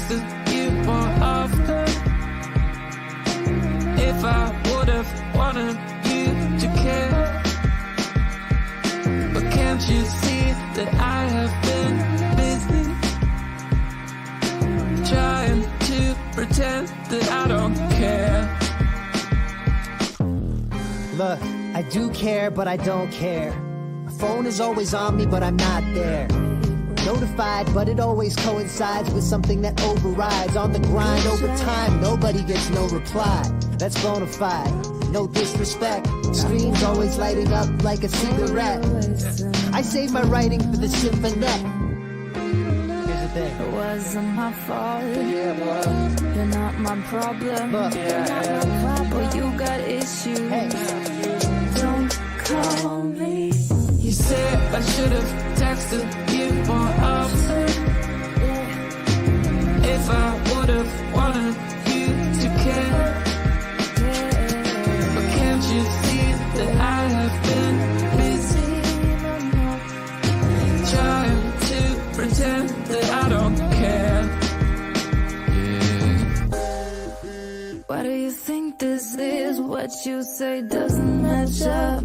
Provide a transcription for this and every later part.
texted you more often. If I would have wanted you to care. But can't you see that I have been busy trying to pretend that I don't care? Look, I do care, but I don't care. My phone is always on me, but I'm not there. Notified, but it always coincides with something that overrides. On the grind over time, nobody gets no reply. That's bona fide, no disrespect. Screens always lighting up like a cigarette. I save my writing for the symphonette. Here's the thing. It wasn't my fault. Yeah, well, You're not my problem. look, But you got issues. hey. Don't call me. You said I should have texted you more often. If I would have wanted you to care. But can't you see that I have been busy trying to pretend that I don't care? Why do you think this is? What you say doesn't match up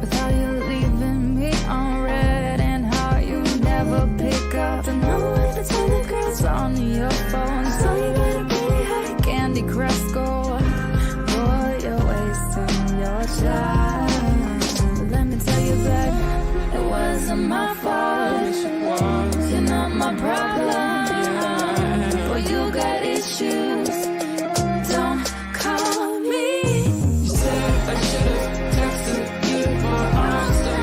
with how you're leaving me on red and how you never pick up the number that's on the girls on your phone. So you gotta be high candy crush score. Boy, you're wasting your time. Let me tell you back, it wasn't my fault. You're not my problem. But you got issues. Don't call me. You said I should have texted you more often.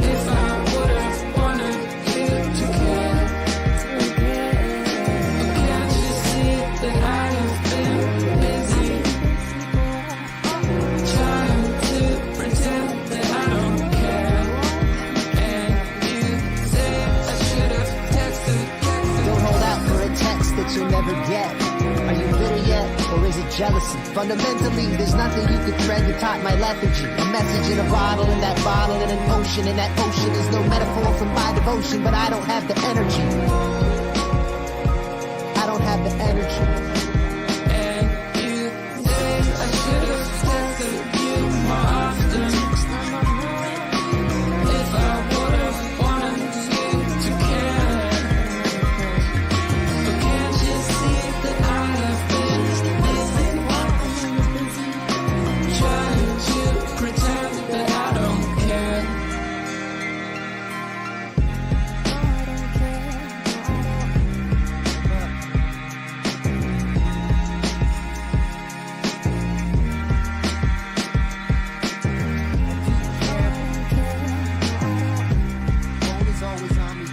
If I would have wanted you to care. But can't you see that I have been busy trying to pretend that I don't care? And you say I should have texted. Don't hold out for a text that you'll never get. Are you bitter yet, or is it jealousy? Fundamentally, there's nothing you could thread to top my lethargy. A message in a bottle, and that bottle in an ocean, and that ocean is no metaphor for my devotion, but I don't have the energy. I don't have the energy. And you say I should have texted you more often. If I would have wanted you to care. But can't you see that I have been busy trying to pretend that I don't care? Phone is always on me.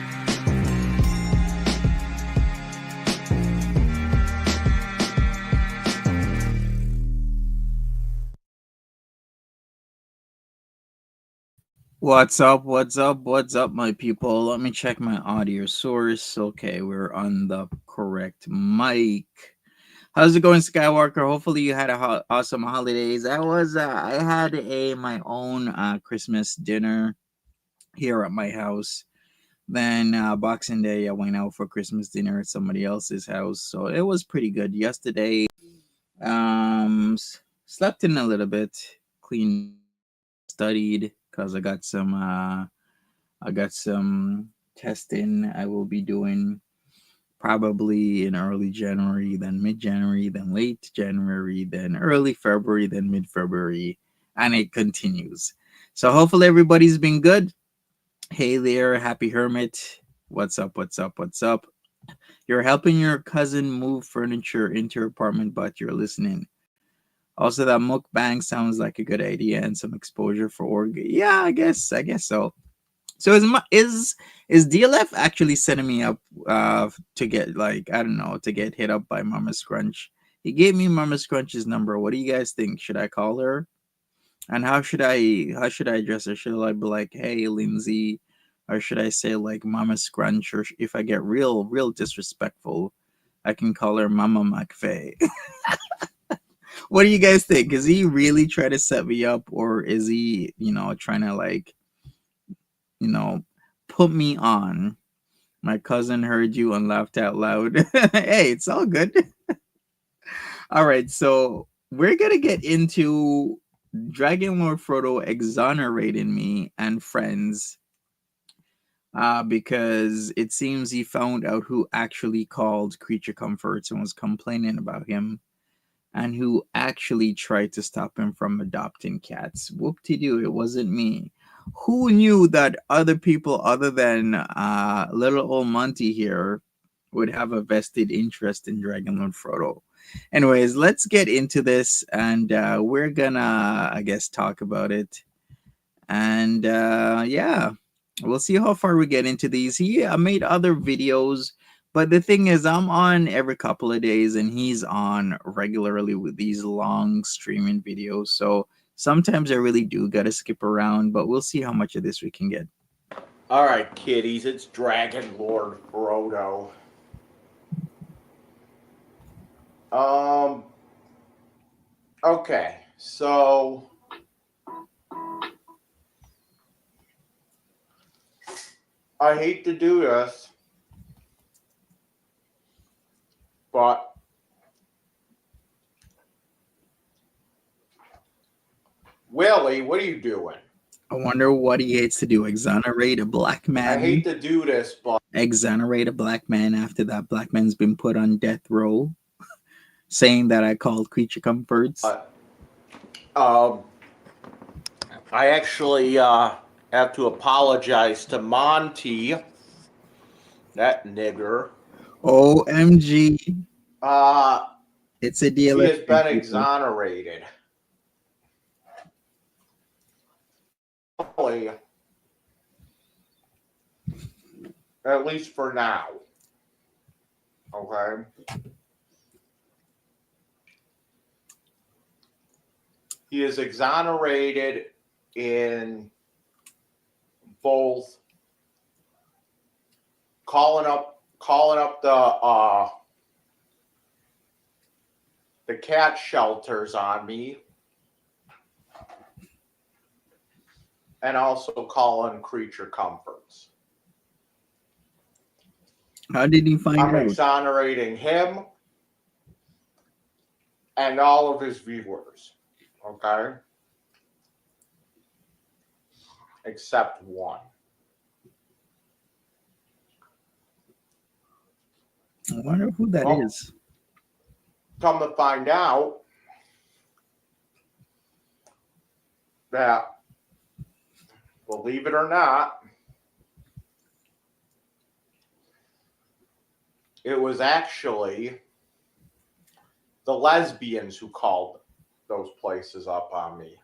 What's up? What's up? What's up, my people? Let me check my audio source. Okay, we're on the correct mic. How's it going, Skywalker? Hopefully, you had awesome holidays. I had my own Christmas dinner here at my house. Then Boxing Day, I went out for Christmas dinner at somebody else's house, so it was pretty good. Yesterday, slept in a little bit, cleaned, studied because I got some testing I will be doing probably in early January, then mid-January, then late January, then early February, then mid-February, and it continues. So hopefully everybody's been good. Hey there, Happy Hermit. What's up? What's up? What's up? You're helping your cousin move furniture into her apartment, but you're listening. Also, that mukbang sounds like a good idea and some exposure for org. Yeah, I guess so. So is DLF actually setting me up to get to get hit up by Momma Scrunch? He gave me Momma Scrunch's number. What do you guys think? Should I call her? And how should I address her? Should I be like, hey, Lindsay, or should I say like Momma Scrunch? Or if I get real disrespectful, I can call her Mama McFay. What do you guys think? Is he really trying to set me up, or is he, trying to put me on? My cousin heard you and laughed out loud. Hey, it's all good. All right, so we're gonna get into Dragon Lord Frodo exonerating me and friends, because it seems he found out who actually called Creature Comforts and was complaining about him, and who actually tried to stop him from adopting cats. Whoop-de-doo, it wasn't me. Who knew that other people other than little old Monty here would have a vested interest in Dragon Lord Frodo? Anyways, let's get into this, and we're gonna, I guess, talk about it. And yeah, we'll see how far we get into these. He made other videos, but the thing is, I'm on every couple of days, and he's on regularly with these long streaming videos. So sometimes I really do gotta skip around, but we'll see how much of this we can get. All right, kiddies, it's Dragon Lord Frodo. Okay, so I hate to do this, but Willie, what are you doing? I wonder what he hates to do. Exonerate a black man. I hate to do this, but Exonerate a black man after that black man's been put on death row, saying that I called Creature Comforts. I actually have to apologize to Monty, that nigger. OMG. It's a deal. He has been exonerated. At least for now. Okay. He is exonerated in both calling up the cat shelters on me, and also calling Creature Comforts. How did he find I'm out? exonerating him and all of his viewers. Okay? Except one. I wonder who that is. Come to find out that, believe it or not, it was actually the lesbians who called those places up on me.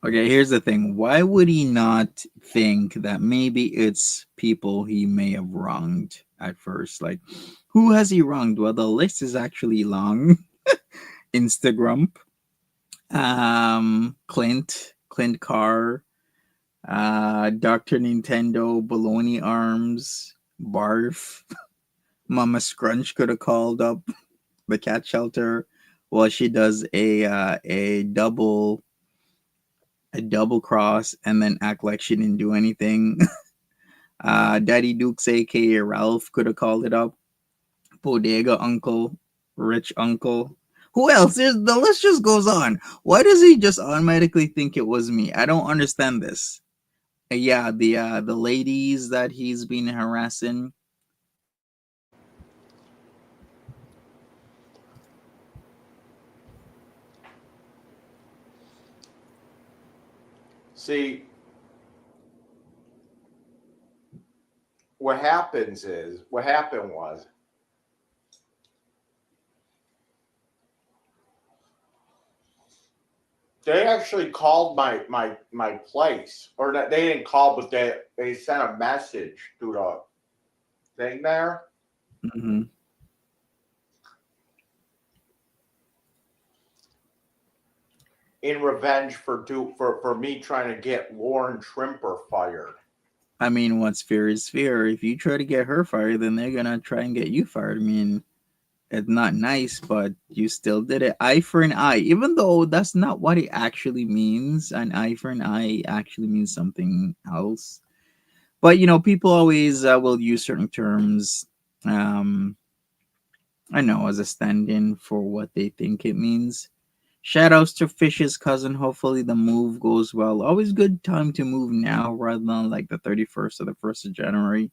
Okay, here's the thing. Why would he not think that maybe it's people he may have wronged at first? Like, who has he wronged? Well, the list is actually long. Instagram, Clint Carr, Dr. Nintendo, Baloney Arms, Barf. Momma Scrunch could have called up the cat shelter while she does a double cross and then act like she didn't do anything. Daddy Dukes, aka Ralph, could have called it up. Bodega Uncle, Rich Uncle. Who else? The list just goes on. Why does he just automatically think it was me? I don't understand this. Yeah, the ladies that he's been harassing. See, what happened was, they actually called my place, or that they didn't call, but they sent a message through the thing there. Mm-hmm. In revenge for me trying to get Lauren Trimper fired. I mean, what's fair is fair. If you try to get her fired, then they're gonna try and get you fired. I mean, it's not nice, but you still did it. Eye for an eye, even though that's not what it actually means. An eye for an eye actually means something else. But people always will use certain terms. Um, I know, as a stand-in for what they think it means. Shout outs to Fish's cousin. Hopefully the move goes well. Always good time to move now rather than like the 31st or the 1st of January,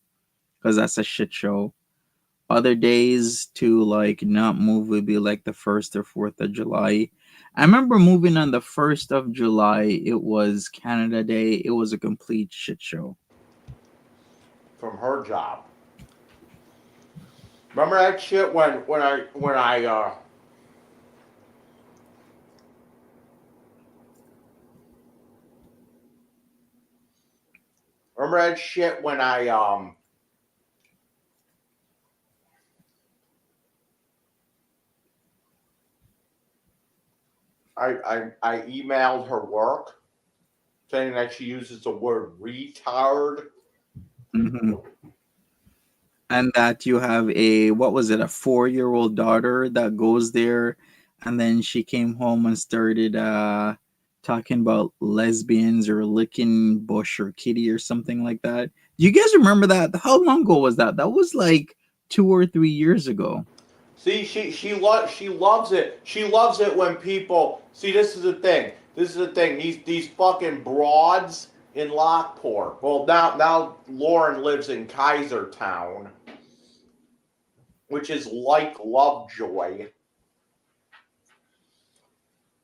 because that's a shit show. Other days to like not move would be like the 1st or 4th of July. I remember moving on the 1st of July. It was Canada Day. It was a complete shit show. From her job. Remember that shit when I remember that shit when I emailed her work saying that she uses the word retard. Hmm. And that you have a, what was it, a 4-year-old daughter that goes there, and then she came home and started talking about lesbians or licking bush or kitty or something like that. Do you guys remember that? How long ago was that? That was like 2 or 3 years ago. See, she loves it. She loves it when people see. This is the thing. This is the thing. These fucking broads in Lockport. Well, now Lauren lives in Kaisertown, which is like Lovejoy.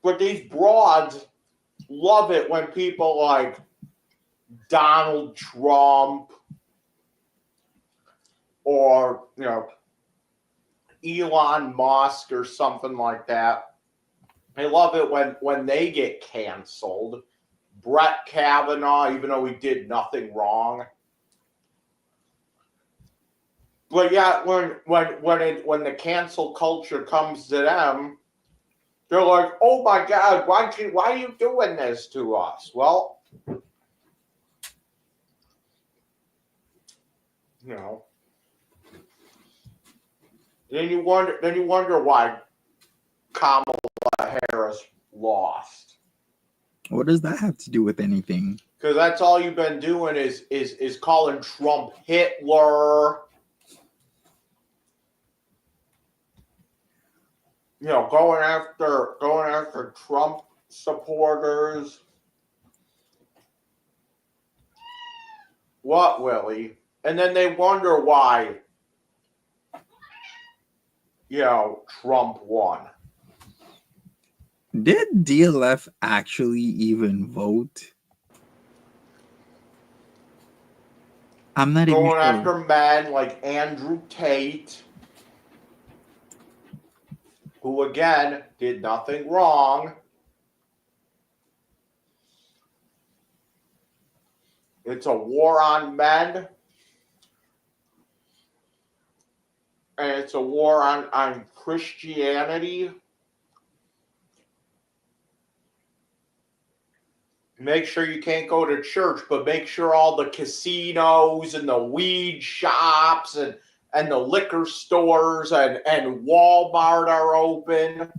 But these broads love it when people like Donald Trump or Elon Musk or something like that. They love it when they get canceled. Brett Kavanaugh, even though he did nothing wrong. But yeah, when the cancel culture comes to them, they're like, "Oh my God, why are you doing this to us?" Well, you know, then you wonder why Kamala Harris lost. What does that have to do with anything? Because that's all you've been doing is calling Trump Hitler. Going after Trump supporters. What, Willie? And then they wonder why, Trump won. Did DLF actually even vote? I'm not even Going sure. after men like Andrew Tate, who again did nothing wrong. It's a war on men. And it's a war on Christianity. Make sure you can't go to church, but make sure all the casinos and the weed shops and the liquor stores and Walmart are open.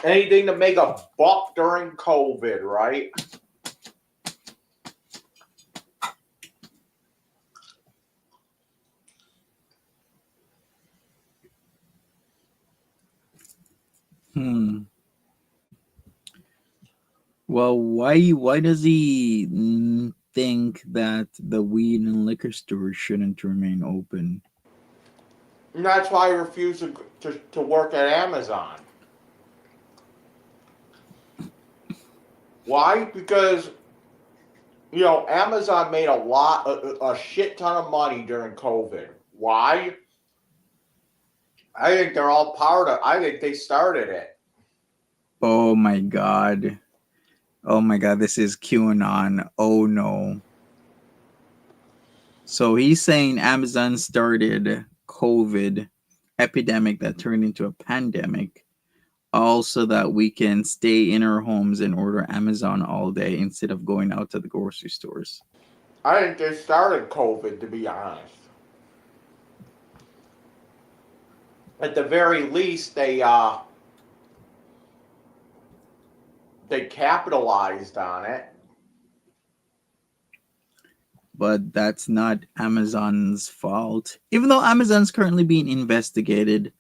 Anything to make a buck during COVID, right? Well, why does he think that the weed and liquor stores shouldn't remain open? And that's why I refuse to work at Amazon. Why? Because, Amazon made a shit ton of money during COVID. Why? I think they're all I think they started it. Oh my god. Oh my god, this is QAnon. Oh no. So he's saying Amazon started COVID epidemic that turned into a pandemic, also that we can stay in our homes and order Amazon all day instead of going out to the grocery stores. I think they started COVID, to be honest. At the very least, they capitalized on it. but that's not Amazon's fault. Even though Amazon's currently being investigated,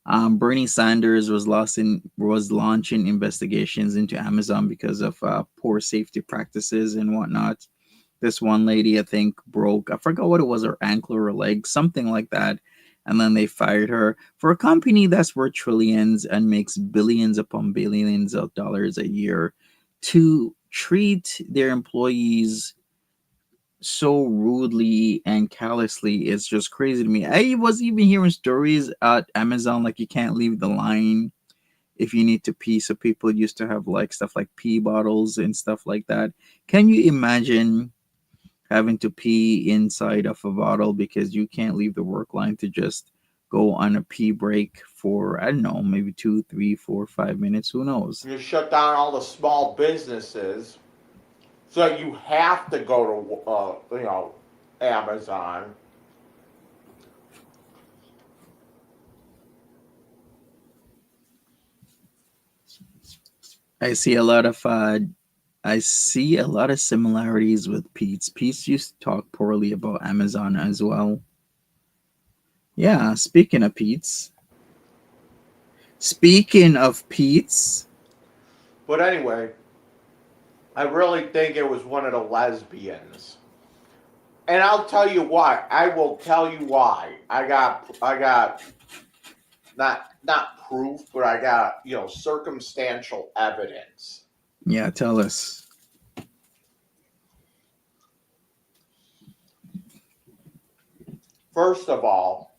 Bernie Sanders was launching investigations into Amazon because of poor safety practices and whatnot. This one lady, I think, broke, I forgot what it was, her ankle or her leg, something like that. And then they fired her for a company that's worth trillions and makes billions upon billions of dollars a year to treat their employees so rudely and callously. It's just crazy to me. I was even hearing stories at Amazon like you can't leave the line if you need to pee. So people used to have like stuff like pee bottles and stuff like that. Can you imagine having to pee inside of a bottle because you can't leave the work line to just go on a pee break for, I don't know, maybe 2, 3, 4, 5 minutes? Who knows? You shut down all the small businesses, so you have to go to Amazon. I see a lot of similarities with Pete's. Pete used to talk poorly about Amazon as well. Yeah, speaking of Pete's. But anyway, I really think it was one of the lesbians. And I'll tell you why. I will tell you why. I got not proof, but I got, circumstantial evidence. Yeah, tell us. First of all,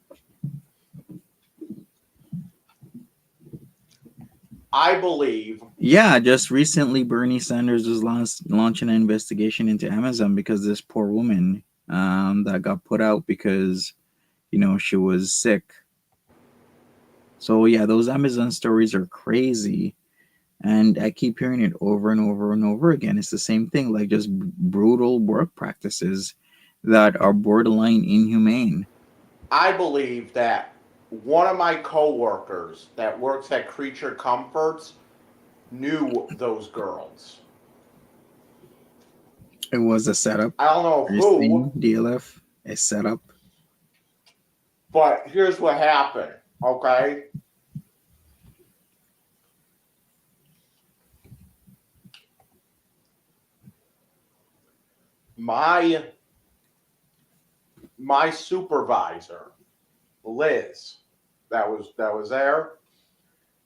I believe. Yeah, just recently Bernie Sanders was launching an investigation into Amazon because this poor woman that got put out because, she was sick. So yeah, those Amazon stories are crazy. And I keep hearing it over and over and over again. It's the same thing, like just brutal work practices that are borderline inhumane. I believe that one of my coworkers that works at Creature Comforts knew those girls. It was a setup. I don't know who. DLF, a setup. But here's what happened, okay? My supervisor, Liz, that was there.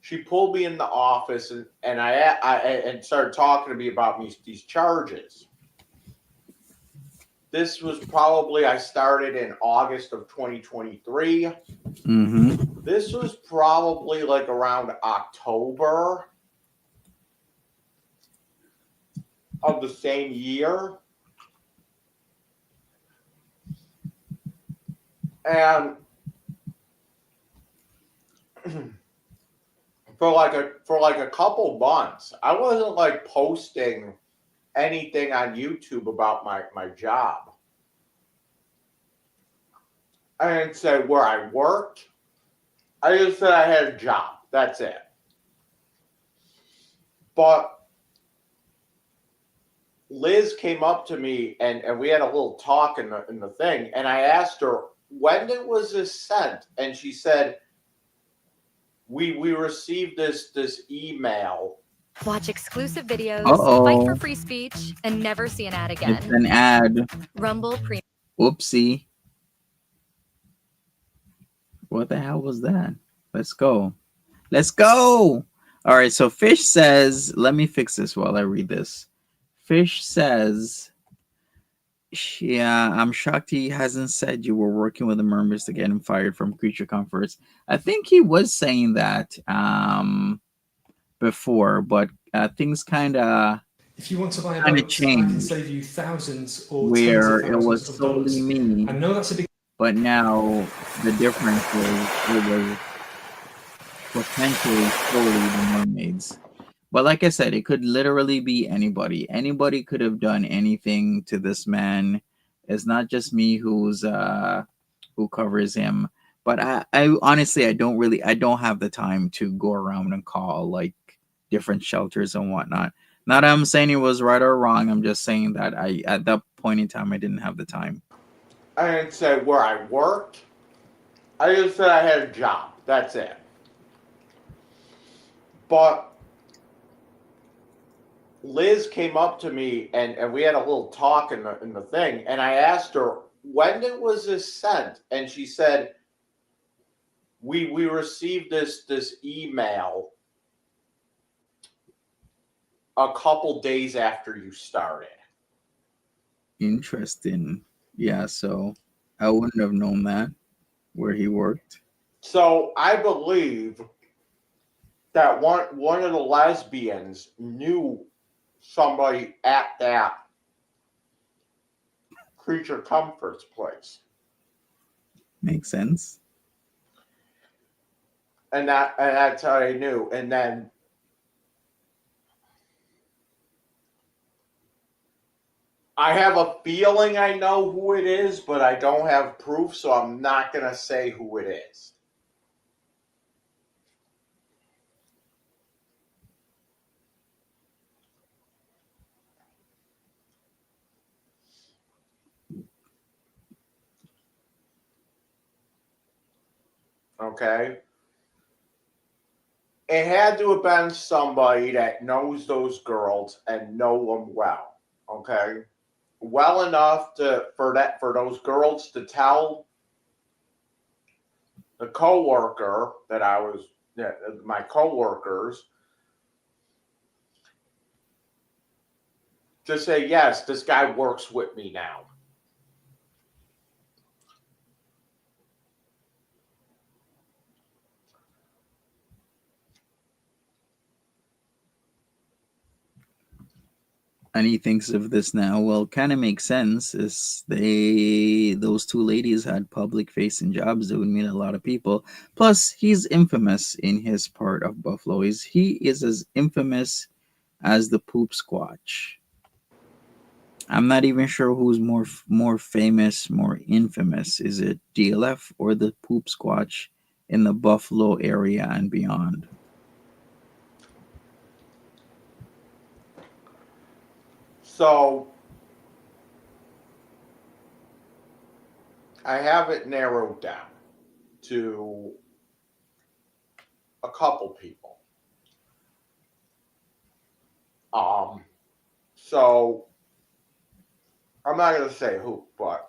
She pulled me in the office and I started talking to me about these charges. This was probably, I started in August of 2023. Mm-hmm. This was probably like around October of the same year. And for like a couple months, I wasn't like posting anything on YouTube about my job. I didn't say where I worked. I just said I had a job. That's it. But Liz came up to me and we had a little talk in the thing, and I asked her, when was this sent? And she said, we received this email. Watch exclusive videos, Uh-oh. fight for free speech, and never see an ad again. It's an ad. Rumble Premium. Whoopsie. What the hell was that? Let's go. All right, so Fish says, let me fix this while I read this. Fish says, yeah, I'm shocked he hasn't said you were working with the mermaids to get him fired from Creature Comforts. I think he was saying that before, but things kind of if you want to buy a boat, changed. I can save you thousands or where tens of it was thousands of solely dollars. me. I know that's a big. But now the difference is it was potentially solely the mermaids. But like I said, it could literally be anybody. Anybody could have done anything to this man. It's not just me who covers him. But I honestly, I don't have the time to go around and call like different shelters and whatnot. Not that I'm saying it was right or wrong. I'm just saying that at that point in time I didn't have the time. I didn't say where I worked. I just said I had a job. That's it. But Liz came up to me and we had a little talk in the thing, and I asked her, when was this sent? And she said, we received this email a couple days after you started. Interesting. Yeah, so I wouldn't have known that where he worked. So I believe that one of the lesbians knew somebody at that Creature Comforts place. Makes sense. And that's how I knew. And then I have a feeling I know who it is, but I don't have proof, so I'm not going to say who it is. Okay? It had to have been somebody that knows those girls and know them well. Okay? Well enough for those girls to tell the coworker that my coworkers, to say, yes, this guy works with me now. And he thinks of this now. Well, kind of makes sense. Is those two ladies had public facing jobs that would meet a lot of people. Plus, he's infamous in his part of Buffalo. He is as infamous as the Poop Squatch. I'm not even sure who's more famous, more infamous. Is it DLF or the Poop Squatch in the Buffalo area and beyond? So I have it narrowed down to a couple people. So I'm not going to say who, but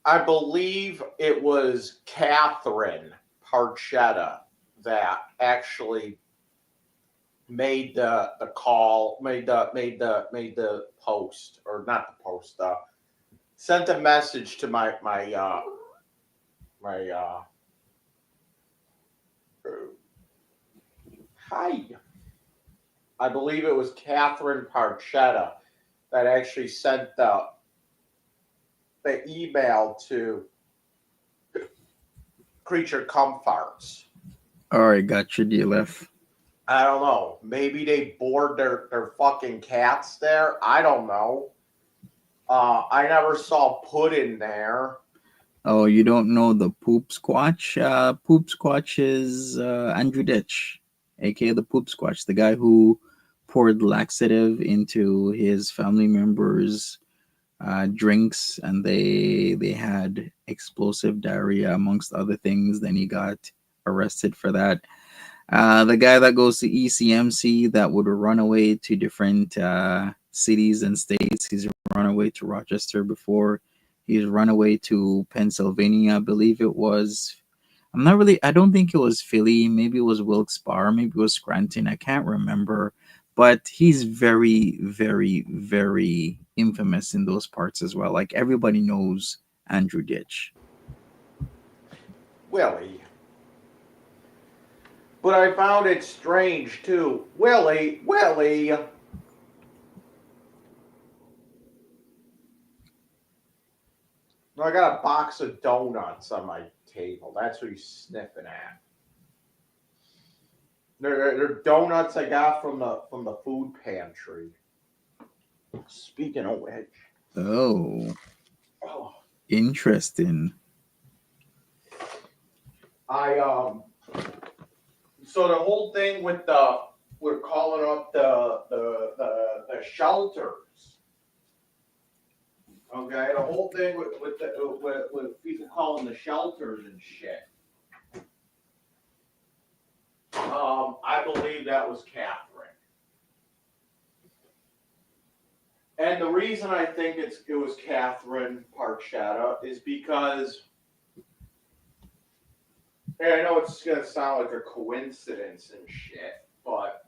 I believe it was Catherine Parchetta that actually made the call, made the post, or not the post, sent a message to my hi. I believe it was Catherine Parchetta that actually sent the email to Creature Comforts. All right, got your DLF. I don't know. Maybe they bored their fucking cats there. I don't know. I never saw Puddin there. Oh, you don't know the Poop Squatch? Poop Squatch is Andrew Ditch, aka the Poop Squatch, the guy who poured laxative into his family members' drinks, and they had explosive diarrhea amongst other things. Then he got arrested for that. The guy that goes to ECMC that would run away to different cities and states. He's run away to Rochester before. He's run away to Pennsylvania, I believe it was. I don't think it was Philly. Maybe it was Wilkes-Barre. Maybe it was Scranton. I can't remember. But he's very, very, very infamous in those parts as well. Like, everybody knows Andrew Ditch. Willie. But I found it strange, too. Willie. I got a box of donuts on my table. That's what he's sniffing at. They're donuts I got from the food pantry. Speaking of which. Oh. Interesting. So the whole thing with we're calling up the shelters. Okay, the whole thing with people calling the shelters and shit. I believe that was Catherine. And the reason I think it was Catherine Parchetta is because, and I know it's gonna sound like a coincidence and shit, but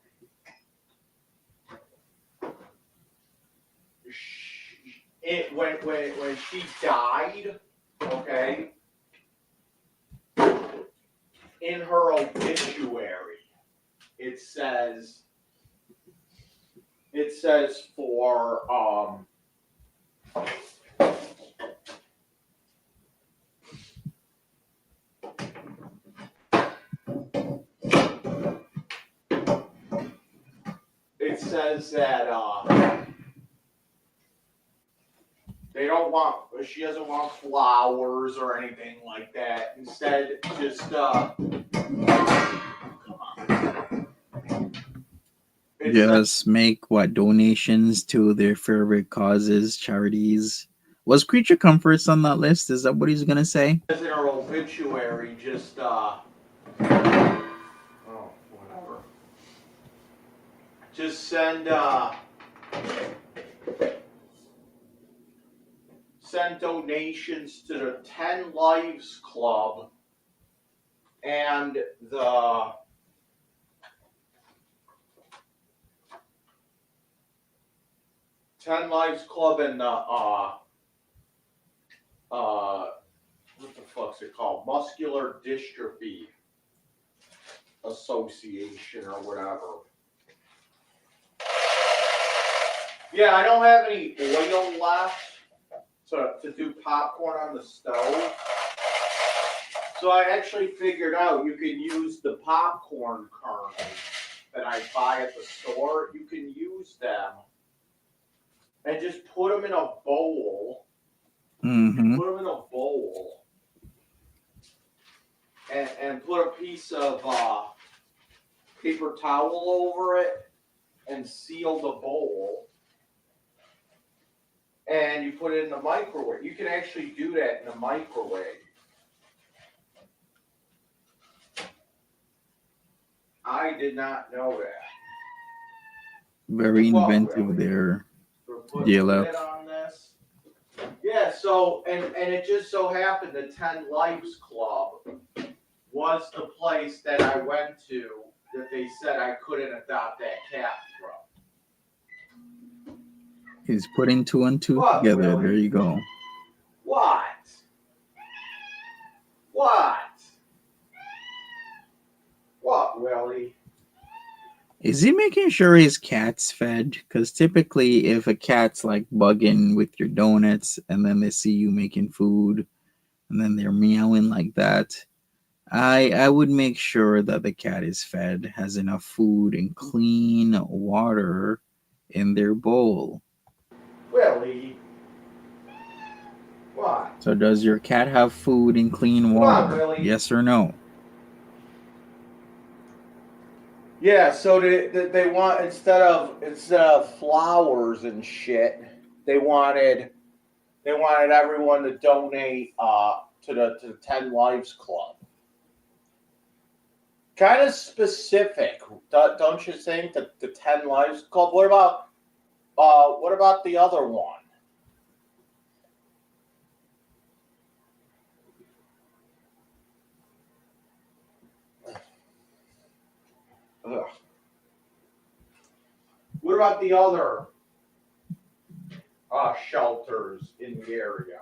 when she died, okay, in her obituary, it says for it says that she doesn't want flowers or anything like that. Instead, just come on. Just make donations to their favorite causes, charities. Was Creature Comforts on that list? Is that what he's gonna say? In her obituary, just whatever. Just send donations to the 10 Lives Club and the 10 Lives Club and the what the fuck's it called? Muscular Dystrophy Association or whatever. Yeah, I don't have any oil left to do popcorn on the stove. So I actually figured out you can use the popcorn kernels that I buy at the store. You can use them and just put them in a bowl. Mm-hmm. Put them in a bowl and put a piece of paper towel over it and seal the bowl. And you put it in the microwave. You can actually do that in the microwave. I did not know that. Very inventive there. DLF. On this. Yeah, so and it just so happened the 10 Lives Club was the place that I went to that they said I couldn't adopt that cat from. He's putting two and two together. Really? There you go. What? What, Willie? Is he making sure his cat's fed? Because typically if a cat's like bugging with your donuts and then they see you making food and then they're meowing like that, I would make sure that the cat is fed, has enough food and clean water in their bowl. Willie? What? So does your cat have food and clean water? Willie? Yes or no? Yeah, so they want instead of flowers and shit, they wanted everyone to donate to the 10 Lives Club. Kind of specific, don't you think? The 10 Lives Club. What about the other one? Ugh. What about the other shelters in the area?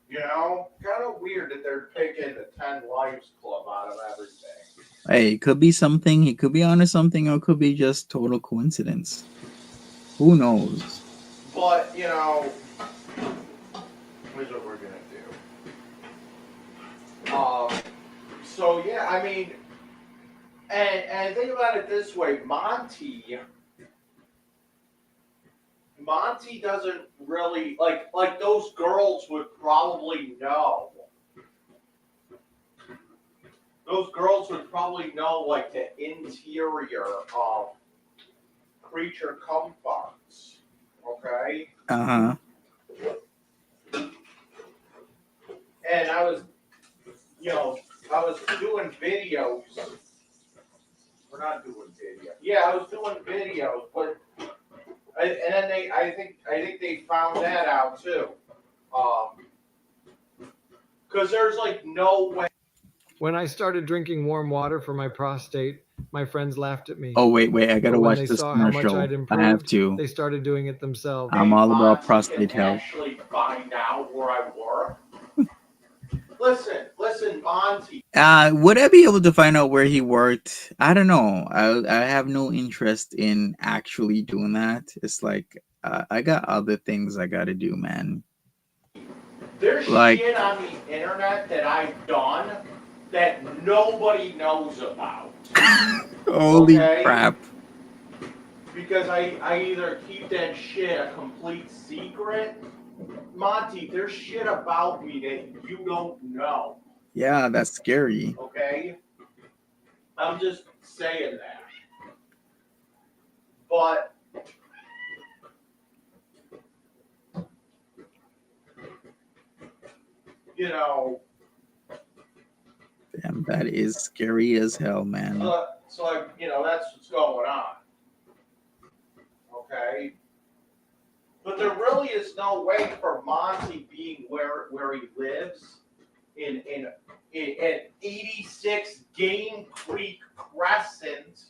You know, kind of weird that they're taking the 10 Lives Club out of everything. Hey, it could be something. He could be onto something, or it could be just total coincidence. Who knows? But, you know, here's what we're gonna do. So yeah, I mean, and think about it this way, Monty doesn't really like those girls would probably know. Those girls would probably know like the interior of creature comforts. Okay? Uh-huh. And I was doing videos. We're not doing video. Yeah, I was doing videos, but and then I think they found that out too. Because there's like no way. When I started drinking warm water for my prostate, my friends laughed at me. Oh, wait. I gotta But when watch they this saw how much commercial. I'd improved, I have to. they started doing it themselves. I'm all about Monty prostate can health. actually find out where I work. Listen, Monty. Would I be able to find out where he worked? I don't know. I have no interest in actually doing that. It's like I got other things I gotta do, man. There's Like- shit on the internet that I've done that nobody knows about. Holy Okay. crap. Because I either keep that shit a complete secret. Monty, there's shit about me that you don't know. Yeah, that's scary. Okay? I'm just saying that. But you know, Damn, that is scary as hell, man. so that's what's going on. Okay? But there really is no way for Monty being where he lives in 86 Game Creek Crescent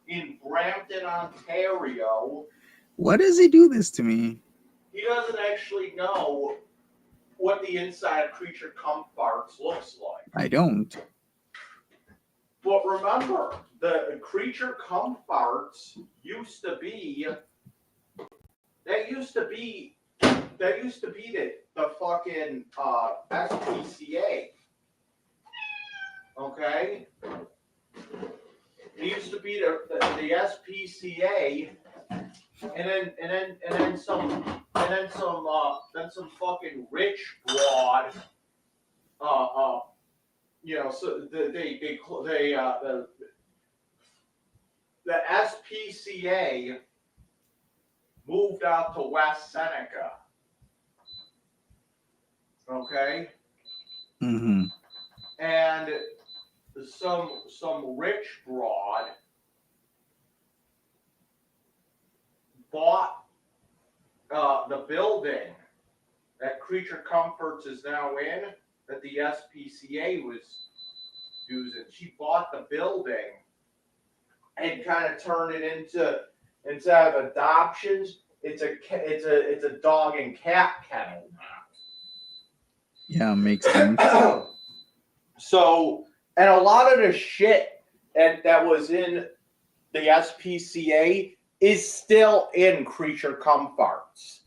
in Brampton, Ontario. Why does he do this to me? He doesn't actually know what the inside of Creature Comforts looks like. I don't. But remember, the Creature Comforts used to be the fucking SPCA. Okay? It used to be the SPCA, and then some fucking rich broad. So the SPCA moved out to West Seneca. Okay? Mm-hmm. And some rich broad bought the building that Creature Comforts is now in, that the SPCA was using. She bought the building and kind of turned it into, instead of adoptions, it's a dog and cat kennel now. Yeah, makes sense. So, and a lot of the shit that was in the SPCA is still in Creature Comforts.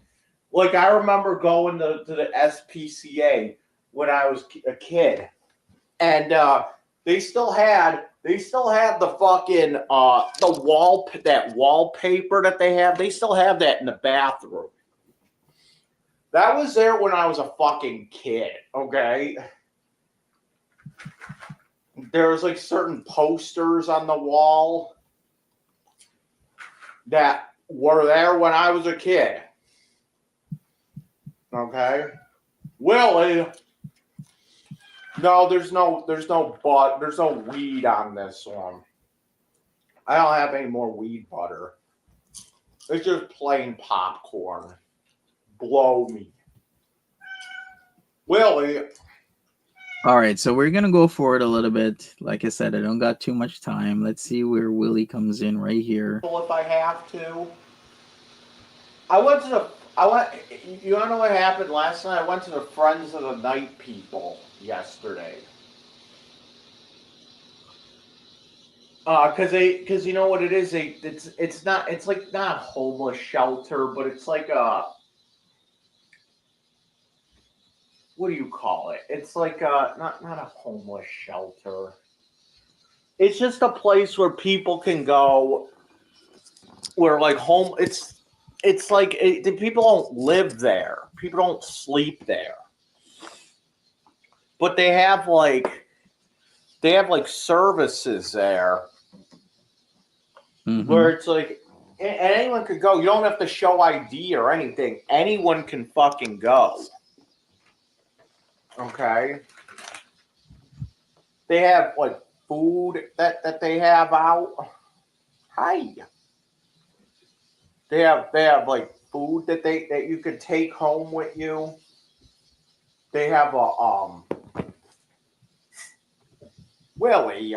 Like, I remember going to the SPCA when I was a kid, and they still had the fucking that wallpaper that they have. They still have that in the bathroom. That was there when I was a fucking kid, okay? There was like certain posters on the wall that were there when I was a kid. Okay? Willie. No, there's no weed on this one. I don't have any more weed butter. It's just plain popcorn. Blow me. Willie. All right, so we're gonna go forward a little bit. Like I said, I don't got too much time. Let's see where Willie comes in right here. If I have to. You don't know what happened last night? I went to the Friends of the Night people yesterday. Cause you know what it is? It's like not a homeless shelter, but it's like what do you call it? It's like not a homeless shelter. It's just a place where people can go where like home it's like the people don't live there. People don't sleep there. But they have like services there where it's like and anyone could go. You don't have to show ID or anything. Anyone can fucking go. Okay. They have like food that they have out. Hi. They have like food that you could take home with you. They have a Willie.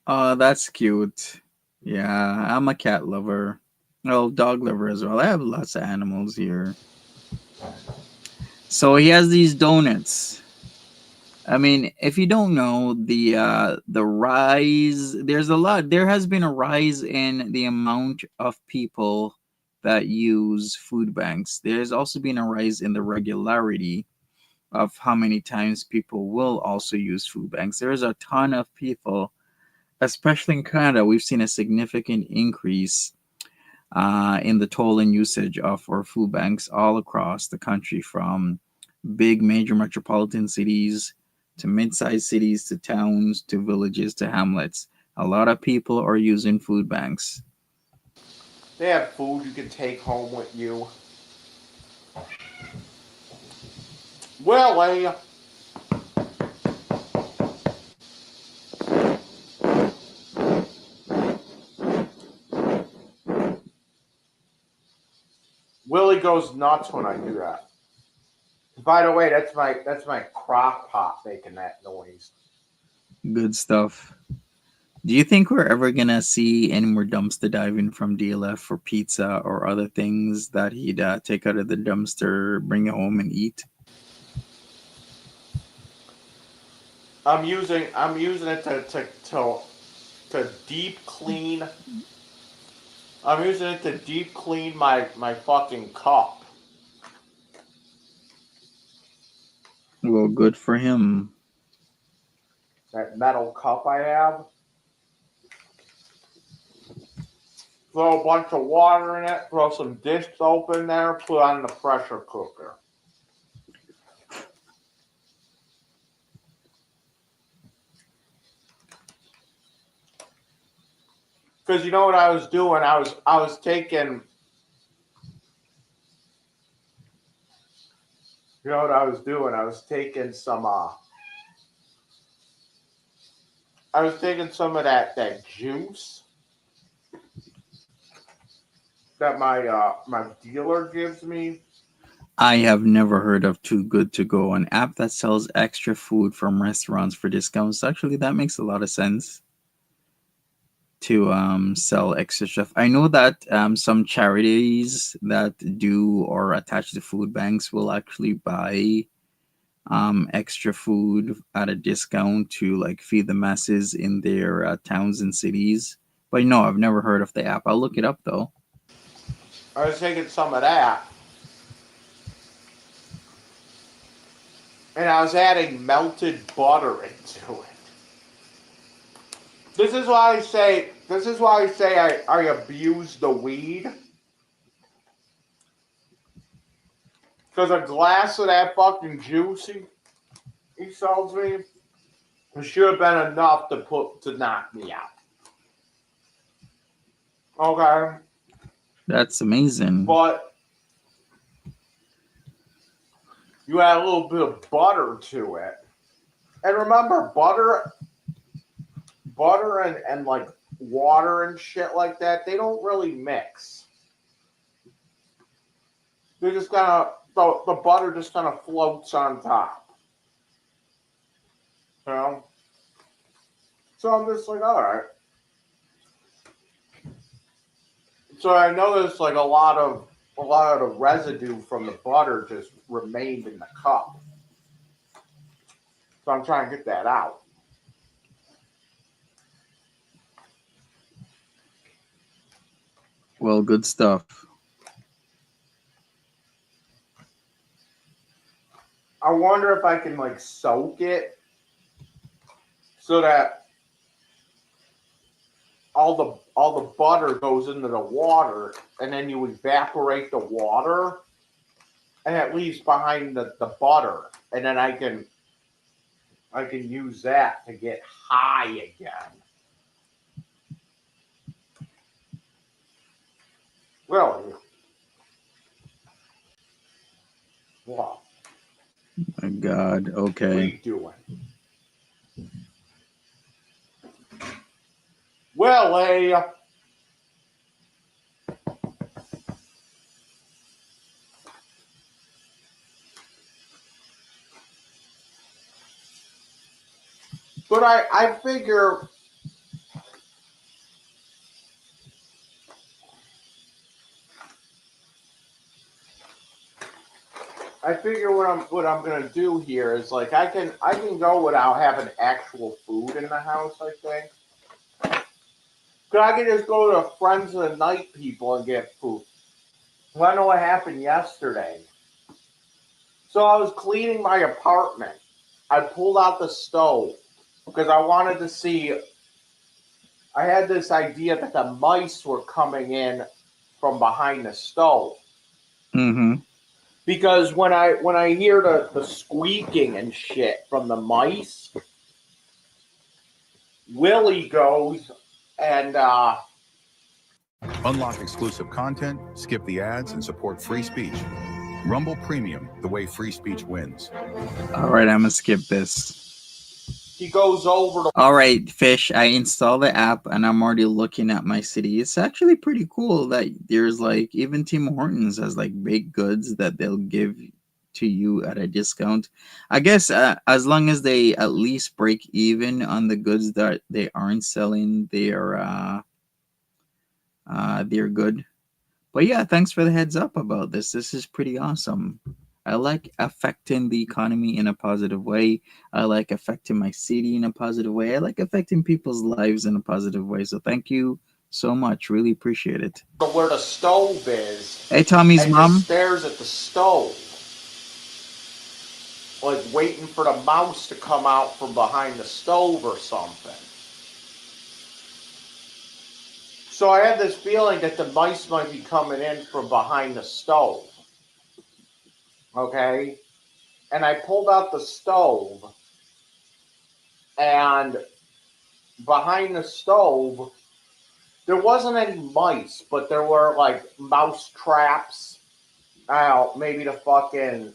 Oh, that's cute. Yeah, I'm a cat lover. Well, dog lover as well. I have lots of animals here. So he has these donuts. I mean, if you don't know the rise, there has been a rise in the amount of people that use food banks. There's also been a rise in the regularity of how many times people will also use food banks. There's a ton of people, especially in Canada. We've seen a significant increase in the toll and usage of our food banks all across the country, from big major metropolitan cities to mid-sized cities to towns to villages to hamlets. A lot of people are using food banks. They have food you can take home with you. Willie. Willie goes nuts when I do that. By the way, that's my crock pot making that noise. Good stuff. Do you think we're ever gonna see any more dumpster diving from DLF for pizza or other things that he'd take out of the dumpster, bring it home, and eat? I'm using it to deep clean. I'm using it to deep clean my fucking cup. Well, good for him. That metal cup I have. Throw a bunch of water in it, throw some dish soap in there, put on the pressure cooker. Because you know what I was doing? I was taking. You know what I was doing? I was taking some. I was taking some of that juice that my dealer gives me. I have never heard of Too Good To Go, an app that sells extra food from restaurants for discounts. Actually, that makes a lot of sense to sell extra stuff. I know that some charities that do or attach to food banks will actually buy extra food at a discount to like feed the masses in their towns and cities. But no, I've never heard of the app. I'll look it up though. I was taking some of that. And I was adding melted butter into it. This is why I say I abuse the weed. Because a glass of that fucking juice he sells me, it should have been enough to knock me out. Okay. That's amazing. But you add a little bit of butter to it. And remember, butter and like water and shit like that, they don't really mix. They just the butter just kind of floats on top. You know? So I'm just like, all right. So I noticed like a lot of the residue from the butter just remained in the cup. So I'm trying to get that out. Well, good stuff. I wonder if I can like soak it so that all the butter goes into the water, and then you evaporate the water, and it leaves behind the butter, and then I can use that to get high again. Really? Wow. My God. What are Okay. you doing? Willie. But I figure what I'm gonna do here is like I can go without having actual food in the house, I think. Cause I can just go to Friends of the Night people and get food. Well, I know what happened yesterday. So I was cleaning my apartment. I pulled out the stove because I wanted to see. I had this idea that the mice were coming in from behind the stove. Mm-hmm. Because when I hear the squeaking and shit from the mice, Willie goes and Unlock exclusive content, skip the ads, and support free speech. Rumble Premium, the way free speech wins. All right, I'm gonna skip this. he goes over to. All right, Fish, I installed the app and I'm already looking at my city. It's actually pretty cool that there's like even Tim Hortons has like baked goods that they'll give to you at a discount. I guess as long as they at least break even on the goods that they aren't selling, they're good. But yeah, thanks for the heads up about this. This is pretty awesome. I like affecting the economy in a positive way. I like affecting my city in a positive way. I like affecting people's lives in a positive way. So thank you so much. Really appreciate it. Where the stove is. Hey, Tommy's and mom. just stares at the stove, like waiting for the mouse to come out from behind the stove or something. So I had this feeling that the mice might be coming in from behind the stove. Okay? And I pulled out the stove, and behind the stove, there wasn't any mice, but there were like mouse traps. Maybe the fucking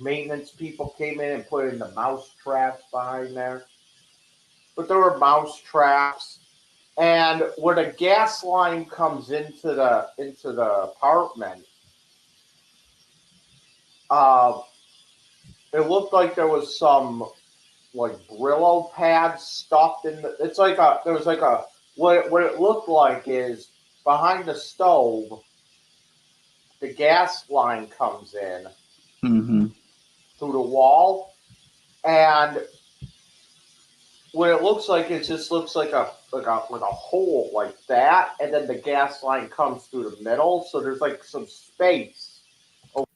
maintenance people came in and put in the mouse traps behind there. But there were mouse traps. And where the gas line comes into the apartment, it looked like there was some like Brillo pads stuffed in the. It's like there was like a what it looked like is behind the stove, the gas line comes in through the wall, and what it looks like, it just looks like a hole like that, and then the gas line comes through the middle, so there's like some space.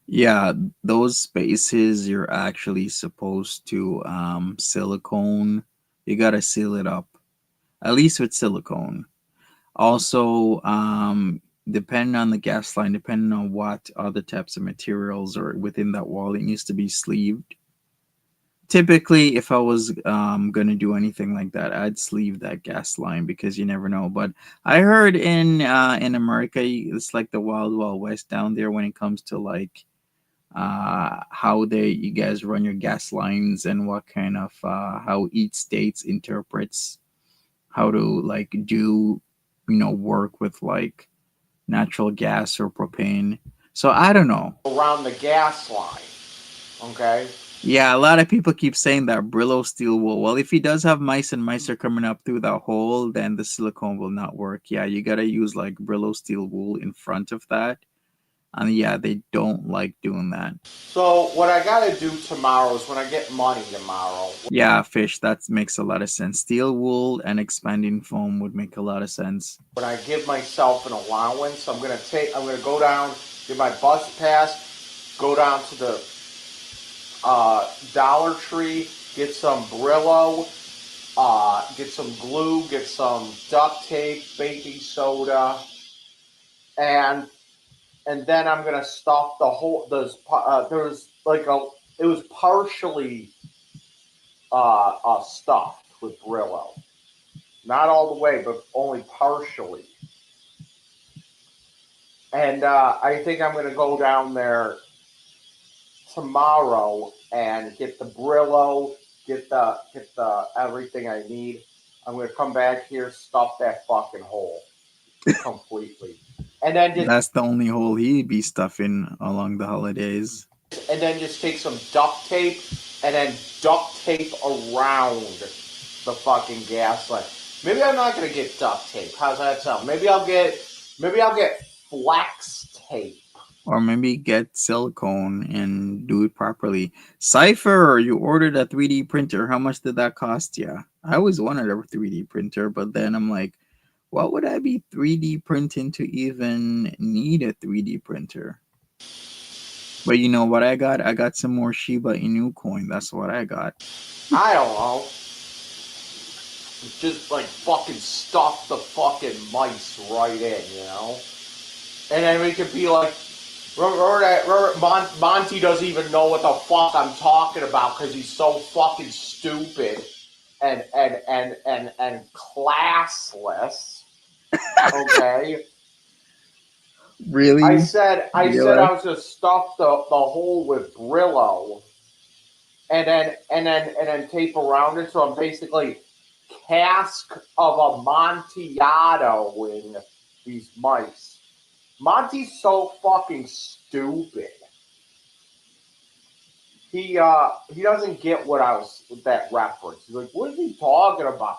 Yeah, those spaces you're actually supposed to silicone. You gotta seal it up, at least with silicone. Also, depending on the gas line, depending on what other types of materials are within that wall, it needs to be sleeved. Typically, if I was gonna do anything like that, I'd sleeve that gas line because you never know. But I heard in America, it's like the wild wild west down there when it comes to like how you guys run your gas lines and what kind of how each states interprets how to like do work with like natural gas or propane. So I don't know. Around the gas line, okay? Yeah, a lot of people keep saying that Brillo steel wool. Well, if he does have mice and mice are coming up through that hole, then the silicone will not work. Yeah, you gotta use like Brillo steel wool in front of that. And yeah, they don't like doing that. So what I gotta do tomorrow is when I get money tomorrow. Yeah, Fish, that makes a lot of sense. Steel wool and expanding foam would make a lot of sense. When I give myself an allowance, I'm gonna go down, get my bus pass, go down to the Dollar Tree, get some Brillo, get some glue, get some duct tape, baking soda, and then I'm gonna stuff the whole. There's like it was partially stuffed with Brillo, not all the way, but only partially. And I think I'm gonna go down there tomorrow and get the Brillo, get the everything I need. I'm gonna come back here, stuff that fucking hole completely, and then That's the only hole he'd be stuffing along the holidays. just take some duct tape and then duct tape around the fucking gas line. Maybe I'm not gonna get duct tape. How's that sound? Maybe I'll get flex tape. Or maybe get silicone and do it properly. Cypher, you ordered a 3D printer. How much did that cost you? I always wanted a 3D printer, but then I'm like, what would I be 3D printing to even need a 3D printer? But you know what I got? I got some more Shiba Inu coin. That's what I got. I don't know. Just like fucking stuff the fucking mice right in, you know? And then we could be like, Monty doesn't even know what the fuck I'm talking about because he's so fucking stupid and classless. Okay. Really? I said I was gonna stuff the hole with Brillo and then tape around it, so I'm basically cask of Amontillado-ing these mice. Monty's so fucking stupid. He doesn't get what I was with that reference. He's like, what is he talking about?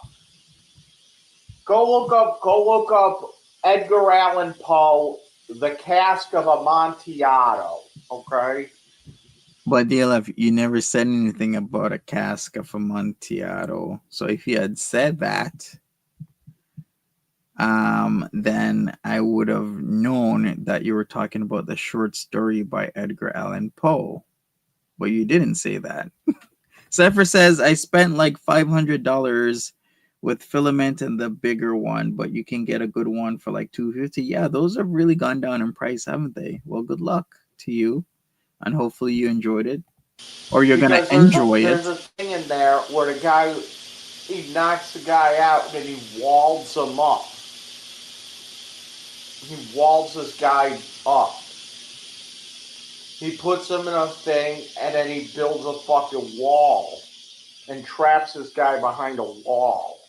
Go look up Edgar Allan Poe, The Cask of Amontillado. Okay. But DLF, you never said anything about a cask of Amontillado. So if you had said that, then I would have known that you were talking about the short story by Edgar Allan Poe. But you didn't say that. Cypher says, I spent like $500 with filament and the bigger one, but you can get a good one for like $250. Yeah, those have really gone down in price, haven't they? Well, good luck to you. And hopefully you enjoyed it. Or you're going to enjoy There's it. a thing in there where the guy, he knocks the guy out and then he walls him up. He walls this guy up. He puts him in a thing and then he builds a fucking wall and traps this guy behind a wall.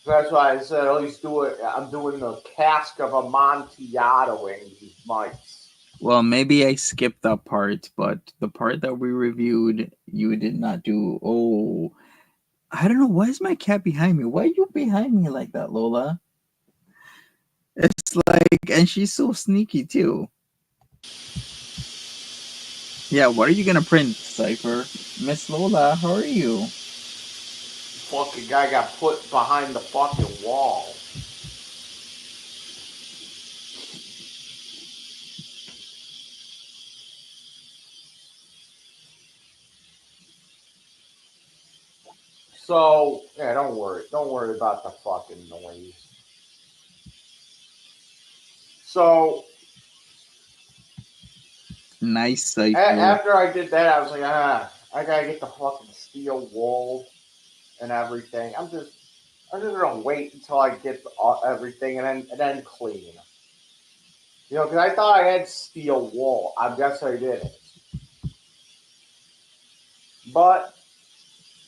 That's why I said at least do it. I'm doing the cask of Amontillado in these mics. Well, maybe I skipped that part, but the part that we reviewed, you did not do. Oh, I don't know. Why is my cat behind me? Why are you behind me like that, Lola? It's like, and she's so sneaky too. Yeah, what are you gonna print, Cypher? Miss Lola, how are you? Fucking guy got put behind the fucking wall. So, yeah, don't worry. Don't worry about the fucking noise. So, Nice, Cypher. after I did that, I was like, I gotta get the fucking steel wool and everything. I'm just gonna wait until I get everything and then clean. You know, because I thought I had steel wool. I guess I didn't. But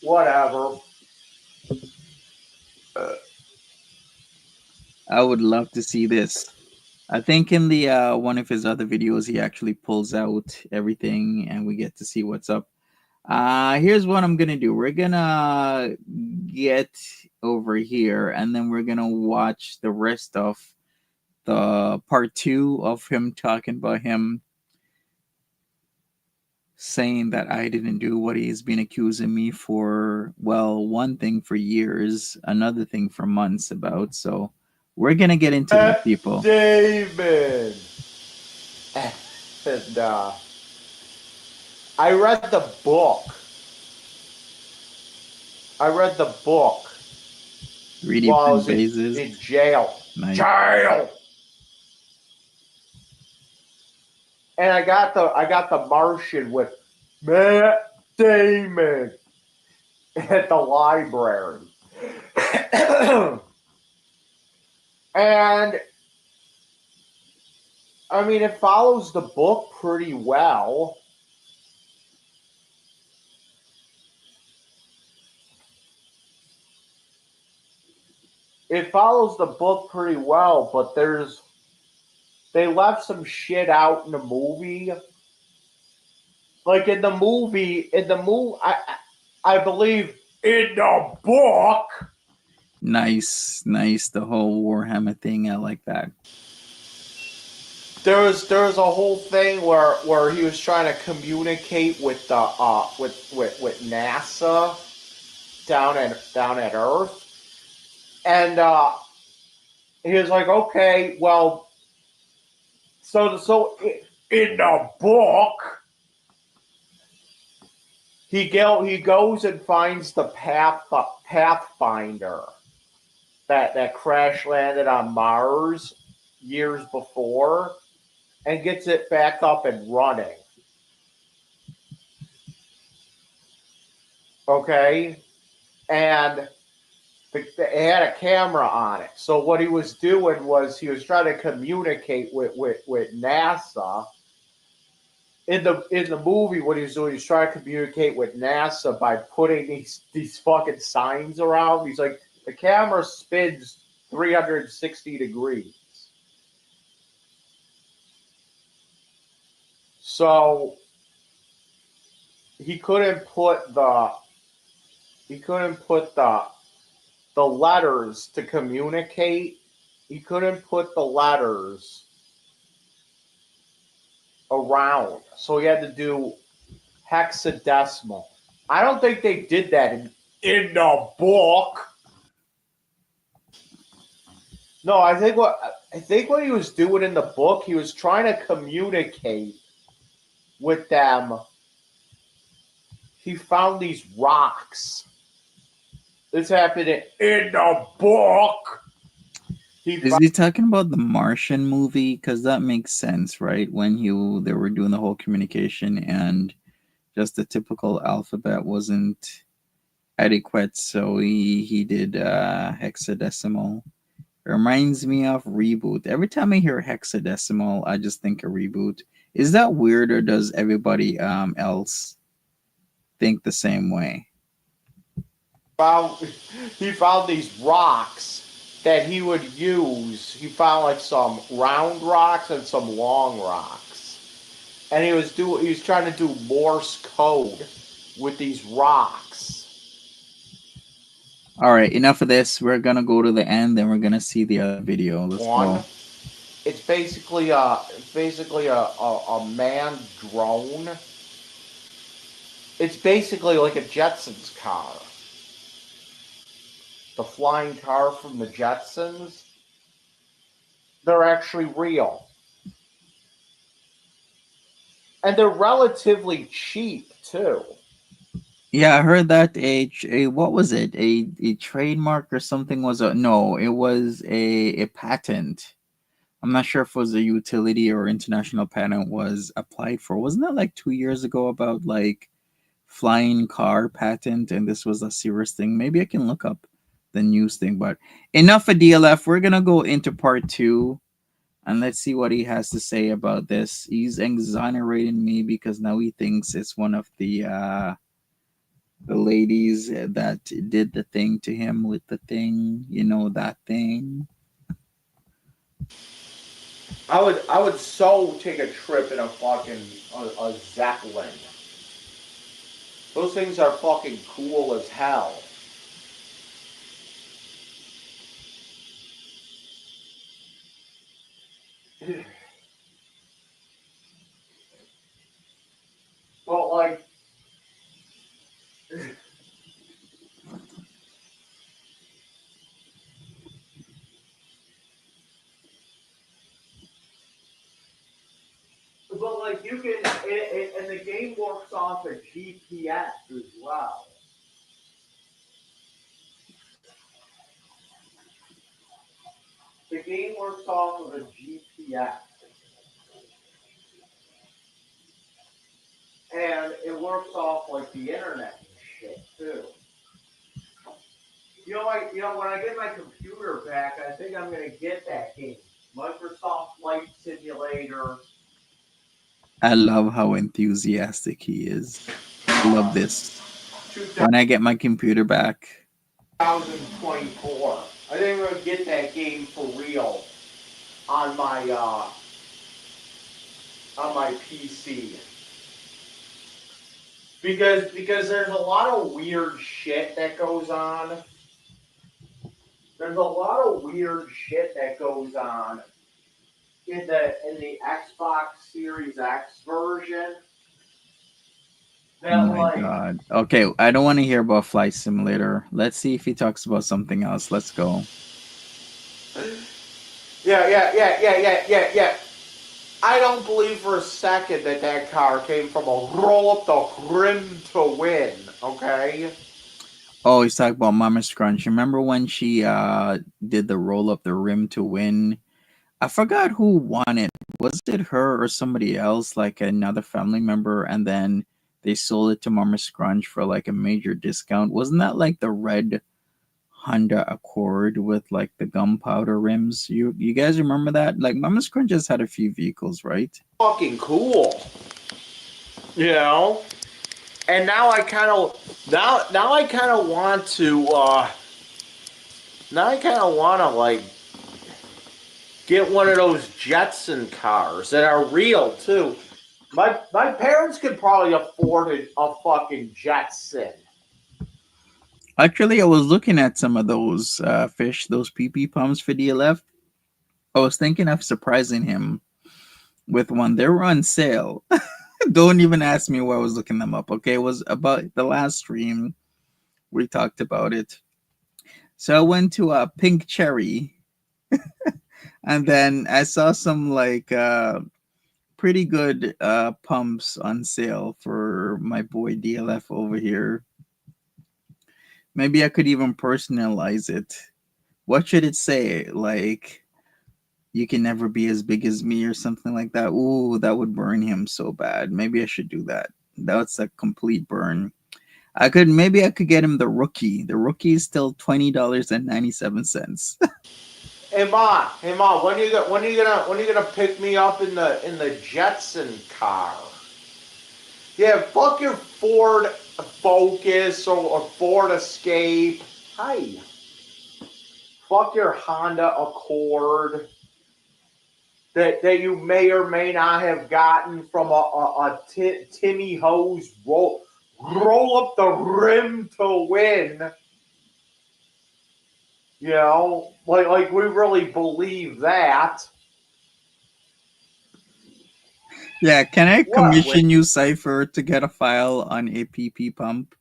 whatever. I would love to see this. I think in the one of his other videos, he actually pulls out everything and we get to see what's up. Here's what I'm gonna do. We're gonna get over here and then we're gonna watch the rest of the part 2 of him talking about him saying that I didn't do what he's been accusing me for, well, one thing for years, another thing for months about. So we're gonna get into that, people. David. and I read the book. I read the book Really while I was bases. in jail. Nice. Jail. And I got the Martian with Matt Damon at the library. And I mean, it follows the book pretty well. It follows the book pretty well, but they left some shit out in the movie. Like in the movie, I believe in the book. Nice. The whole Warhammer thing. I like that. There was a whole thing where he was trying to communicate with the with NASA down at Earth, and he was like, okay, well, so in the book, he goes and finds the Pathfinder that crash landed on Mars years before, and gets it back up and running. Okay, and it had a camera on it. So what he was doing was he was trying to communicate with NASA. In the movie, what he was doing, he's trying to communicate with NASA by putting these fucking signs around. He's like, the camera spins 360 degrees. So he couldn't put the letters to communicate. He couldn't put the letters around. So he had to do hexadecimal. I don't think they did that in the book. No, I think what he was doing in the book, he was trying to communicate with them. He found these rocks. This happened in the book. Is he talking about the Martian movie? Because that makes sense, right? When they were doing the whole communication and just the typical alphabet wasn't adequate, so he did hexadecimal. It reminds me of Reboot. Every time I hear hexadecimal, I just think of Reboot. Is that weird, or does everybody else think the same way? He found these rocks that he would use. He found like some round rocks and some long rocks, and he was trying to do Morse code with these rocks. All right, enough of this. We're gonna go to the end, then we're gonna see the other video. Let's go. It's basically a manned drone. It's basically like a Jetsons car. The flying car from the Jetsons. They're actually real. And they're relatively cheap too. Yeah, I heard that a what was it? A trademark or something was no, it was a patent. I'm not sure if it was a utility or international patent was applied for. Wasn't that like 2 years ago about like flying car patent, and this was a serious thing? Maybe I can look up the news thing, but enough of DLF. We're gonna go into part 2 and let's see what he has to say about this. He's exonerating me because now he thinks it's one of the ladies that did the thing to him with the thing, that thing. I would so take a trip in a fucking a Zeppelin. Those things are fucking cool as hell. But like, GPS as well. The game works off of a GPS. And it works off like the internet and shit too. When I get my computer back, I think I'm gonna get that game. Microsoft Flight Simulator. I love how enthusiastic he is. I love this. When I get my computer back. 2024. I think I'm gonna get that game for real on my PC. Because there's a lot of weird shit that goes on. There's a lot of weird shit that goes on in the Xbox Series X version. Oh my god. Okay, I don't want to hear about Flight Simulator. Let's see if he talks about something else. Let's go. Yeah. I don't believe for a second that car came from a roll up the rim to win, okay? Oh, he's talking about Momma Scrunch. Remember when she did the roll up the rim to win? I forgot who won it. Was it her or somebody else, like another family member, and then they sold it to Momma Scrunch for like a major discount? Wasn't that like the red Honda Accord with like the gunpowder rims? You guys remember that? Like Momma Scrunch has had a few vehicles, right? Fucking cool. You know? And now I kind of want to like get one of those Jetson cars that are real too. My parents could probably afford a fucking Jetson. Actually, I was looking at some of those fish, those PP pumps for DLF. I was thinking of surprising him with one. They were on sale. Don't even ask me why I was looking them up. Okay, it was about the last stream. We talked about it. So I went to a Pink Cherry, and then I saw some like pretty good pumps on sale for my boy DLF over here. Maybe I could even personalize it. What should it say? Like, you can never be as big as me or something like that. Ooh, that would burn him so bad. Maybe I should do that. That's a complete burn. Maybe I could get him the rookie. The rookie is still $20.97. Hey Ma, when are you gonna pick me up in the Jetson car? Yeah, fuck your Ford Focus or Ford Escape. Hi. Fuck your Honda Accord that you may or may not have gotten from a Timmy Hose roll up the rim to win. You know, like we really believe that. Yeah, can I commission you, Cypher, to get a file on a PP pump?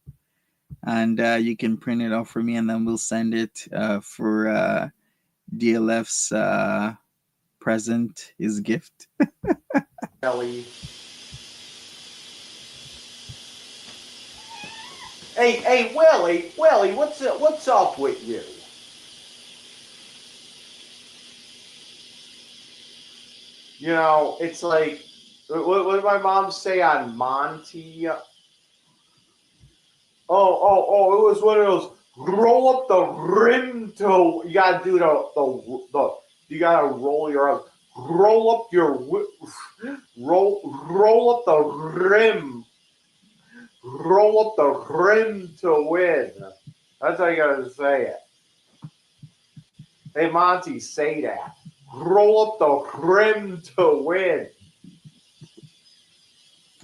And you can print it out for me, and then we'll send it for DLF's present, his gift. Kelly. Hey, Willie, what's up with you? You know, it's like, what did my mom say on Monty? Oh, it was one of those roll up the rim to. You gotta do the. You gotta roll up the rim. Roll up the rim to win. That's how you gotta say it. Hey Monty, say that. Roll up the rim to win.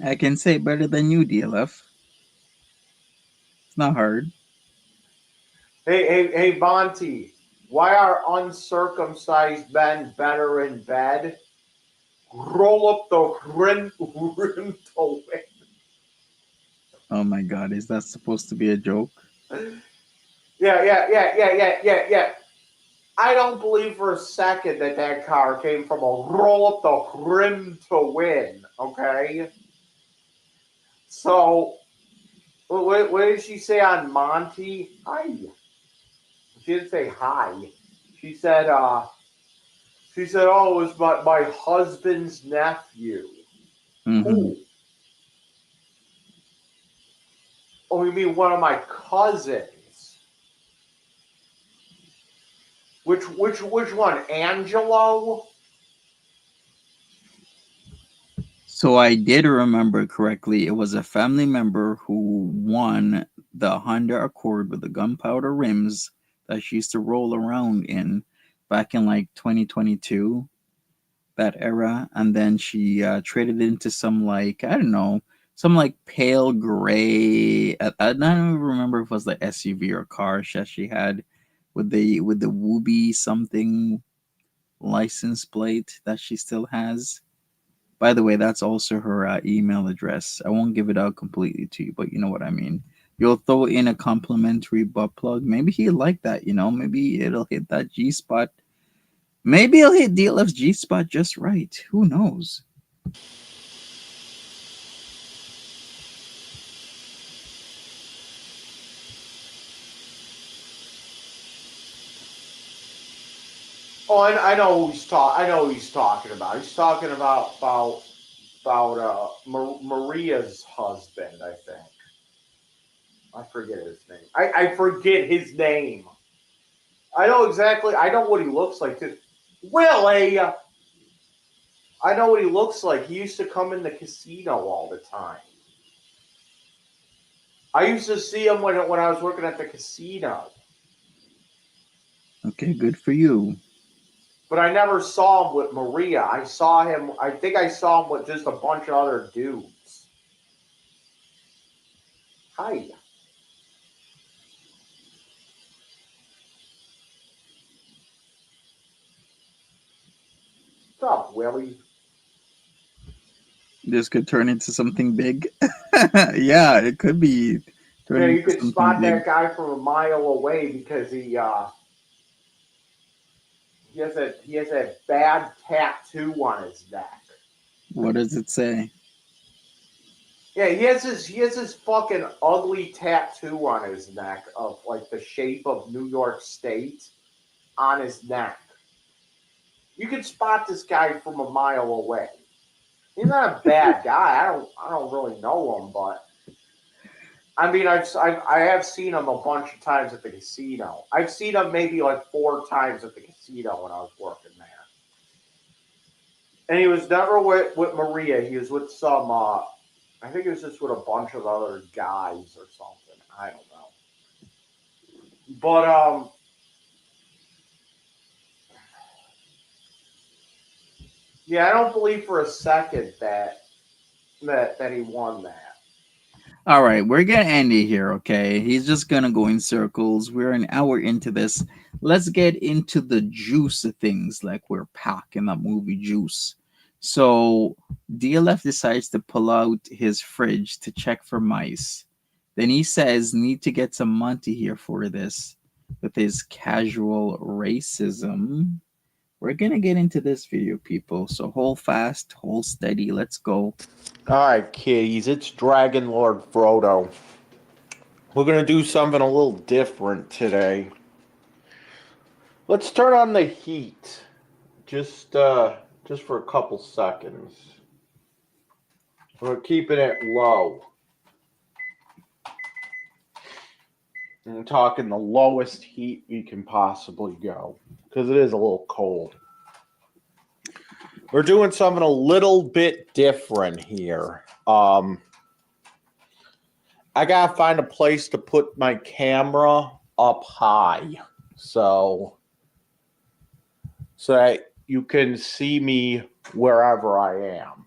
I can say it better than you, DLF. It's not hard. Hey, Monty, why are uncircumcised men better in bed? Roll up the rim to win. Oh my God, is that supposed to be a joke? Yeah. I don't believe for a second that car came from a roll up the rim to win, okay? So, What did she say on Monty? Hi. She didn't say hi. She said, oh, it was my husband's nephew. Who? Oh, you mean one of my cousins? Which one? Angelo? So I did remember correctly. It was a family member who won the Honda Accord with the gunpowder rims that she used to roll around in back in like 2022, that era. And then she traded into some like, I don't know, some like pale gray. I don't even remember if it was the SUV or car that she had with the Wooby something license plate that she still has. By the way, that's also her email address. I won't give it out completely to you, but you know what I mean. You'll throw in a complimentary butt plug. Maybe he'll like that, you know. Maybe it'll hit that G spot. Maybe it'll hit DLF's G spot just right. Who knows? Oh, I know who he's talking. I know who he's talking about. He's talking about Maria's husband. I think. I forget his name. I forget his name. I know exactly. I know what he looks like too. Willie. I know what he looks like. He used to come in the casino all the time. I used to see him when I was working at the casino. Okay, good for you. But I never saw him with Maria. I saw him. I think I saw him with just a bunch of other dudes. Hi. What's up, Willie? This could turn into something big. Yeah, it could be. Yeah, you could spot that guy from a mile away because he has a bad tattoo on his neck. What does it say? Yeah, he has this fucking ugly tattoo on his neck of like the shape of New York State on his neck. You can spot this guy from a mile away. He's not a bad guy. I don't really know him, but I mean, I have seen him a bunch of times at the casino. I've seen him maybe like 4 times at the casino when I was working there. And he was never with Maria. He was with some, I think he was just with a bunch of other guys or something. I don't know. But, yeah, I don't believe for a second that he won that. All right, we're gonna end it here, okay? He's just gonna go in circles. We're an hour into this. Let's get into the juice of things, like we're Pac in that movie Juice. So DLF decides to pull out his fridge to check for mice. Then he says, "Need to get some Monty here for this," with his casual racism. We're gonna get into this video, people. So hold fast, hold steady. Let's go. All right, kiddies, it's Dragon Lord Frodo. We're going to do something a little different today. Let's turn on the heat just for a couple seconds. We're keeping it low. I'm talking the lowest heat we can possibly go because it is a little cold. We're doing something a little bit different here. I gotta find a place to put my camera up high, so that you can see me wherever I am.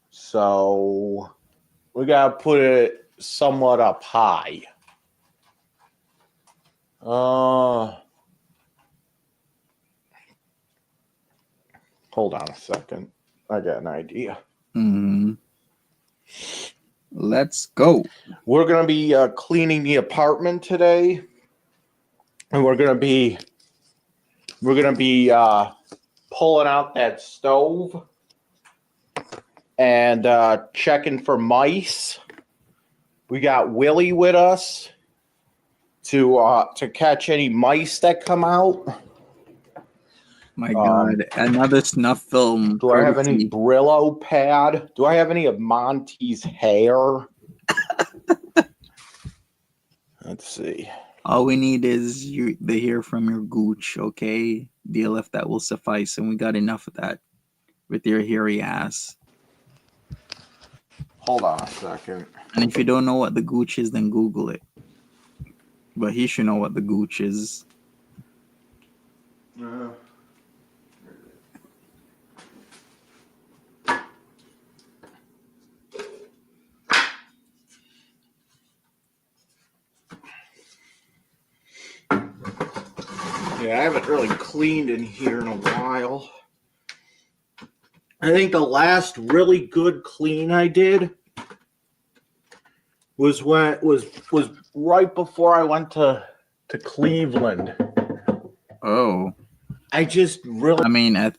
So we gotta put it somewhat up high. Hold on a second. I got an idea. Let's go. We're going to be cleaning the apartment today. And we're going to be pulling out that stove. and checking for mice. We got Willie with us to catch any mice that come out. My God, another snuff film. Do I have any courtesy. Brillo pad? Do I have any of Monty's hair? Let's see. All we need is the hair from your gooch, okay? DLF, that will suffice, and we got enough of that with your hairy ass. Hold on a second. And if you don't know what the gooch is, then Google it. But he should know what the gooch is. Yeah, I haven't really cleaned in here in a while. I think the last really good clean I did was right before I went to Cleveland. Oh. I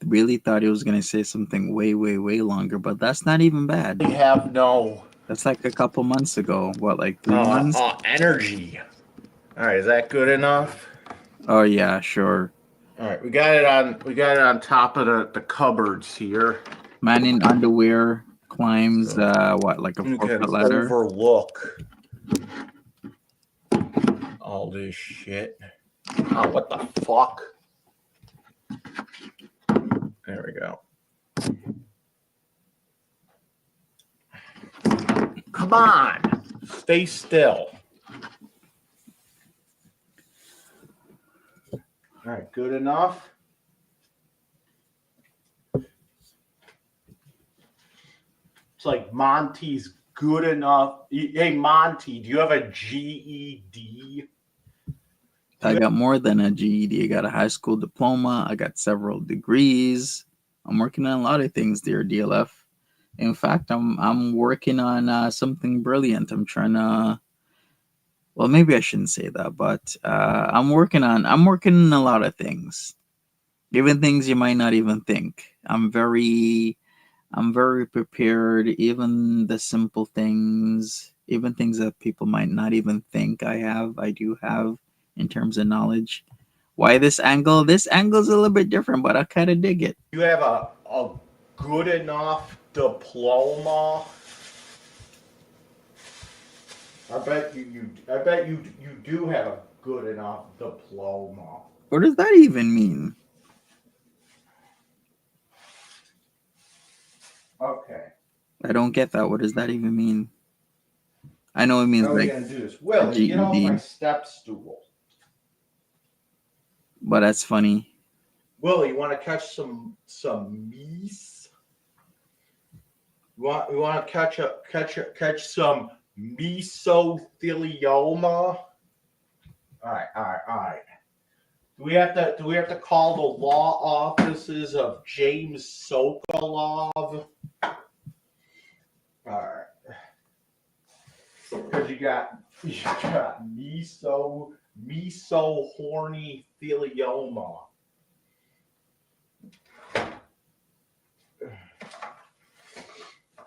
really thought he was going to say something way, way, way longer, but that's not even bad. We have no. That's like a couple months ago. What, like 3 months? Energy. All right, is that good enough? Oh yeah, sure. All right, we got it on top of the cupboards here. Man in underwear climbs like a 4-foot ladder. Overlook all this shit. Oh, what the fuck? There we go. Come on, stay still. All right, good enough. It's like Monty's good enough. Hey, Monty, do you have a GED? I got more than a GED. I got a high school diploma. I got several degrees. I'm working on a lot of things, dear DLF. In fact, I'm working on something brilliant. I'm trying to. Well, maybe I shouldn't say that, but I'm working on a lot of things, even things you might not even think. I'm very prepared. Even the simple things, even things that people might not even think I do have in terms of knowledge. Why this angle? This angle's a little bit different, but I kind of dig it. You have a good enough diploma. I bet you do have a good enough diploma. What does that even mean? Okay. I don't get that. What does that even mean? I know it means How are we like gonna do this? Willie, get off my step stool. But that's funny. Willie, you want to catch some meese? We want to catch some mesothelioma. All right. Do we have to call the law offices of James Sokolov? All right. Because you got meso horny thelioma.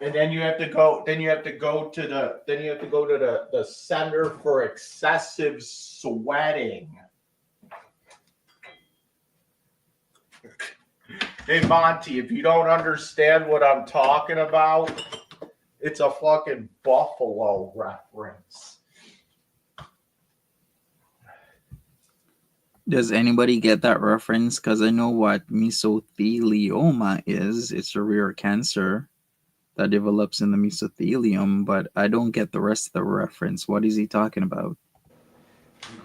And then you have to go to the Center for Excessive Sweating. Hey Monty, if you don't understand what I'm talking about, it's a fucking Buffalo reference. Does anybody get that reference? Because I know what mesothelioma is. It's a rare cancer that develops in the mesothelium, but I don't get the rest of the reference. What is he talking about?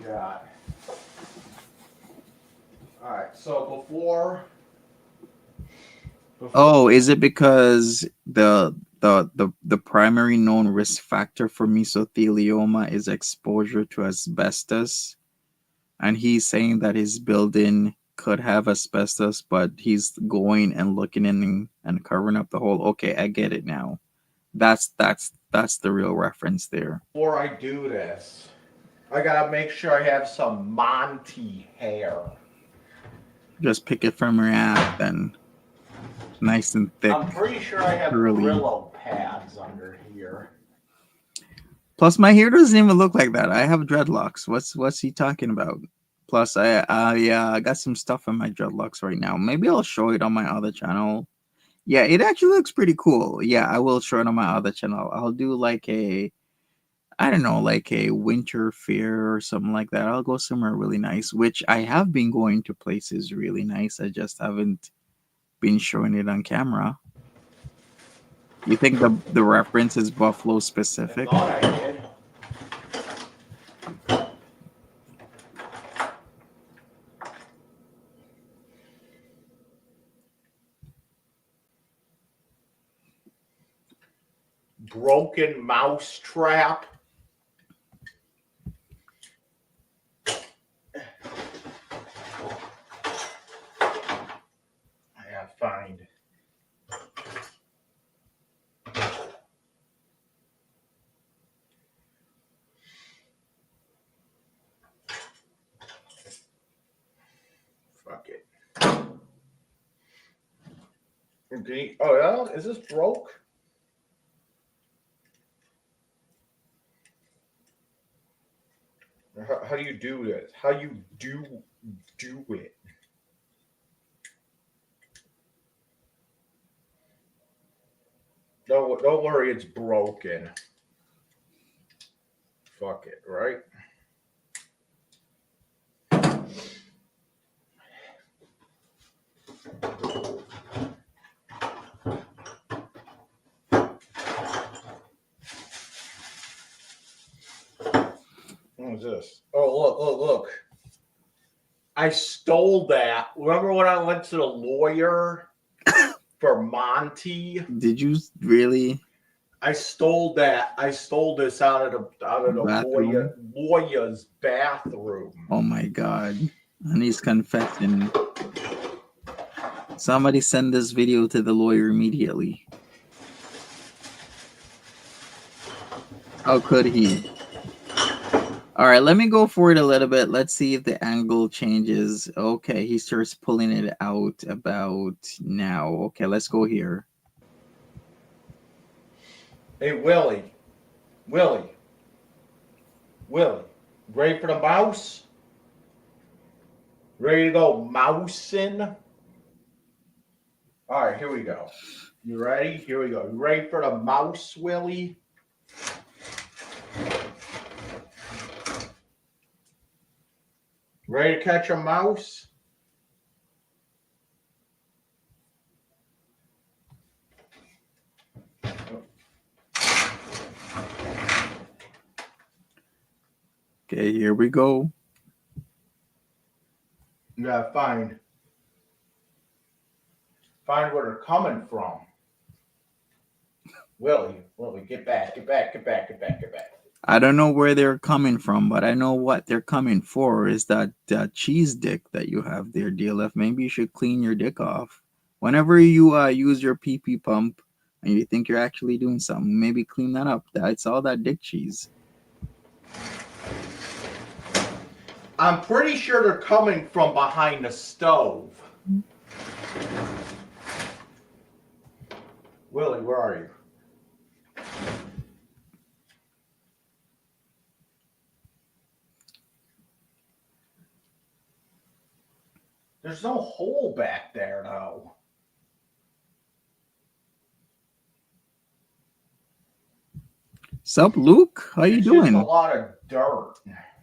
You got it. All right, so before Oh, is it because the primary known risk factor for mesothelioma is exposure to asbestos? And he's saying that his building could have asbestos, but he's going and looking in and covering up the hole. Okay, I get it now. That's the real reference there. Before I do this, I gotta make sure I have some Monty hair. Just pick it from your ass then. Nice and thick. I'm pretty sure I have curly. Brillo pads under here. Plus, my hair doesn't even look like that. I have dreadlocks. What's he talking about? Plus, I got some stuff in my dreadlocks right now. Maybe I'll show it on my other channel. Yeah, it actually looks pretty cool. Yeah, I will show it on my other channel. I'll do like a, I don't know, like a winter fair or something like that. I'll go somewhere really nice, which I have been going to places really nice. I just haven't been showing it on camera. You think the reference is Buffalo specific? I thought I did. Broken mouse trap. Yeah, find. Fuck it. Okay. Oh yeah, is this broke? How do you do this? How you do it? Don't worry, it's broken. Fuck it, right? What is this? Oh, look. I stole that. Remember when I went to the lawyer for Monty? Did you really? I stole that. I stole this out of the lawyer's bathroom. Oh my god. And he's confessing. Somebody send this video to the lawyer immediately. How could he? All right, let me go forward a little bit. Let's see if the angle changes. Okay, he starts pulling it out about now. Okay, let's go here. Hey, Willie. Ready for the mouse? Ready to go mousing? All right, here we go. You ready? Here we go. You ready for the mouse, Willie? Ready to catch a mouse? Okay, here we go. You gotta find where they're coming from. Willie, get back. I don't know where they're coming from, but I know what they're coming for is that cheese dick that you have there, DLF. Maybe you should clean your dick off. Whenever you use your pee-pee pump and you think you're actually doing something, maybe clean that up. It's all that dick cheese. I'm pretty sure they're coming from behind the stove. Willie, where are you? There's no hole back there, though. Sup, Luke? How you doing? Just a lot of dirt.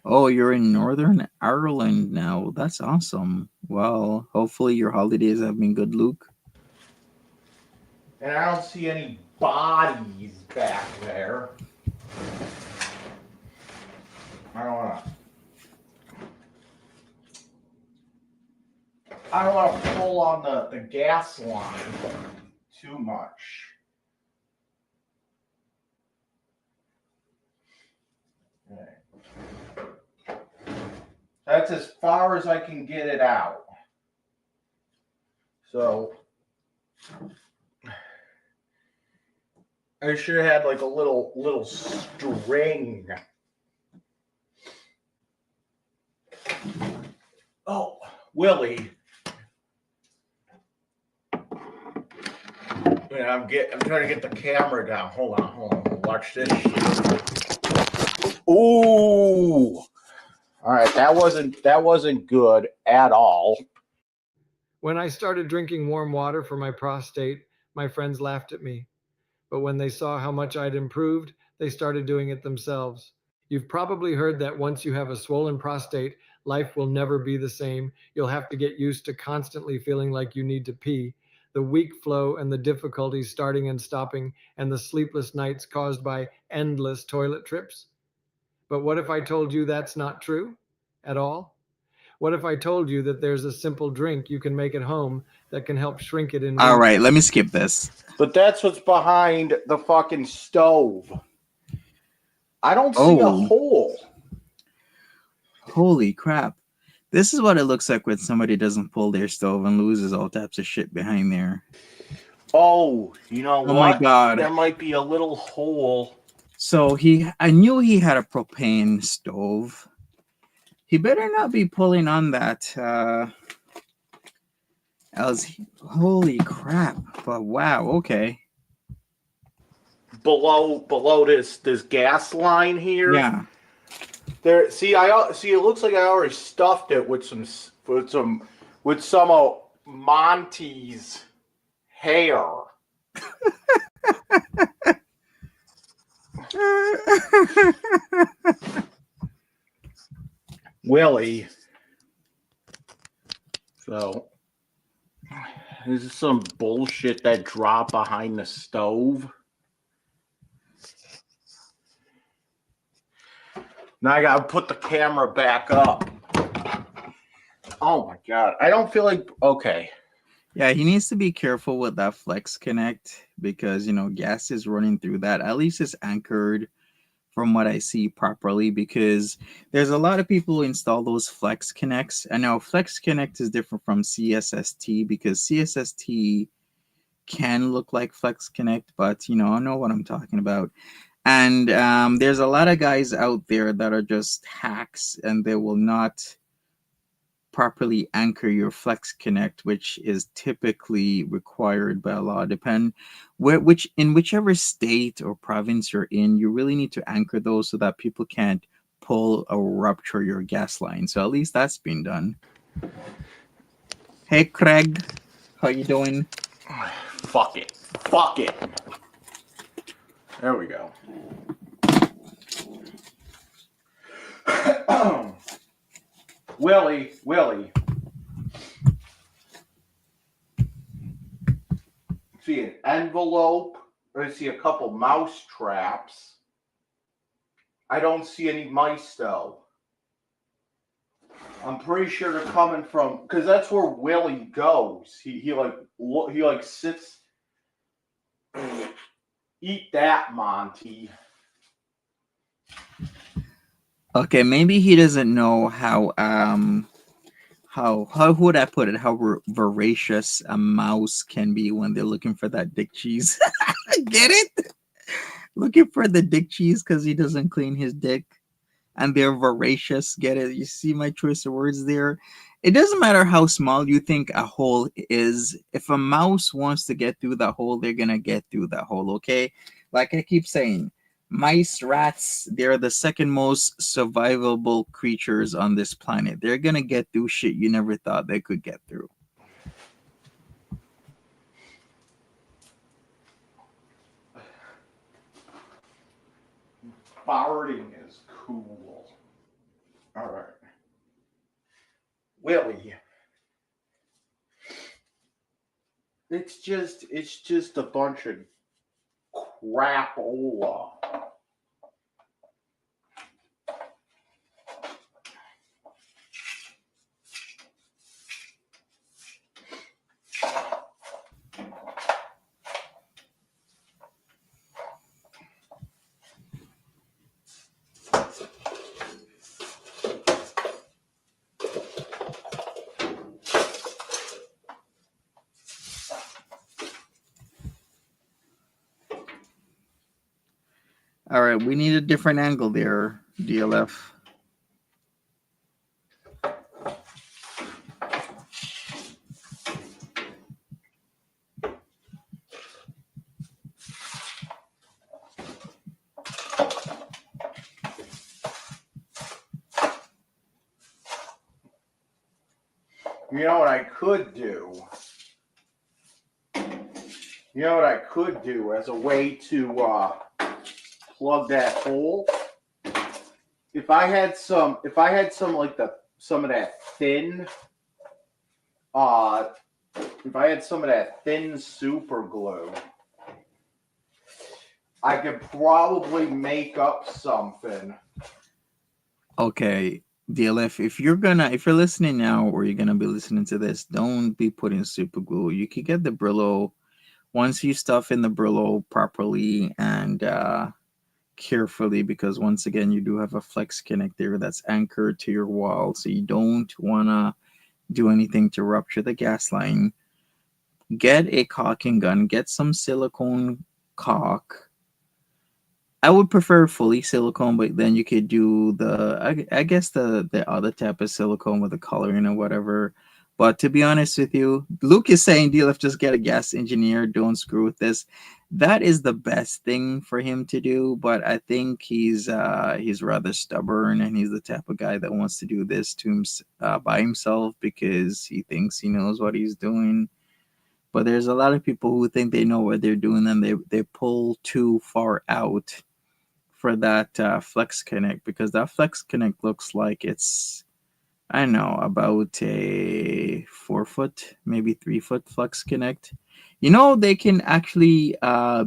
Oh, you're in Northern Ireland now. That's awesome. Well, hopefully your holidays have been good, Luke. And I don't see any bodies back there. I don't want to pull on the gas line too much. Okay. That's as far as I can get it out. So I should have had like a little string. Oh, Willie. Yeah, I'm trying to get the camera down. Hold on. Watch this shit. Ooh. All right, that wasn't good at all. When I started drinking warm water for my prostate, my friends laughed at me. But when they saw how much I'd improved, they started doing it themselves. You've probably heard that once you have a swollen prostate, life will never be the same. You'll have to get used to constantly feeling like you need to pee, the weak flow and the difficulties starting and stopping, and the sleepless nights caused by endless toilet trips. But what if I told you that's not true at all? What if I told you that there's a simple drink you can make at home that can help shrink it in All weeks? right, let me skip this. But that's what's behind the fucking stove. I don't see a hole. Holy crap. This is what it looks like when somebody doesn't pull their stove and loses all types of shit behind there. Oh, you know what? Oh my God. There might be a little hole. So I knew he had a propane stove. He better not be pulling on that. Holy crap. But wow, okay. Below this gas line here. Yeah. There. See, it looks like I already stuffed it with some of Monty's hair. Willie. So this is some bullshit that dropped behind the stove. Now I gotta put the camera back up. Oh my God. I don't feel like, okay. Yeah, he needs to be careful with that flex connect because, gas is running through that. At least it's anchored from what I see properly, because there's a lot of people who install those flex connects. I know flex connect is different from CSST because CSST can look like flex connect, but I know what I'm talking about. And there's a lot of guys out there that are just hacks and they will not properly anchor your flex connect, which is typically required by law. In whichever state or province you're in, you really need to anchor those so that people can't pull or rupture your gas line. So at least that's been done. Hey Craig, how you doing? Fuck it. There we go. Willie. See an envelope. I see a couple mouse traps. I don't see any mice though. I'm pretty sure they're coming from, because that's where Willie goes. He sits. Eat that, Monty. Okay, maybe he doesn't know how would I put it? How voracious a mouse can be when they're looking for that dick cheese. Get it? Looking for the dick cheese because he doesn't clean his dick. And they're voracious. Get it? You see my choice of words there? It doesn't matter how small you think a hole is. If a mouse wants to get through that hole, they're going to get through that hole, okay? Like I keep saying, mice, rats, they're the second most survivable creatures on this planet. They're going to get through shit you never thought they could get through. Farting is cool. All right. Willie. It's just a bunch of crapola. All right, we need a different angle there, DLF. You know what I could do? You know what I could do as a way to plug that hole? If I had some like some of that thin if I had some of that thin super glue, I could probably make up something. Okay, DLF, if you're listening now or you're gonna be listening to this, don't be putting super glue. You could get the Brillo once you stuff in the Brillo properly and carefully, because once again you do have a flex connector that's anchored to your wall, so you don't wanna do anything to rupture the gas line. Get a caulking gun, get some silicone caulk. I would prefer fully silicone, but then you could do I guess the other type of silicone with the coloring or whatever. But to be honest with you, Luke is saying, DLF, just get a gas engineer, don't screw with this. That is the best thing for him to do, but I think he's rather stubborn, and he's the type of guy that wants to do this by himself because he thinks he knows what he's doing. But there's a lot of people who think they know what they're doing, and they pull too far out for that flex connect, because that flex connect looks like it's, I don't know, about a 4 foot, maybe 3 foot flex connect. You know, they can actually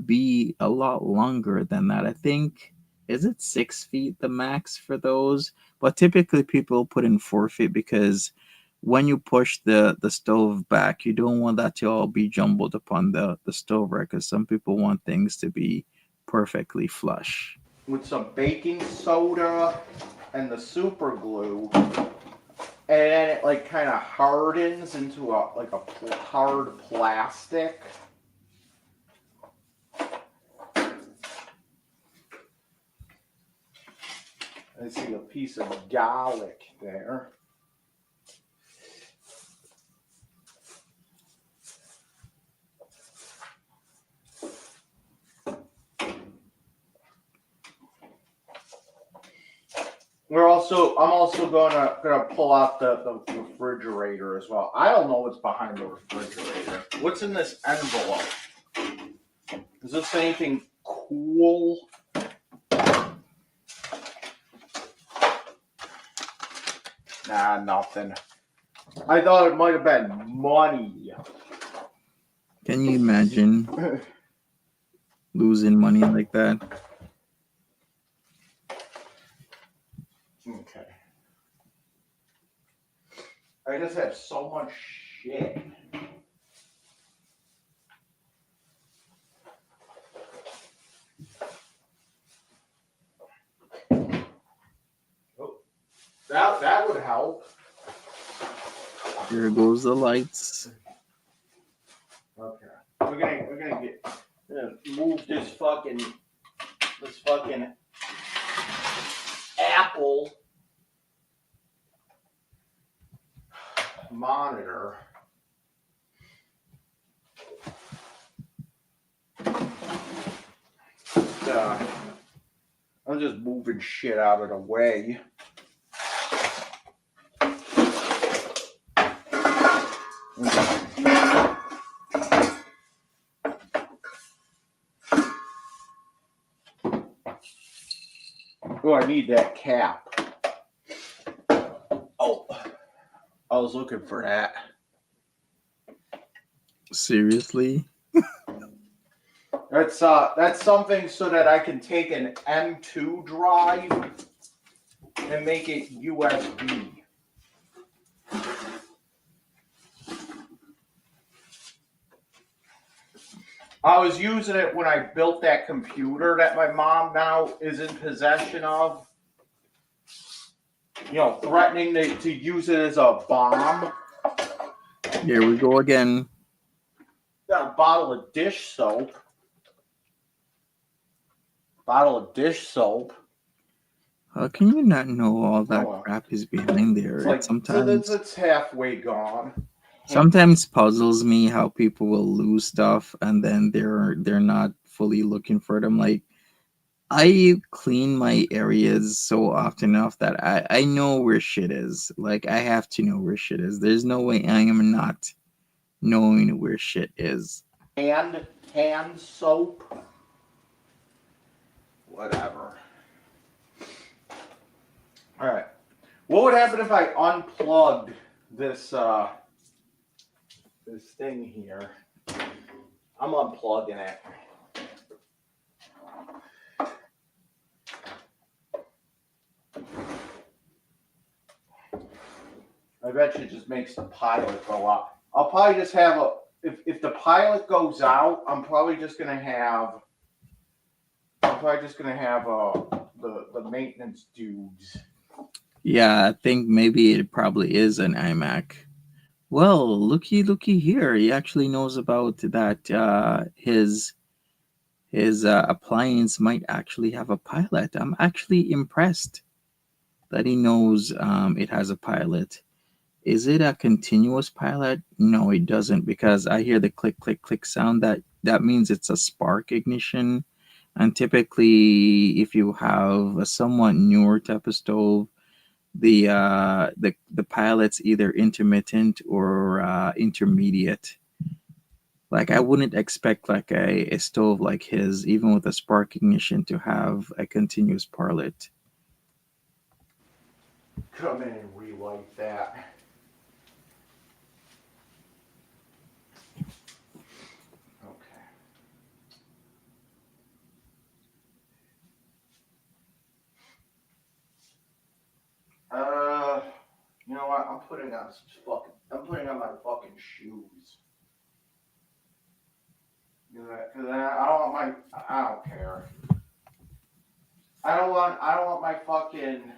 be a lot longer than that. I think, is it 6 feet the max for those? But typically people put in 4 feet because when you push the stove back, you don't want that to all be jumbled upon the stove, right? Because some people want things to be perfectly flush. With some baking soda and the super glue, and then it like kind of hardens into a hard plastic. I see a piece of garlic there. I'm also gonna pull out the refrigerator as well. I don't know what's behind the refrigerator. What's in this envelope? Is this anything cool? Nah, nothing. I thought it might have been money. Can you imagine losing money like that? Okay. I just have so much shit. Oh, that would help. Here goes the lights. Okay. We're gonna move this fucking Apple monitor. I'm just moving shit out of the way. Oh, I need that cap. Oh, I was looking for that. Seriously? That's something so that I can take an M2 drive and make it USB. I was using it when I built that computer that my mom now is in possession of. You know, threatening to use it as a bomb. Here we go again. Got a bottle of dish soap. How can you not know all that crap is behind there? It's like, sometimes it's halfway gone. Sometimes puzzles me how people will lose stuff and then they're not fully looking for them. Like I clean my areas so often enough that I know where shit is. Like, I have to know where shit is. There's no way I am not knowing where shit is. Hand soap. Whatever. Alright. What would happen if I unplugged this this thing here? I'm unplugging it. I bet you it just makes the pilot go up. I'll probably just have a, if the pilot goes out, I'm probably just gonna have the maintenance dudes. Yeah, I think maybe it probably is an iMac. Well, looky here. He actually knows about that. His appliance might actually have a pilot. I'm actually impressed that he knows it has a pilot. Is it a continuous pilot? No, it doesn't, because I hear the click, click, click sound. That means it's a spark ignition. And typically, if you have a somewhat newer type of stove, the pilot's either intermittent or intermediate. Like, I wouldn't expect like a stove like his, even with a spark ignition, to have a continuous pilot. Come in and relight that. Okay. You know what? I'm putting on my fucking shoes. Cause I don't care. I don't want my fucking.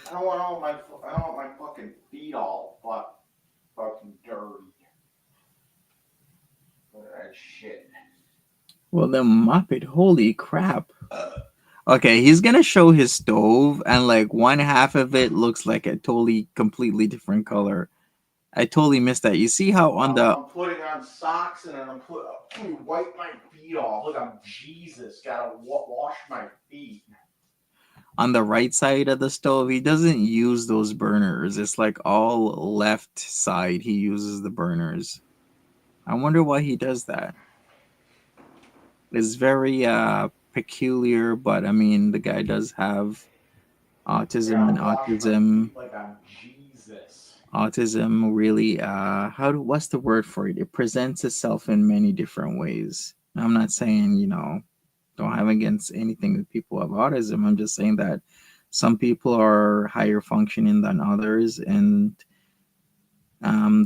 I don't want my fucking feet all fucking dirty. Look at that shit. Well, then mop it. Holy crap. Okay, he's gonna show his stove, and like one half of it looks like a completely different color. I totally missed that. You see how on the I'm putting on socks and then I'm wipe my feet off. Look, I'm Jesus. Gotta wash my feet. on the right side of the stove, he doesn't use those burners. It's like all left side he uses the burners. I wonder why he does that. It's very peculiar, but I mean, the guy does have autism, and autism. Like I'm Jesus. Autism really, what's the word for it? It presents itself in many different ways. I'm not saying, don't have against anything with people who have autism. I'm just saying that some people are higher functioning than others, and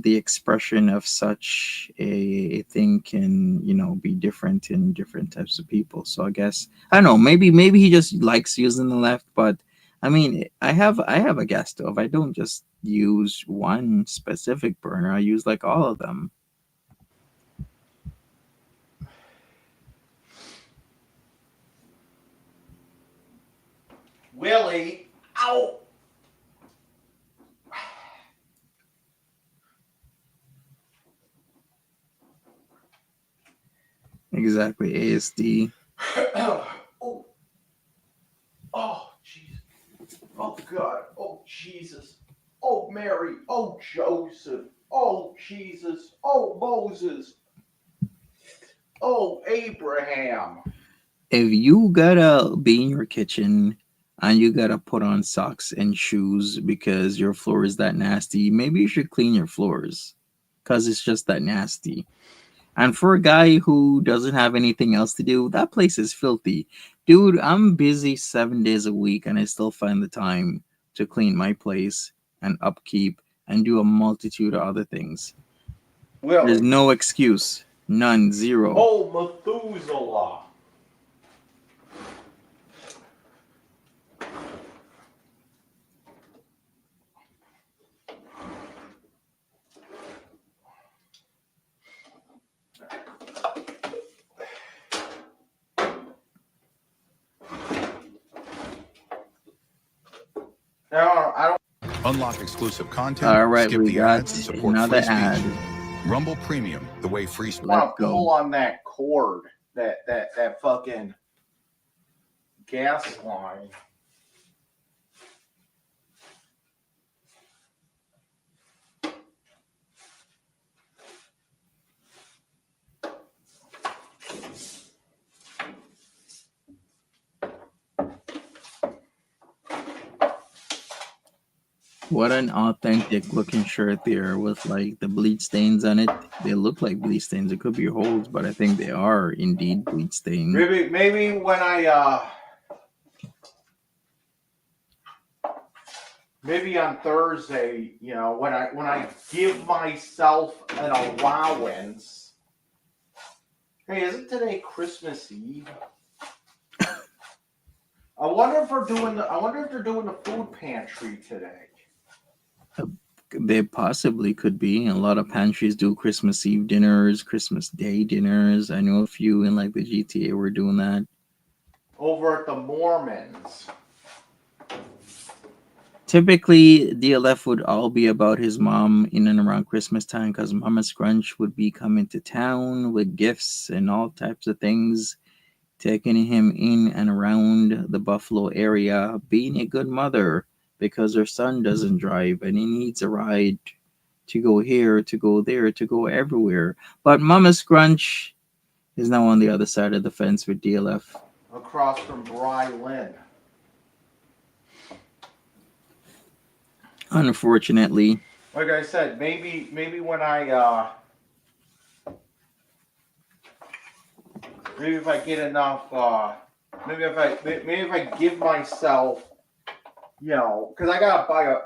the expression of such a thing can, be different in different types of people. So I guess, I don't know, maybe he just likes using the left, but I mean, I have a gas stove. I don't just use one specific burner. I use like all of them. Willie, ow! Exactly, ASD. Oh, Jesus. Oh, God. Oh, Jesus. Oh, Mary. Oh, Joseph. Oh, Jesus. Oh, Moses. Oh, Abraham. If you gotta be in your kitchen and you gotta put on socks and shoes because your floor is that nasty, maybe you should clean your floors because it's just that nasty. And for a guy who doesn't have anything else to do, that place is filthy. Dude, I'm busy 7 days a week and I still find the time to clean my place and upkeep and do a multitude of other things. Well, there's no excuse. None. Zero. Oh, Methuselah. No, I don't. Unlock exclusive content. All right, skip we the got ads, and support another free ad. speech. Rumble Premium, the way free I speech. want to pull on that cord, that fucking gas line. What an authentic looking shirt there with like the bleach stains on it. They look like bleach stains. It could be holes, but I think they are indeed bleach stains. Maybe when maybe on Thursday, you know, when I give myself an allowance. Hey, isn't today Christmas Eve? I wonder if they're doing the food pantry today. They possibly could be. A lot of pantries do Christmas Eve dinners, Christmas Day dinners. I know a few in like the GTA were doing that. Over at the Mormons. Typically, DLF would all be about his mom in and around Christmas time because Momma Scrunch would be coming to town with gifts and all types of things, taking him in and around the Buffalo area, being a good mother because her son doesn't drive and he needs a ride to go here, to go there, to go everywhere. But Momma Scrunch is now on the other side of the fence with DLF. Across from Bry Lynn. Unfortunately. Like I said, maybe when I maybe if I get enough maybe if I give myself, you know, because I gotta buy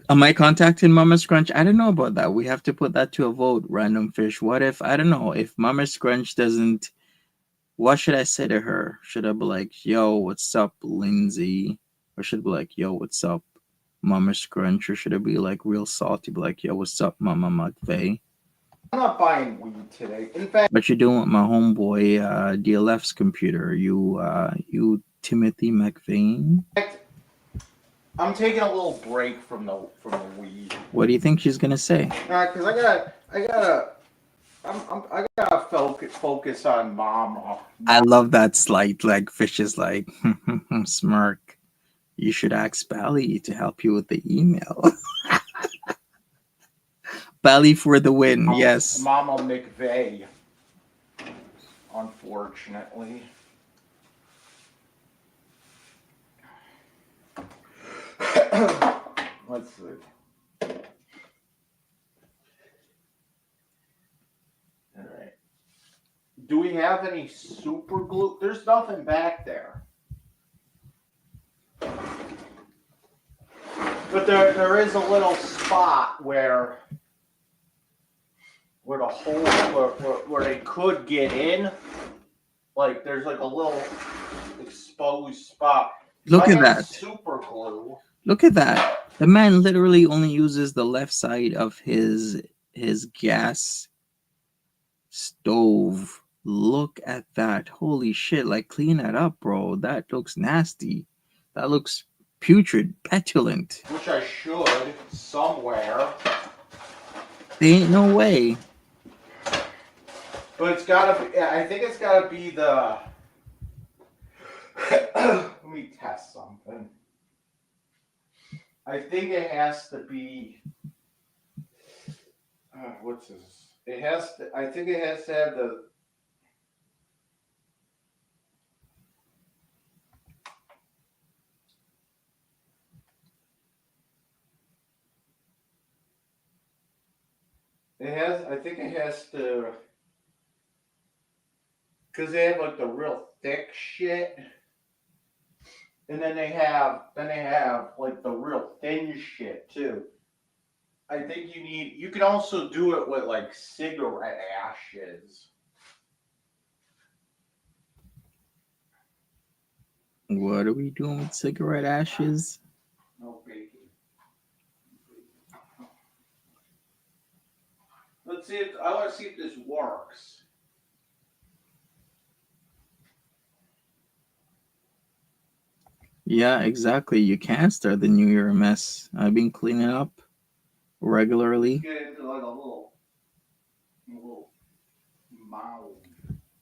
Am I contacting Momma Scrunch? I don't know about that. We have to put that to a vote, Random Fish. What if, I don't know, if Momma Scrunch doesn't, what should I say to her? Should I be like, yo, what's up, Lindsay? Or should I be like, yo, what's up, Momma Scrunch? Or should I be like real salty, be like, yo, what's up, Mama McVeigh? I'm not buying weed today. In fact, What you doing with my homeboy DLF's computer? You Timothy McVeigh? I'm taking a little break from the weed. What do you think she's gonna say? Because I gotta focus on Mama. I love that slight, like Fish is like smirk. You should ask Bally to help you with the email. Bally for the win, yes. Mama McVeigh. Unfortunately. Let's see. All right. Do we have any super glue? There's nothing back there. But there is a little spot where the hole where they could get in. Like there's like a little exposed spot. Look at that. Super glue. Look at that. The man literally only uses the left side of his gas stove. Look at that. Holy shit. Like, clean that up, bro. That looks nasty. That looks putrid, petulant. Which I should somewhere. There ain't no way. But it's gotta be, I think it's gotta be the, let me test something. I think it has to be, what's this? I think it has to have the, I think it has to, because they have like the real thick shit. And then they have like the real thin shit too. I think you can also do it with like cigarette ashes. What are we doing with cigarette ashes? No baking. Let's see I want to see if this works. Yeah, exactly. You can't start the new year a mess. I've been cleaning up regularly. Get into like a little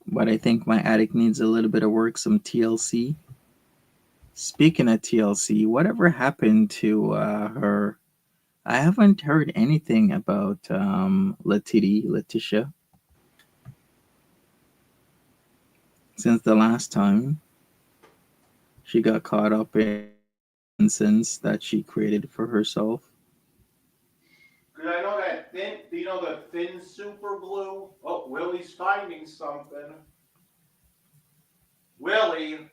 But I think my attic needs a little bit of work, some TLC. Speaking of TLC, whatever happened to her? I haven't heard anything about Letitia, since the last time she got caught up in nonsense that she created for herself. Because I know that thin, the thin super glue? Oh, Willie's finding something. Willie.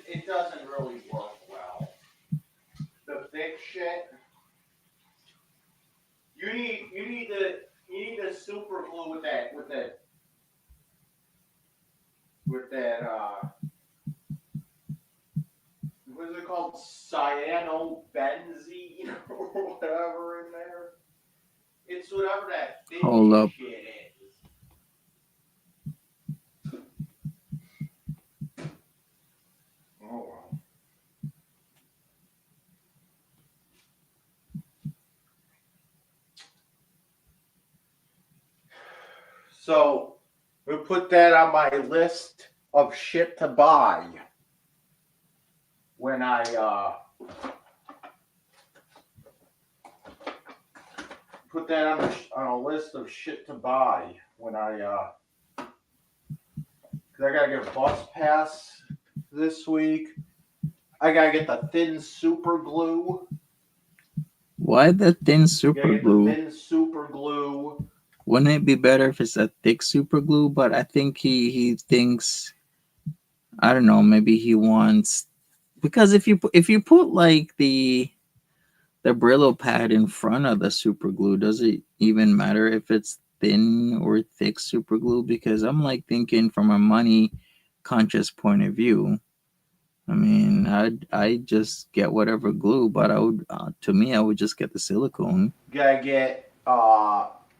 It doesn't really work well. The thick shit. You need the super glue with that what is it called? Cyanobenzene or whatever in there. It's whatever that thin Hold up. shit is. Oh well. So we put that on my list of shit to buy when I put that on a list of shit to buy when I because I gotta get a bus pass this week. I gotta get the thin super glue. Why the thin super glue? The thin super glue. Wouldn't it be better if it's a thick super glue? But I think he thinks, I don't know, maybe he wants, because if you put like the Brillo pad in front of the super glue, does it even matter if it's thin or thick super glue? Because I'm like thinking from a money conscious point of view. I mean, I just get whatever glue, but I would to me I would just get the silicone. Gotta get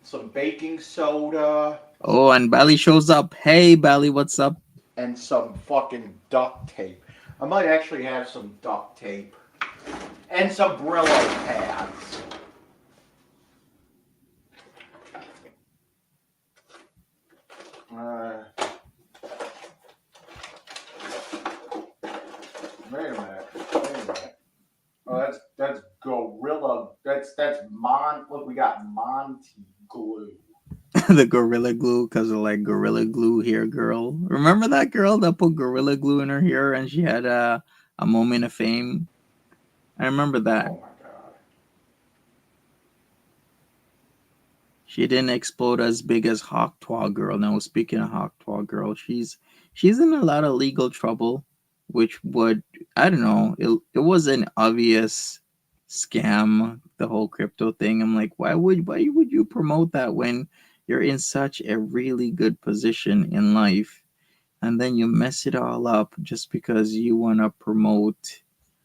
some baking soda. Oh, and Bally shows up. Hey, Bally, what's up? And some fucking duct tape. I might actually have some duct tape. And some Brillo pads. Wait a minute. Oh, that's Gorilla. That's Look, we got Monty glue. The Gorilla Glue, because of like Gorilla Glue hair girl. Remember that girl that put Gorilla Glue in her hair and she had a moment of fame? I remember that. Oh my god. She didn't explode as big as Hawk Twa Girl. Now, speaking of Hawk Twa Girl, she's in a lot of legal trouble, which would, I don't know, it was an obvious scam, the whole crypto thing. I'm like, why would you promote that when you're in such a really good position in life, and then you mess it all up just because you want to promote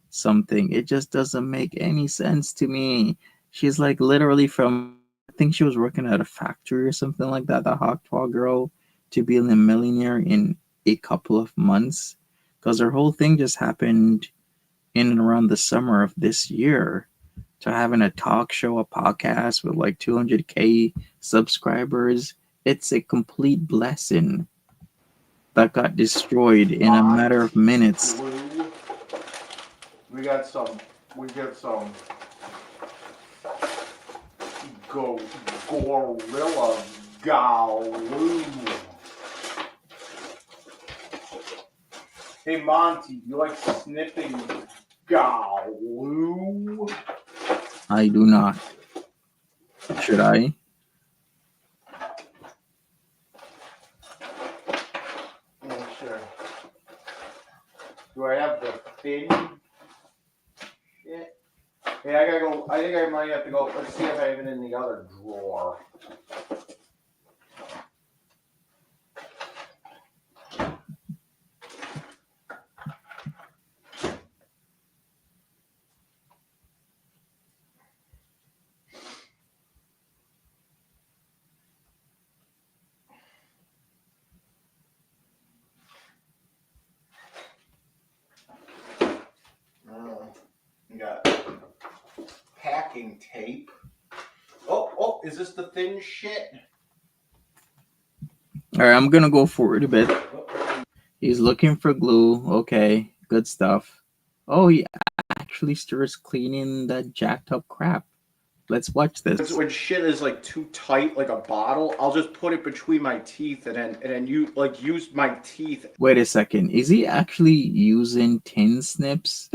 something? It just doesn't make any sense to me. She's like literally from, I think she was working at a factory or something like that, the Hawk Twa Girl, to be a millionaire in a couple of months, because her whole thing just happened in and around the summer of this year, to having a talk show, a podcast with like 200K subscribers. It's a complete blessing that got destroyed in a matter of minutes. We got some Gorilla glue. Hey Monty, you like sniffing glue? I do not. Should I? Yeah, sure. Do I have the thin shit? Hey, I gotta go. I think I might have to go. Let's see if I have it in the other drawer. got packing tape. Oh, is this the thin shit? All right, I'm gonna go forward a bit. He's looking for glue. Okay, good stuff. Oh, he actually starts cleaning that jacked up crap. Let's watch this. When shit is like too tight, like a bottle, I'll just put it between my teeth and then you like use my teeth. Wait a second. Is he actually using tin snips?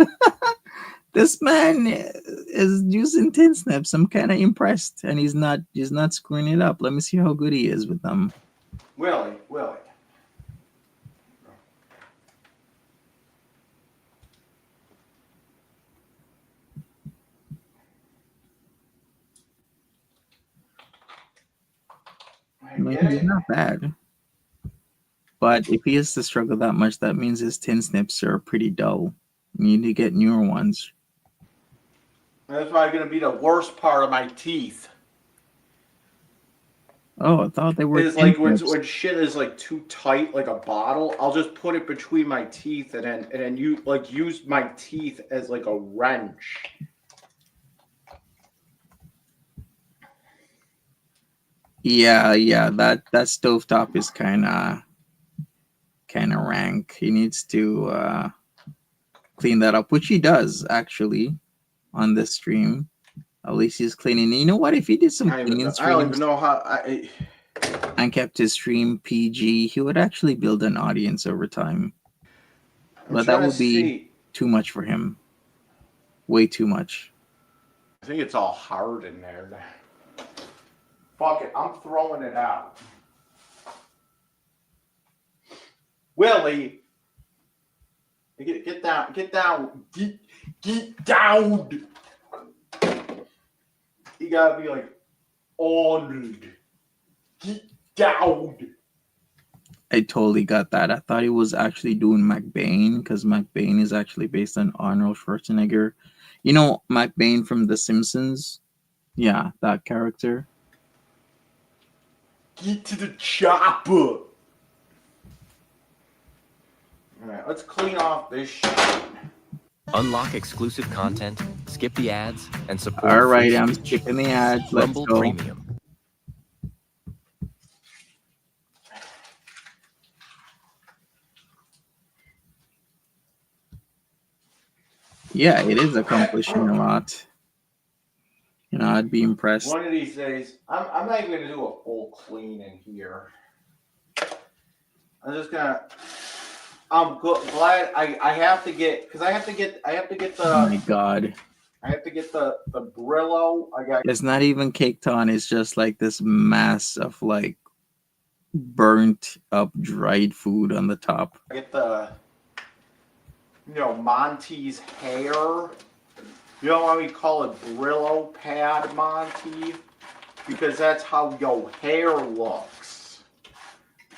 This man is using tin snips. I'm kind of impressed, and he's not screwing it up. Let me see how good he is with them. Willie. I mean, he's not bad. But if he has to struggle that much, that means his tin snips are pretty dull. You need to get newer ones. That's probably gonna be the worst part of my teeth. Oh, I thought they were. It's like when shit is like too tight, like a bottle. I'll just put it between my teeth and then you like use my teeth as like a wrench. Yeah. That stovetop is kind of rank. He needs to clean that up, which he does actually on this stream. At least he's cleaning. You know what? If he did some cleaning streams, I don't even know how. and kept his stream PG, he would actually build an audience over time. But that would be too much for him. Way too much. I think it's all hard in there. Fuck it, I'm throwing it out. Willie, get down, get down. You gotta be like honored. Get down. I totally got that. I thought he was actually doing McBain, because McBain is actually based on Arnold Schwarzenegger. You know McBain from The Simpsons? Yeah, that character. Get to the chopper. Alright, let's clean off this shit. Unlock exclusive content, skip the ads, and support. All right, I'm skipping the ads. Let's Rumble go. Premium. Yeah, it is accomplishing a lot. You know, I'd be impressed. One of these days, I'm not even gonna do a full clean in here. I'm just gonna. I'm glad I have to get, because I have to get the. Oh my god! I have to get the Brillo. It's not even caked on. It's just like this mass of like burnt up dried food on the top. I get the, Monty's hair. You know why we call it Brillo pad, Monty? Because that's how your hair looks.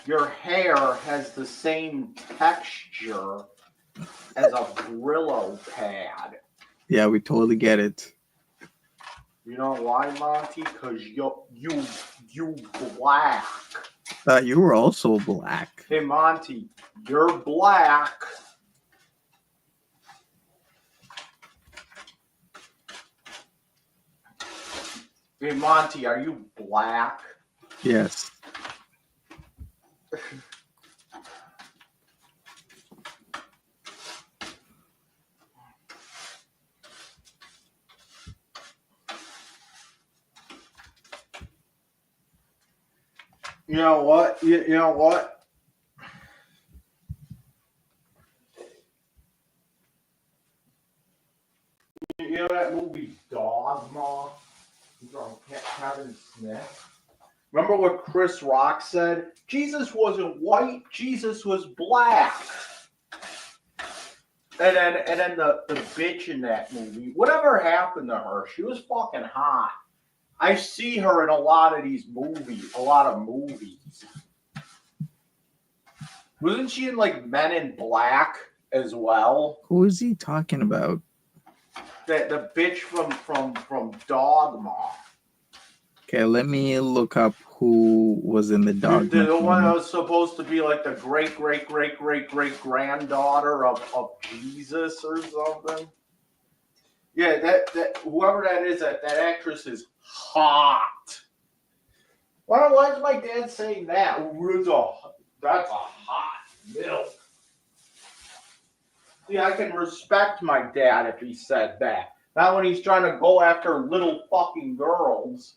Your hair has the same texture as a Brillo pad. Yeah, we totally get it. You know why, Monty? Because you black. Thought you were also black. Hey, Monty, you're black. Hey, Monty, are you black? Yes. You know what? You know what? You know that movie Dogma? From Kevin Smith. Remember what Chris Rock said? Jesus wasn't white, Jesus was black. And then the bitch in that movie, whatever happened to her? She was fucking hot. I see her in a lot of these movies, a lot of movies. Wasn't she in like Men in Black as well? Who is he talking about? The bitch from Dogma. Okay, let me look up who was in the Dogma. The one that was supposed to be like the great granddaughter of Jesus or something. Yeah, that whoever that is, that actress is hot. Why is my dad saying that? That's a hot milk. See, I can respect my dad if he said that. Not when he's trying to go after little fucking girls.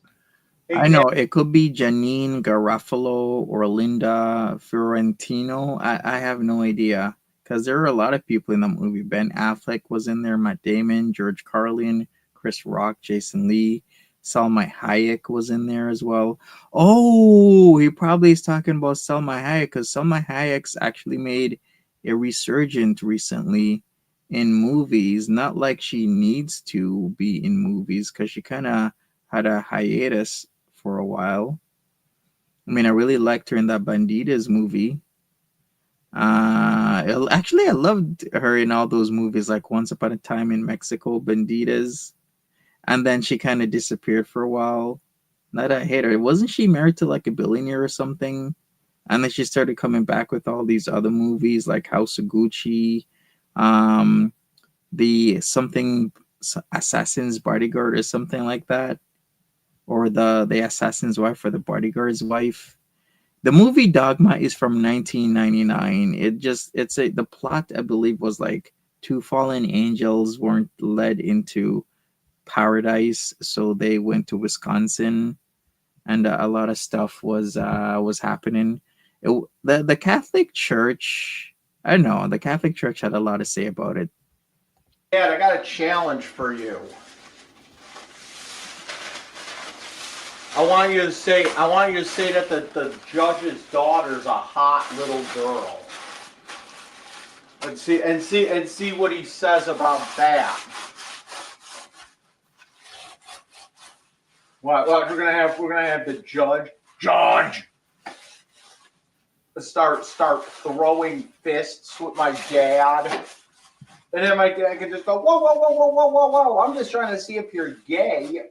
I know it could be Janine Garofalo or Linda Fiorentino. I have no idea because there are a lot of people in the movie. Ben Affleck was in there, Matt Damon, George Carlin, Chris Rock, Jason Lee, Salma Hayek was in there as well. Oh, he probably is talking about Salma Hayek because Salma Hayek's actually made a resurgence recently in movies. Not like she needs to be in movies because she kind of had a hiatus for a while. I mean, I really liked her in that Bandidas movie. Actually, I loved her in all those movies, like Once Upon a Time in Mexico, Bandidas, and then she kind of disappeared for a while. Not that I hate her. Wasn't she married to like a billionaire or something? And then she started coming back with all these other movies like House of Gucci, the something Assassin's Bodyguard or something like that. Or the assassin's wife or the bodyguard's wife. The movie Dogma is from 1999. The plot, I believe, was like two fallen angels weren't led into paradise, so they went to Wisconsin, and a lot of stuff was happening. The Catholic Church, I don't know, the Catholic Church had a lot to say about it. Dad, I got a challenge for you. I want you to say that the judge's daughter's a hot little girl. And see what he says about that. What we're gonna have the judge start throwing fists with my dad. And then my dad can just go, whoa, I'm just trying to see if you're gay.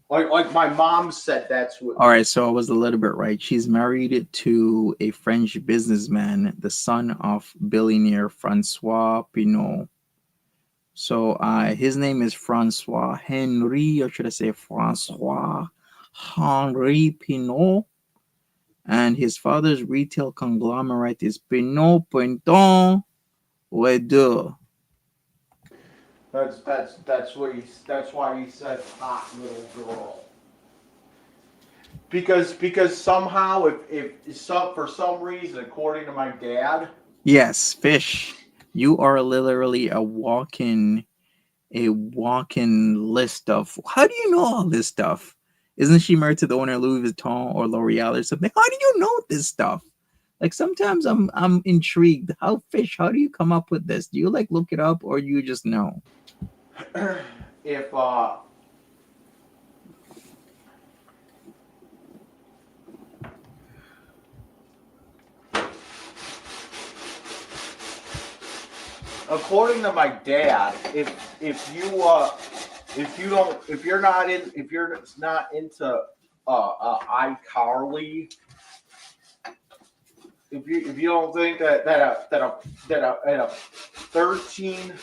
Like my mom said, that's what. All right, so I was a little bit right. She's married to a French businessman, the son of billionaire Francois Pinault. So his name is Francois Henry, or should I say Francois Henry Pinault. And his father's retail conglomerate is Pinault Printemps Deux. That's why he said hot little girl. Because somehow if for some reason, according to my dad. Yes, Fish, you are literally a walk-in list of. How do you know all this stuff? Isn't she married to the owner of Louis Vuitton or L'Oreal or something? How do you know this stuff? Like sometimes I'm intrigued. How do you come up with this? Do you like look it up or you just know? If according to my dad, if you're not into iCarly, if you don't think that a 13,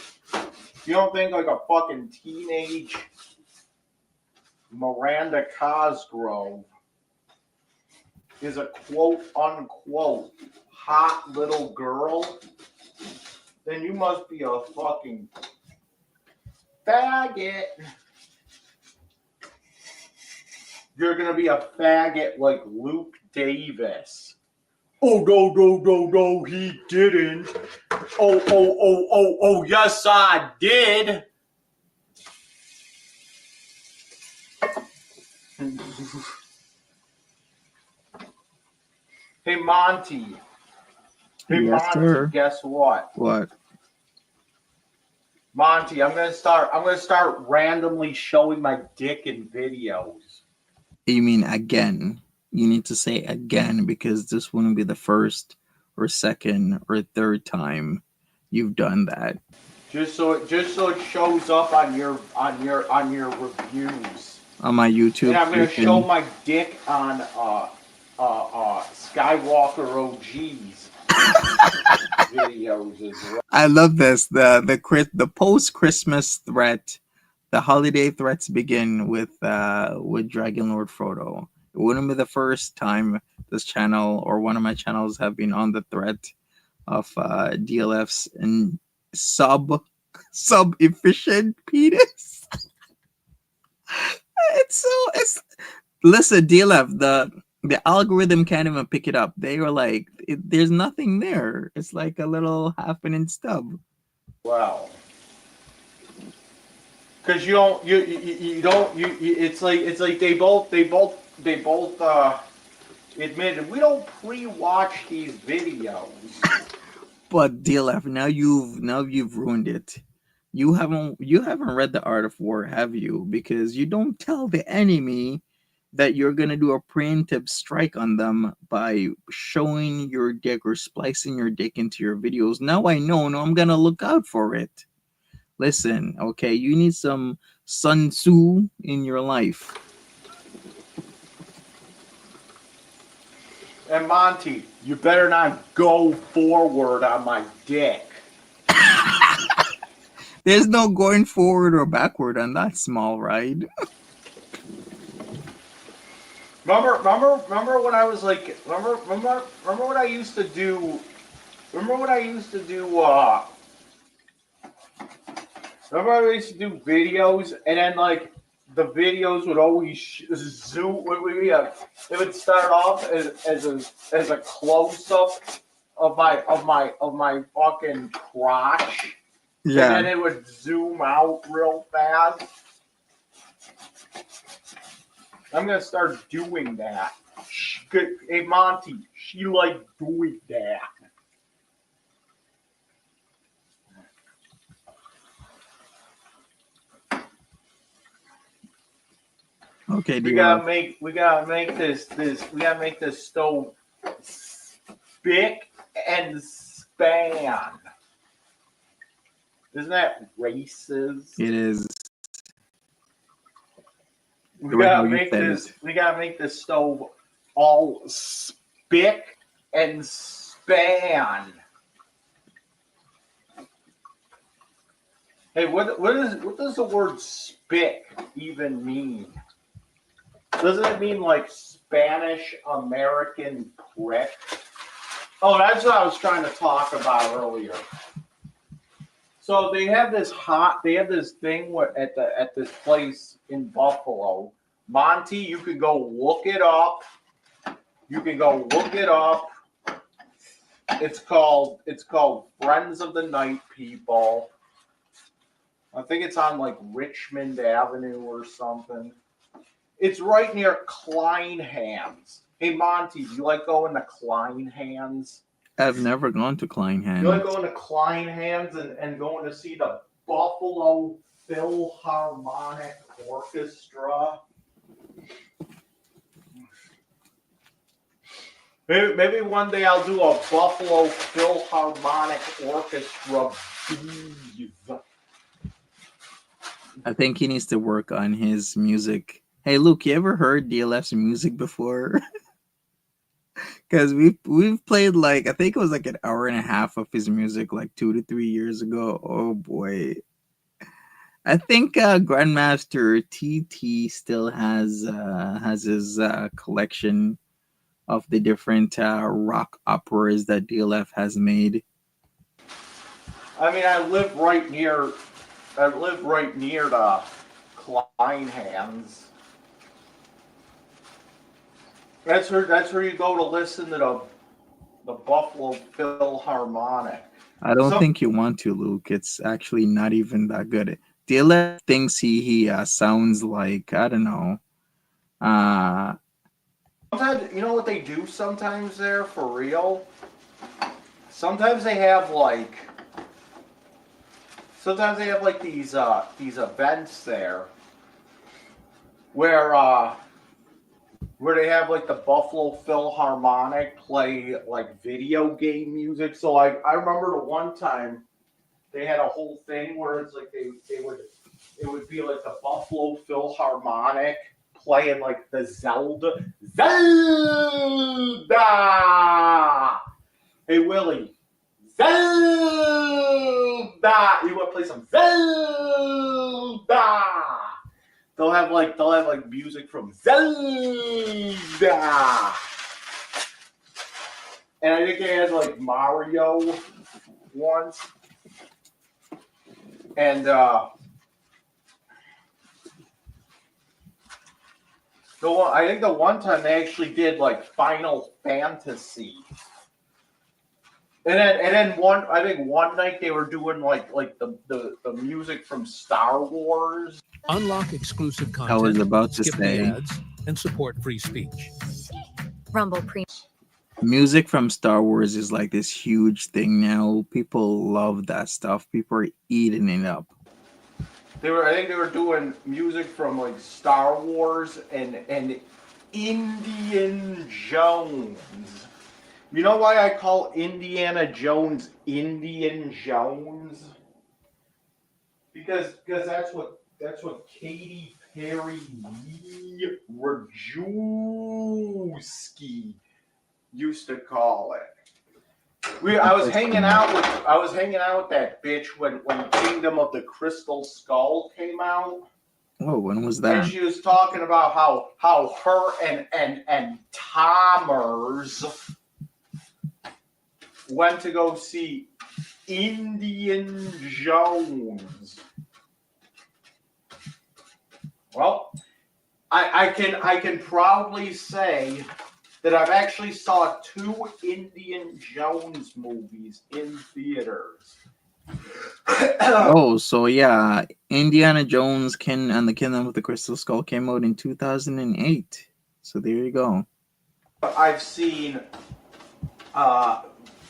you don't think like a fucking teenage Miranda Cosgrove is a quote unquote hot little girl, then you must be a fucking faggot. You're gonna be a faggot like Luke Davis. Oh, no, he didn't. Oh, yes, I did. Hey, Monty. Hey, yes, Monty, sir. Guess what? What? Monty, I'm gonna start randomly showing my dick in videos. You mean again? You need to say again because this wouldn't be the first or second or third time you've done that. Just so it shows up on your reviews. On my YouTube. And I'm gonna show my dick on Skywalker OGs. videos as well. I love this. The post Christmas threat, the holiday threats begin with Dragon Lord Frodo. It wouldn't be the first time this channel or one of my channels have been on the threat of DLF's and sub efficient penis. It's listen, DLF, the algorithm can't even pick it up. They were like, there's nothing there. It's like a little half-inch stub. Wow. Because it's like they both admitted we don't pre-watch these videos. But DLF, now you've ruined it. You haven't read The Art of War, have you? Because you don't tell the enemy that you're gonna do a preemptive strike on them by showing your dick or splicing your dick into your videos. Now I know. Now I'm gonna look out for it. Listen, okay, you need some Sun Tzu in your life. And Monty, you better not go forward on my dick. There's no going forward or backward on that small ride. Remember when I was like, remember what I used to do? Remember when I used to do? Remember I used to do videos, and then like the videos would always zoom. It would start off as a close up of my fucking crotch. Yeah. And then it would zoom out real fast. I'm gonna start doing that. Hey Monty, she like doing that. Okay, we gotta make this stove spick and span. Isn't that racist? It is. We gotta make this stove all spick and span. Hey, what does the word spick even mean? Doesn't it mean like Spanish American prick? Oh, that's what I was trying to talk about earlier. So they have this thing at this place in Buffalo. Monty, you can go look it up. It's called Friends of the Night People. I think it's on like Richmond Avenue or something. It's right near Kleinhans. Hey Monty, do you like going to Kleinhans? I've never gone to Kleinhans. You like going to Kleinhans and going to see the Buffalo Philharmonic Orchestra? Maybe one day I'll do a Buffalo Philharmonic Orchestra. I think he needs to work on his music. Hey, Luke, you ever heard DLF's music before? Because we've played like, I think it was like an hour and a half of his music like 2 to 3 years ago. Oh boy. I think Grandmaster TT still has his collection of the different rock operas that DLF has made. I mean, I live right near the Kleinhans. That's where you go to listen to the Buffalo Philharmonic. I don't think you want to, Luke. It's actually not even that good. DLF thinks he sounds like, I don't know. Sometimes, you know what they do sometimes there, for real? Sometimes they have like these events there where they have like the Buffalo Philharmonic play like video game music. So like I remember the one time they had a whole thing where it's like it would be like the Buffalo Philharmonic playing like the Zelda. Hey Willie, Zelda. You want to play some Zelda? They'll have like music from Zelda. And I think they had like Mario once. And I think the one time they actually did like Final Fantasy. And then one night they were doing like the music from Star Wars. Unlock exclusive content. I was about to skip say. the ads, and support free speech. Rumble Premium. Music from Star Wars is like this huge thing now. People love that stuff. People are eating it up. I think they were doing music from like Star Wars and Indiana Jones. You know why I call Indiana Jones Indian Jones? Because that's what Katy Perry Rajewski used to call it. I was hanging out with that bitch when Kingdom of the Crystal Skull came out. Oh, when was that? And she was talking about how her and Tomers went to go see Indian Jones. Well, I can proudly say that I've actually saw 2 Indian Jones movies in theaters. Oh, so yeah, Indiana Jones and the Kingdom of the Crystal Skull came out in 2008. So there you go. I've seen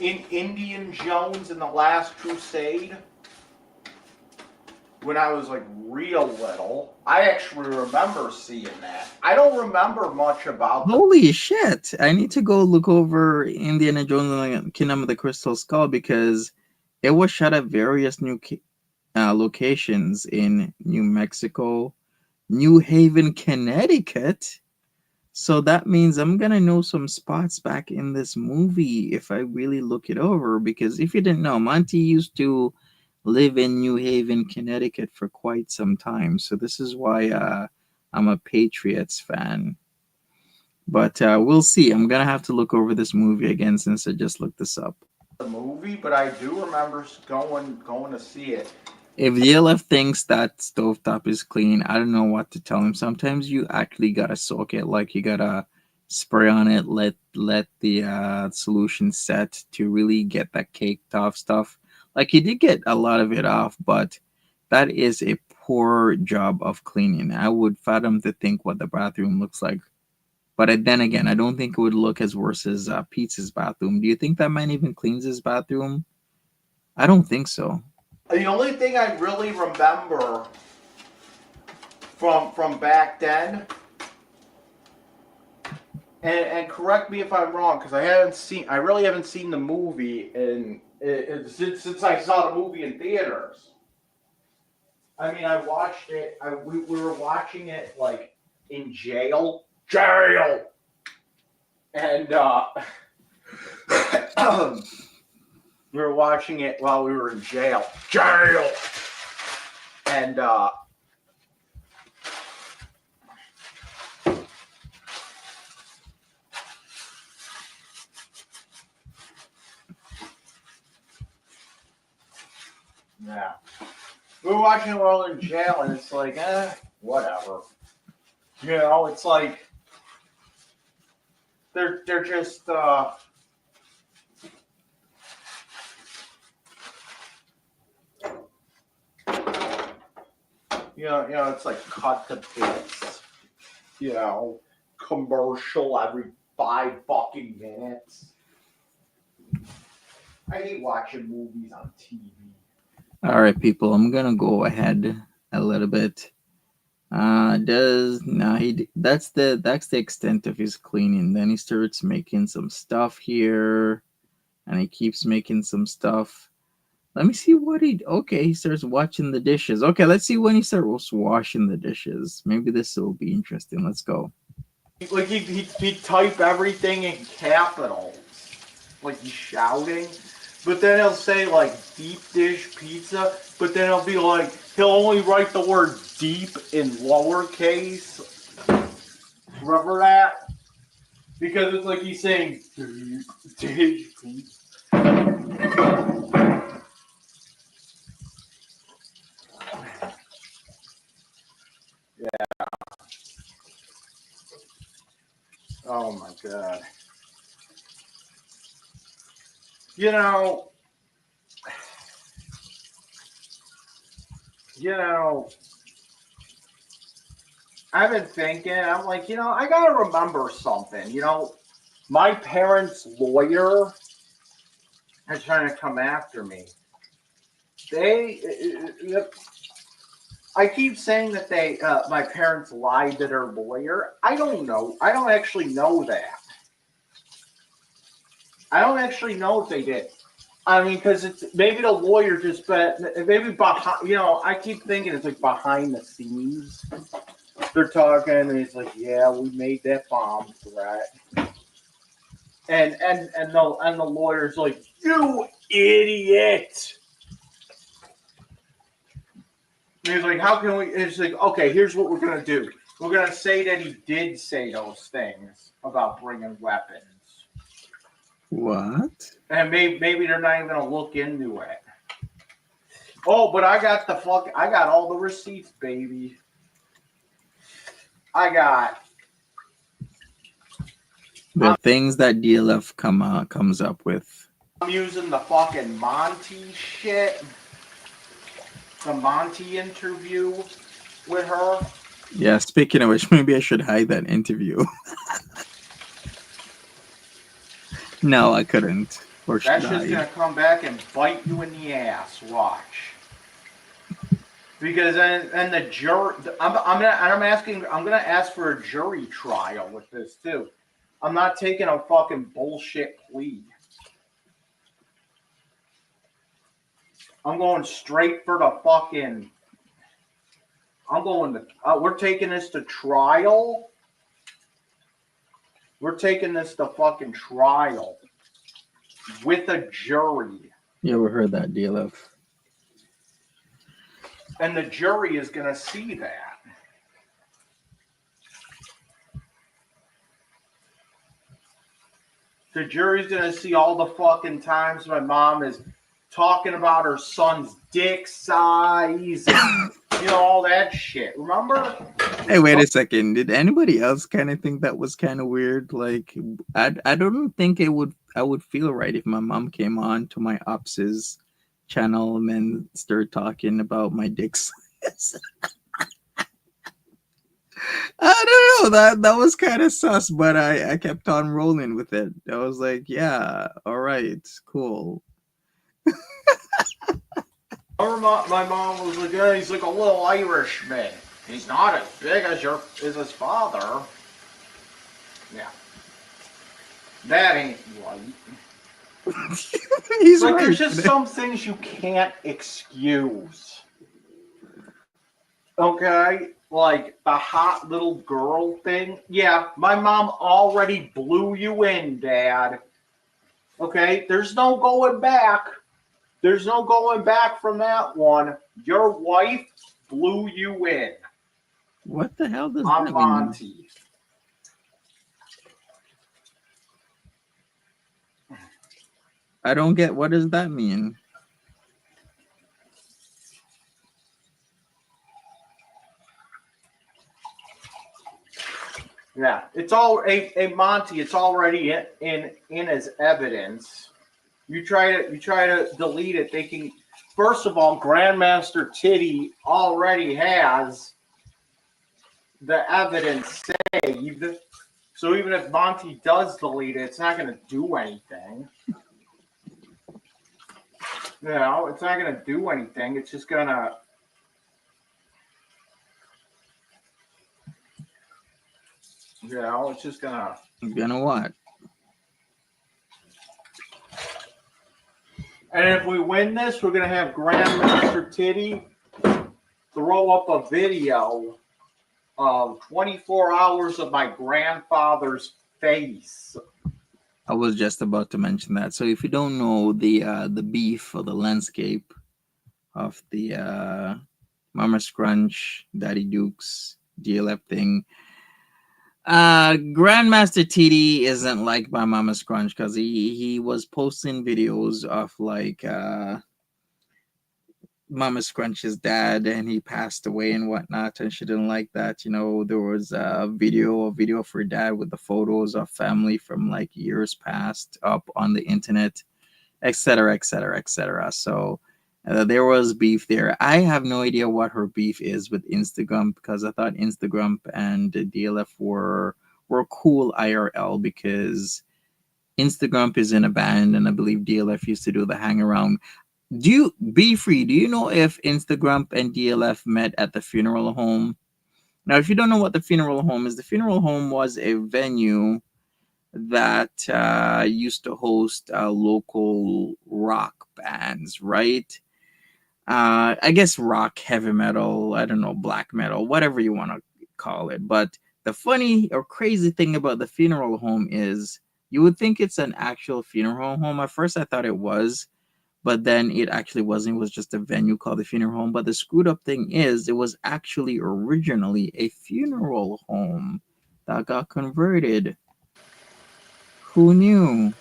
in Indian Jones and the Last Crusade when I was like real little. I actually remember seeing that. I don't remember much about them. Holy shit! I need to go look over Indiana Jones and the Kingdom of the Crystal Skull because it was shot at various new locations in New Mexico, New Haven, Connecticut. So that means I'm gonna know some spots back in this movie if I really look it over. Because if you didn't know, Monty used to live in New Haven, Connecticut for quite some time. So this is why I'm a Patriots fan. But we'll see. I'm gonna have to look over this movie again since I just looked this up. The movie, but I do remember going to see it. If DLF thinks that stovetop is clean, I don't know what to tell him. Sometimes you actually gotta soak it, like you gotta spray on it, let the solution set to really get that caked off stuff. Like he did get a lot of it off, but that is a poor job of cleaning. I would fathom to think what the bathroom looks like. But then again, I don't think it would look as worse as Pete's bathroom. Do you think that man even cleans his bathroom? I don't think so. The only thing I really remember from back then, and correct me if I'm wrong, because I really haven't seen the movie since I saw the movie in theaters. I mean, I watched it. We were watching it like in jail, and we were watching it while we were in jail, and yeah, we were watching it while in jail, and it's like, whatever. You know, it's like they're just you know, it's like cut to bits. You know, commercial every 5 fucking minutes. I hate watching movies on TV. All right, people, I'm gonna go ahead a little bit. That's the extent of his cleaning. Then he starts making some stuff here, and he keeps making some stuff. Let me see what he starts watching the dishes. Okay, let's see when he starts washing the dishes. Maybe this will be interesting. Let's go. Like he type everything in capitals, like he's shouting. but then he'll say like deep dish pizza, but then he'll be like, he'll only write the word deep in lowercase. Remember that? Because it's like he's saying deep dish pizza. Yeah. Oh my God. You know, I've been thinking, I'm like, I gotta remember something. My parents' lawyer is trying to come after me. I keep saying that my parents lied to their lawyer. I don't know. I don't actually know that. I don't actually know if they did. I mean, because it's maybe the lawyer just, maybe behind, I keep thinking it's like behind the scenes. They're talking, and he's like, "Yeah, we made that bomb threat," and the lawyer's like, "You idiot!" And he's like, "How can we?" And it's like, "Okay, here's what we're gonna do. We're gonna say that he did say those things about bringing weapons." What? And maybe they're not even gonna look into it. Oh, but I got all the receipts, baby. I got the things that DLF comes up with. I'm using the fucking Monty shit. The Monty interview with her. Yeah, speaking of which, maybe I should hide that interview. No, I couldn't. Or That's just gonna come back and bite you in the ass. Watch. Because then the jury, I'm gonna ask for a jury trial with this too. I'm not taking a fucking bullshit plea. I'm going straight for the fucking. We're taking this to trial. We're taking this to fucking trial with a jury. You ever heard that, DLF? And the jury is going to see that. The jury's going to see all the fucking times my mom is talking about her son's dick size and, all that shit. Remember? Hey, wait a second. Did anybody else kind of think that was kind of weird? Like, I don't think I would feel right if my mom came on to my Ops's channel and then started talking about my dick size. I don't know. That was kind of sus, but I kept on rolling with it. I was like, yeah, all right, cool. My mom was like, yeah, he's like a little Irishman. He's not as big as his father. Yeah. That ain't right. He's like, right. There's just some things you can't excuse. Okay? Like the hot little girl thing. Yeah, my mom already blew you in, Dad. Okay? There's no going back. There's no going back from that one. Your wife blew you in. What the hell does that mean? Monty. I don't get, what does that mean? Yeah, it's all a Monty. It's already in as evidence. You try to delete it. They can. First of all, Grandmaster Titty already has the evidence saved. So even if Monty does delete it, it's not going to do anything. It's not going to do anything. It's just going to. It's just going to. Gonna what? And if we win this, we're going to have Grandmaster Titty throw up a video of 24 hours of my grandfather's face. I was just about to mention that. So if you don't know the beef or the landscape of the Momma Scrunch, Daddy Dukes, DLF thing, Grandmaster TD isn't like my Momma Scrunch because he was posting videos of like Momma Scrunch's dad, and he passed away and whatnot, and she didn't like that. You know, there was a video of her dad with the photos of family from like years past up on the internet, etc., etc., etc. So there was beef there. I have no idea what her beef is with Instagram, because I thought Instagram and DLF were cool IRL, because Instagram is in a band, and I believe DLF used to do the hang around. Do you be free? Do you know if Instagram and DLF met at the funeral home? Now, if you don't know what the funeral home is, the funeral home was a venue that used to host local rock bands, right? I guess rock, heavy metal, I don't know, black metal, whatever you want to call it. But the funny or crazy thing about the funeral home is you would think it's an actual funeral home. At first, I thought it was, but then it actually wasn't. It was just a venue called the funeral home. But the screwed up thing is it was actually originally a funeral home that got converted. Who knew?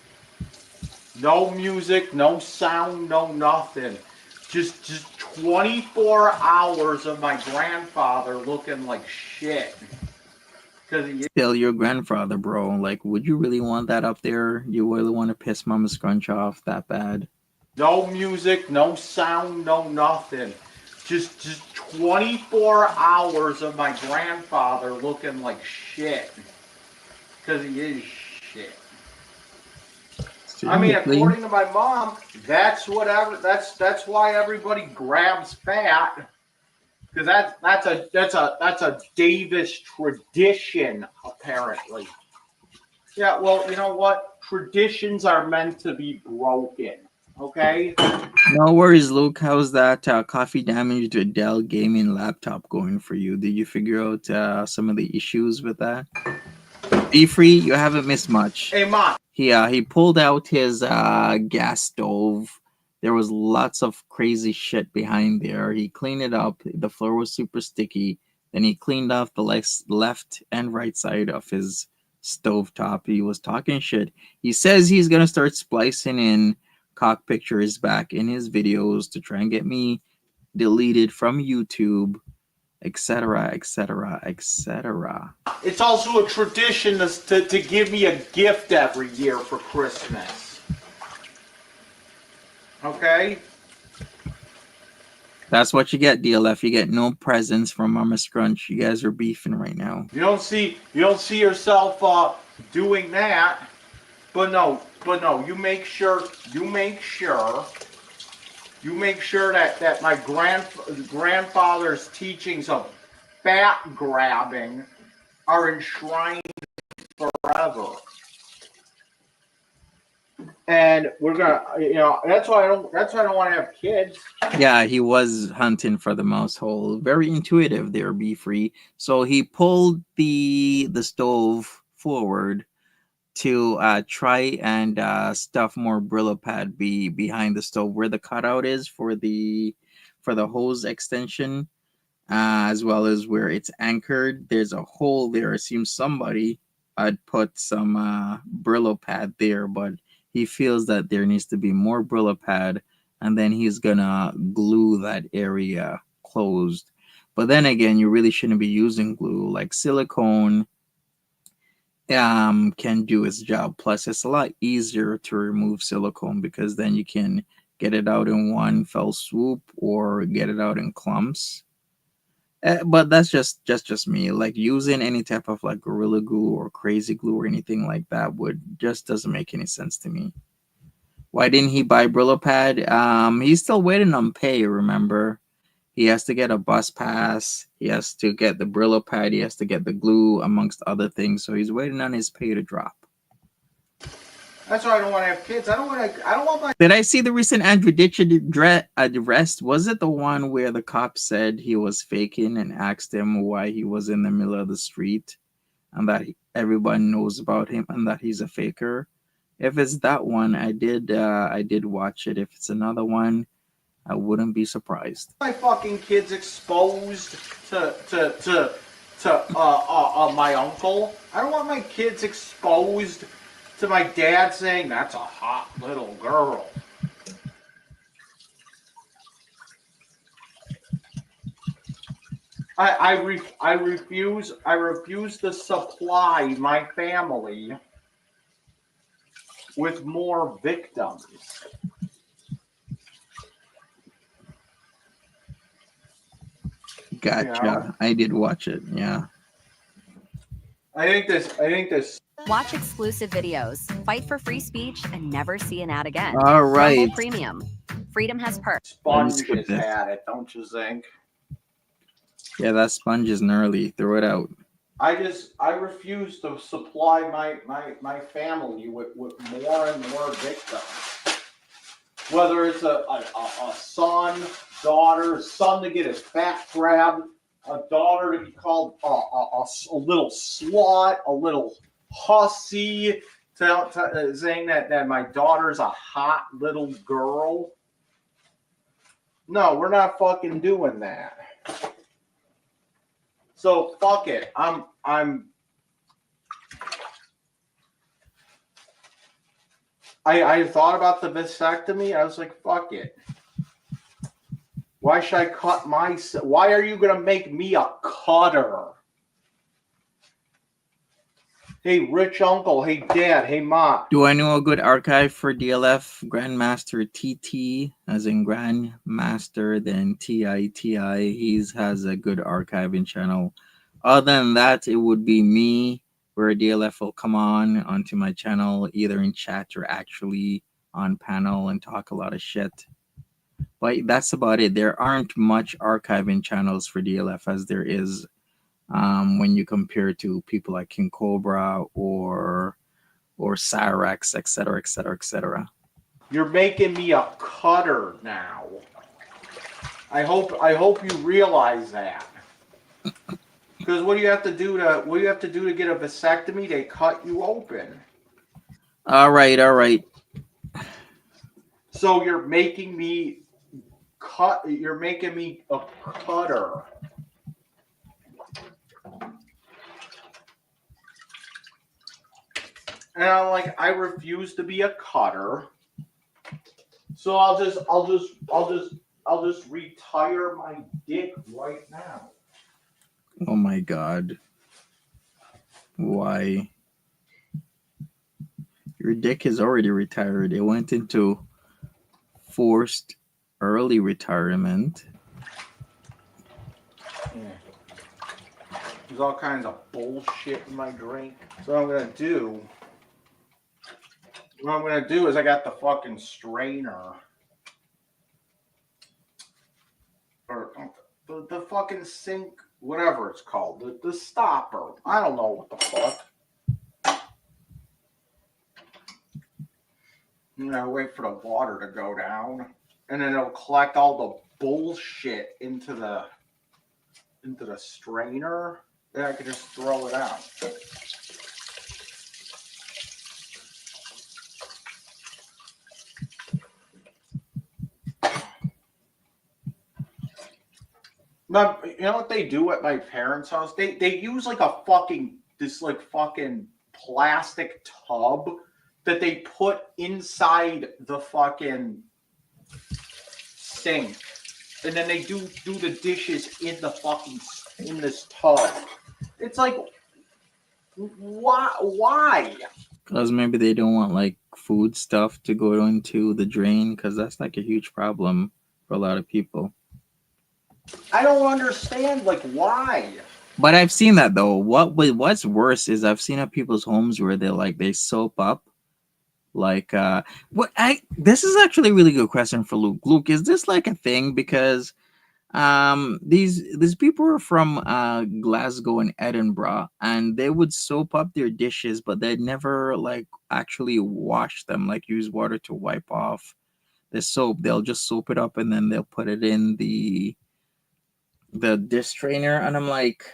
No music, no sound, no nothing. Just 24 hours of my grandfather looking like shit. Still your grandfather, bro. Like, would you really want that up there? You really want to piss Momma Scrunch off that bad? No music, no sound, no nothing. Just 24 hours of my grandfather looking like shit. Because he is shit. I mean, according to my mom, that's why everybody grabs fat. Because that's a Davis tradition, apparently. Yeah, well, you know what? Traditions are meant to be broken. Okay. No worries, Luke. How's that coffee damaged Dell gaming laptop going for you? Did you figure out some of the issues with that? Be free. You haven't missed much. Hey, Mom. He pulled out his gas stove. There was lots of crazy shit behind there. He cleaned it up. The floor was super sticky. Then he cleaned off the left and right side of his stove top. He was talking shit. He says he's gonna start splicing in cock pictures back in his videos to try and get me deleted from YouTube, etc., etc., etc. It's also a tradition to give me a gift every year for Christmas. Okay? That's what you get, DLF. You get no presents from Momma Scrunch. You guys are beefing right now. You don't see yourself doing that. But no, you make sure that my grandfather's teachings of fat grabbing are enshrined forever. And we're gonna, that's why I don't want to have kids. Yeah, he was hunting for the mouse hole. Very intuitive there, Be Free. So he pulled the stove forward to try and stuff more Brillo pad behind the stove where the cutout is for the hose extension, as well as where it's anchored. There's a hole there. It seems somebody had put some Brillo pad there, but he feels that there needs to be more Brillo pad, and then he's gonna glue that area closed. But then again, you really shouldn't be using glue. Like silicone can do its job. Plus, it's a lot easier to remove silicone because then you can get it out in one fell swoop or get it out in clumps. But that's just me. Like using any type of like Gorilla Glue or Crazy Glue or anything like that just doesn't make any sense to me. Why didn't he buy Brillo pad? He's still waiting on pay, remember? He has to get a bus pass. He has to get the Brillo pad. He has to get the glue, amongst other things. So he's waiting on his pay to drop. That's why I don't want to have kids. I don't want my. Did I see the recent Andrew Ditch arrest? Was it the one where the cop said he was faking and asked him why he was in the middle of the street, and that everyone knows about him and that he's a faker? If it's that one, I did watch it. If it's another one, I wouldn't be surprised. My fucking kids exposed to my uncle. I don't want my kids exposed to my dad saying that's a hot little girl. I refuse to supply my family with more victims. Gotcha. You know? I did watch it. Yeah. I think this. Watch exclusive videos, fight for free speech, and never see an ad again. All right. Rumble Premium. Freedom has perks. Sponge has had it, don't you think? Yeah, that sponge is gnarly. Throw it out. I refuse to supply my family with more and more victims. Whether it's a son, daughter, son to get his fat grabbed, a daughter to be called a little slut, a little hussy, saying that my daughter's a hot little girl. No, we're not fucking doing that. So fuck it. I thought about the vasectomy. I was like, fuck it. Why should I cut why are you gonna make me a cutter? Hey, rich uncle. Hey, dad. Hey, ma. Do I know a good archive for DLF? Grandmaster TT, as in Grandmaster, then TITI. He has a good archiving channel. Other than that, it would be me, where DLF will come onto my channel, either in chat or actually on panel and talk a lot of shit. But that's about it. There aren't much archiving channels for DLF as there is when you compare to people like King Cobra or Cyrex, etc., etc., etc. You're making me a cutter now. I hope you realize that. Because what do you have to do to get a vasectomy? They cut you open. All right. So you're making me You're making me a cutter. And I'm like, I refuse to be a cutter. So I'll just retire my dick right now. Oh my God. Why? Your dick is already retired. It went into forced early retirement. There's all kinds of bullshit in my drink. So what I'm gonna do is I got the fucking strainer. Or the fucking sink, whatever it's called. The stopper. I don't know what the fuck. You know, wait for the water to go down. And then it'll collect all the bullshit into the strainer. Then I can just throw it out. But you know what they do at my parents' house? They use like a fucking plastic tub that they put inside the fucking sink, and then they do the dishes in this tub. It's like, why? Because maybe they don't want like food stuff to go into the drain, because that's like a huge problem for a lot of people. I don't understand, like, why. But I've seen that though. What's worse is I've seen at people's homes where they soap up. Like this is actually a really good question for Luke. Luke, is this like a thing? Because these people are from Glasgow and Edinburgh, and they would soap up their dishes, but they'd never like actually wash them, like use water to wipe off the soap. They'll just soap it up and then they'll put it in the dish strainer, and I'm like,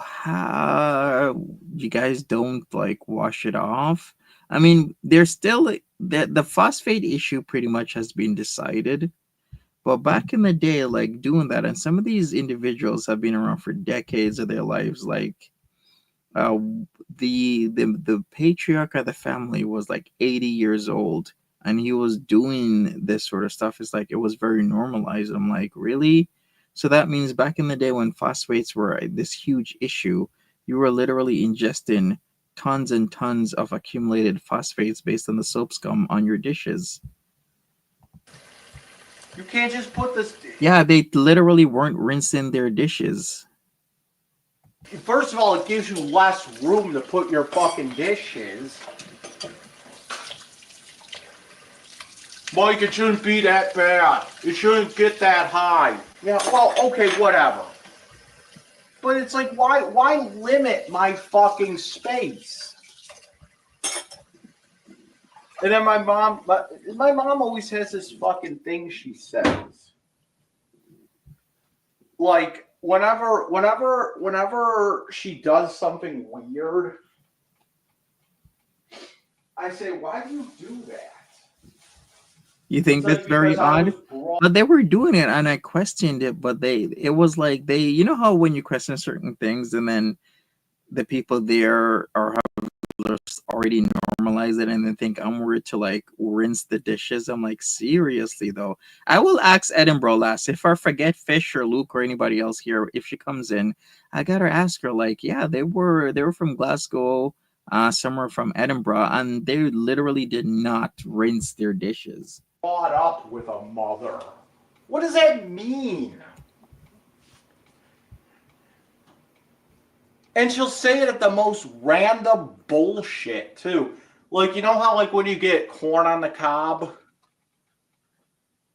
how you guys don't like wash it off? I mean, there's still the phosphate issue pretty much has been decided. But back in the day, like doing that, and some of these individuals have been around for decades of their lives. Like uh, the patriarch of the family was like 80 years old, and he was doing this sort of stuff. It's like it was very normalized. I'm like, really? So that means back in the day when phosphates were this huge issue, you were literally ingesting tons and tons of accumulated phosphates based on the soap scum on your dishes. You can't just put this. Yeah, they literally weren't rinsing their dishes. First of all, it gives you less room to put your fucking dishes. Mike, it shouldn't be that bad. It shouldn't get that high. Yeah, well, okay, whatever. But it's like, why limit my fucking space? And then my mom always has this fucking thing she says. Like, whenever she does something weird, I say, why do you do that? You think that's very odd? But they were doing it, and I questioned it. But it was like you know how when you question certain things, and then the people there are already normalize it, and then think I'm weird to like rinse the dishes. I'm like, seriously though. I will ask Edinburgh last if I forget Fish or Luke or anybody else here. If she comes in, I gotta ask her. Like, yeah, they were from Glasgow. Some were from Edinburgh, and they literally did not rinse their dishes. Brought up with a mother. What does that mean? And she'll say it at the most random bullshit too. Like, you know how like when you get corn on the cob?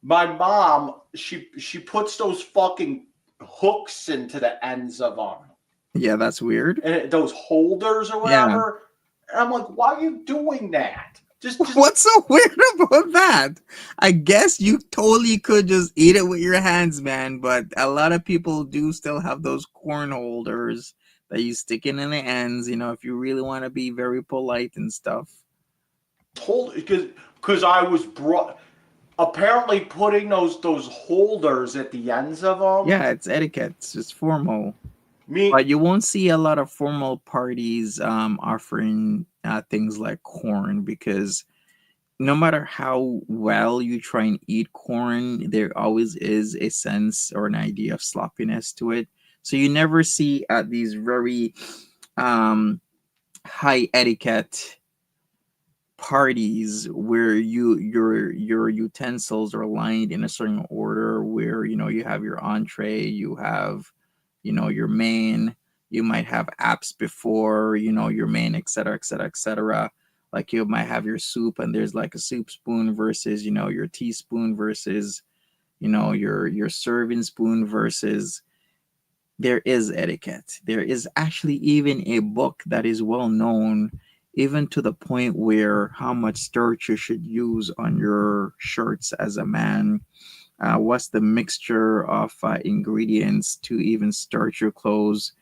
My mom, she puts those fucking hooks into the ends of them. Yeah, that's weird. And those holders or whatever. Yeah. And I'm like, why are you doing that? Just What's so weird about that? I guess you totally could just eat it with your hands, man. But a lot of people do still have those corn holders that you stick in the ends, you know, if you really want to be very polite and stuff. Because I was apparently putting those holders at the ends of them. Yeah, it's etiquette. It's just formal. But you won't see a lot of formal parties offering things like corn, because no matter how well you try and eat corn, there always is a sense or an idea of sloppiness to it. So you never see at these very high etiquette parties where your utensils are lined in a certain order, where you know you have your entree, you have your main, you might have apps before your main, etc., etc., etc. Like you might have your soup, and there's like a soup spoon versus your teaspoon versus your serving spoon versus. There is etiquette. There is actually even a book that is well known, even to the point where how much starch you should use on your shirts as a man. What's the mixture of ingredients to even starch your clothes?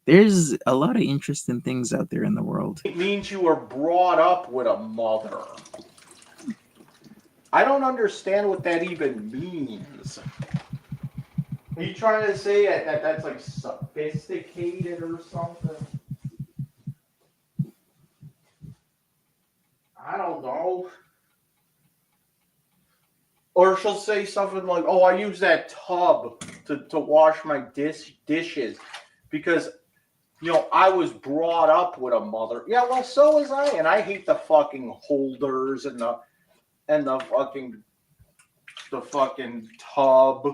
There's a lot of interesting things out there in the world. It means you were brought up with a mother. I don't understand what that even means. Are you trying to say that that's like sophisticated or something? I don't know. Or she'll say something like, oh, I use that tub to wash my dishes because, I was brought up with a mother. Yeah, well, so was I. And I hate the fucking holders and the fucking tub.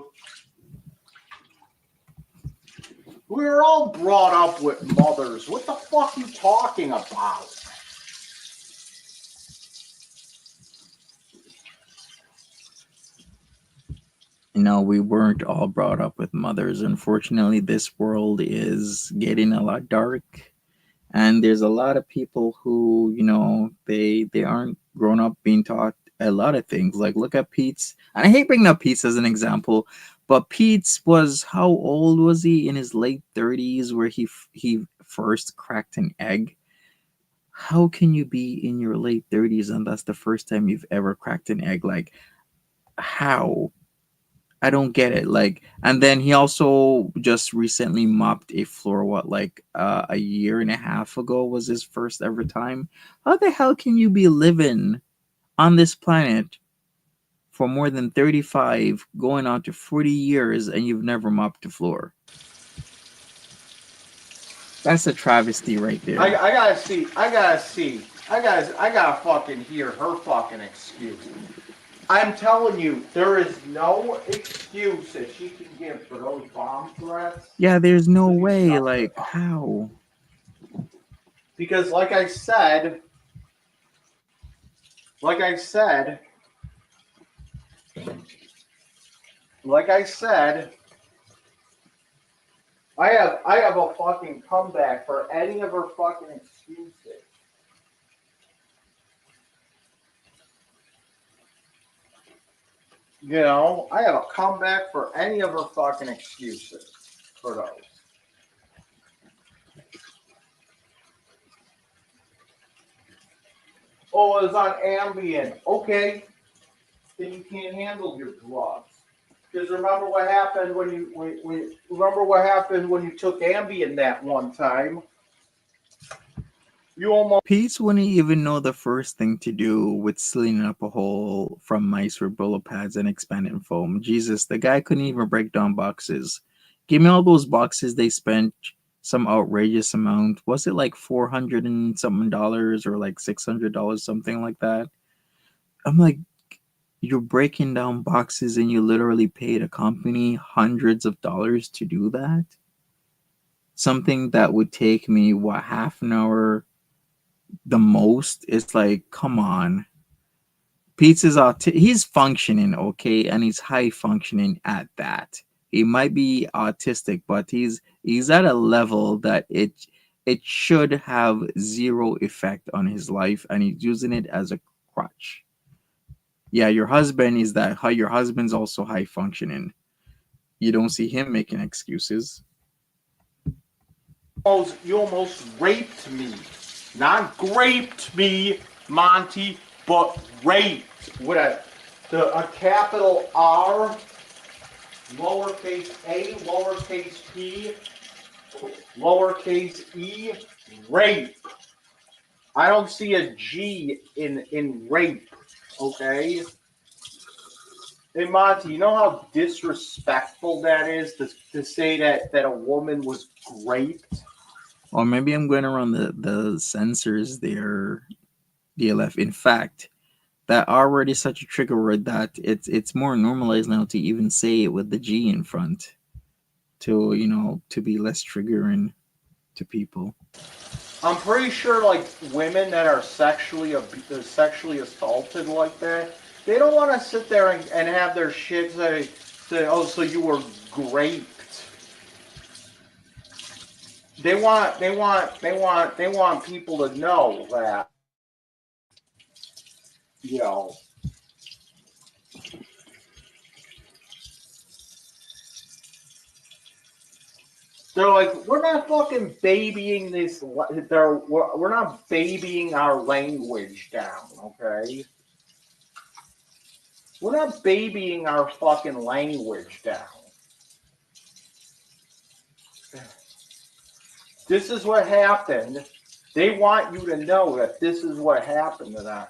We were all brought up with mothers. What the fuck are you talking about? No, we weren't all brought up with mothers. Unfortunately, this world is getting a lot dark, and there's a lot of people who, they aren't grown up being taught a lot of things. Like, look at Pete's, and I hate bringing up Pete's as an example, but Pete's was, how old was he? In his late 30s, where he first cracked an egg. how can you be in your late 30s and that's the first time you've ever cracked an egg? Like, how? I don't get it. Like, and then he also just recently mopped a floor. What, like a year and a half ago was his first ever time. How the hell can you be living on this planet for more than 35, going on to 40 years, and you've never mopped the floor? That's a travesty right there. I gotta see. I gotta fucking hear her fucking excuse. I'm telling you, there is no excuse that she can give for those bomb threats. Yeah, there's no way. Like, how? Because, like I said, I have a fucking comeback for any of her fucking excuses. You know, I have a comeback for any of her fucking excuses for those. Oh, it was on Ambien. Okay, then you can't handle your drugs. Because remember what happened when you took Ambien that one time? You almost Pete's wouldn't even know the first thing to do with sealing up a hole from mice with Brillo pads and expanding foam. Jesus, the guy couldn't even break down boxes. Give me all those boxes. They spent some outrageous amount. Was it like $400 and something or like $600, something like that? I'm like, you're breaking down boxes and you literally paid a company hundreds of dollars to do that? Something that would take me, what, half an hour the most? It's like, come on. Pete's is he's functioning okay, and he's high functioning at that. He might be autistic, but he's at a level that it should have zero effect on his life, and he's using it as a crutch. Yeah, your husband's also high functioning. You don't see him making excuses. you almost raped me. Not graped me, Monty, but raped with a capital R, lowercase a, lowercase p, lowercase e, rape. I don't see a G in rape, okay? Hey, Monty, you know how disrespectful that is to say that a woman was raped? Or maybe I'm going around the censors there, DLF. In fact, that already such a trigger word that it's more normalized now to even say it with the G in front, to be less triggering to people. I'm pretty sure, like, women that are sexually assaulted like that, they don't want to sit there and have their shit say, oh, so you were raped. They want people to know that, they're like, we're not fucking babying this. We're not babying our language down, okay? We're not babying our fucking language down. This is what happened. They want you to know that this is what happened to them.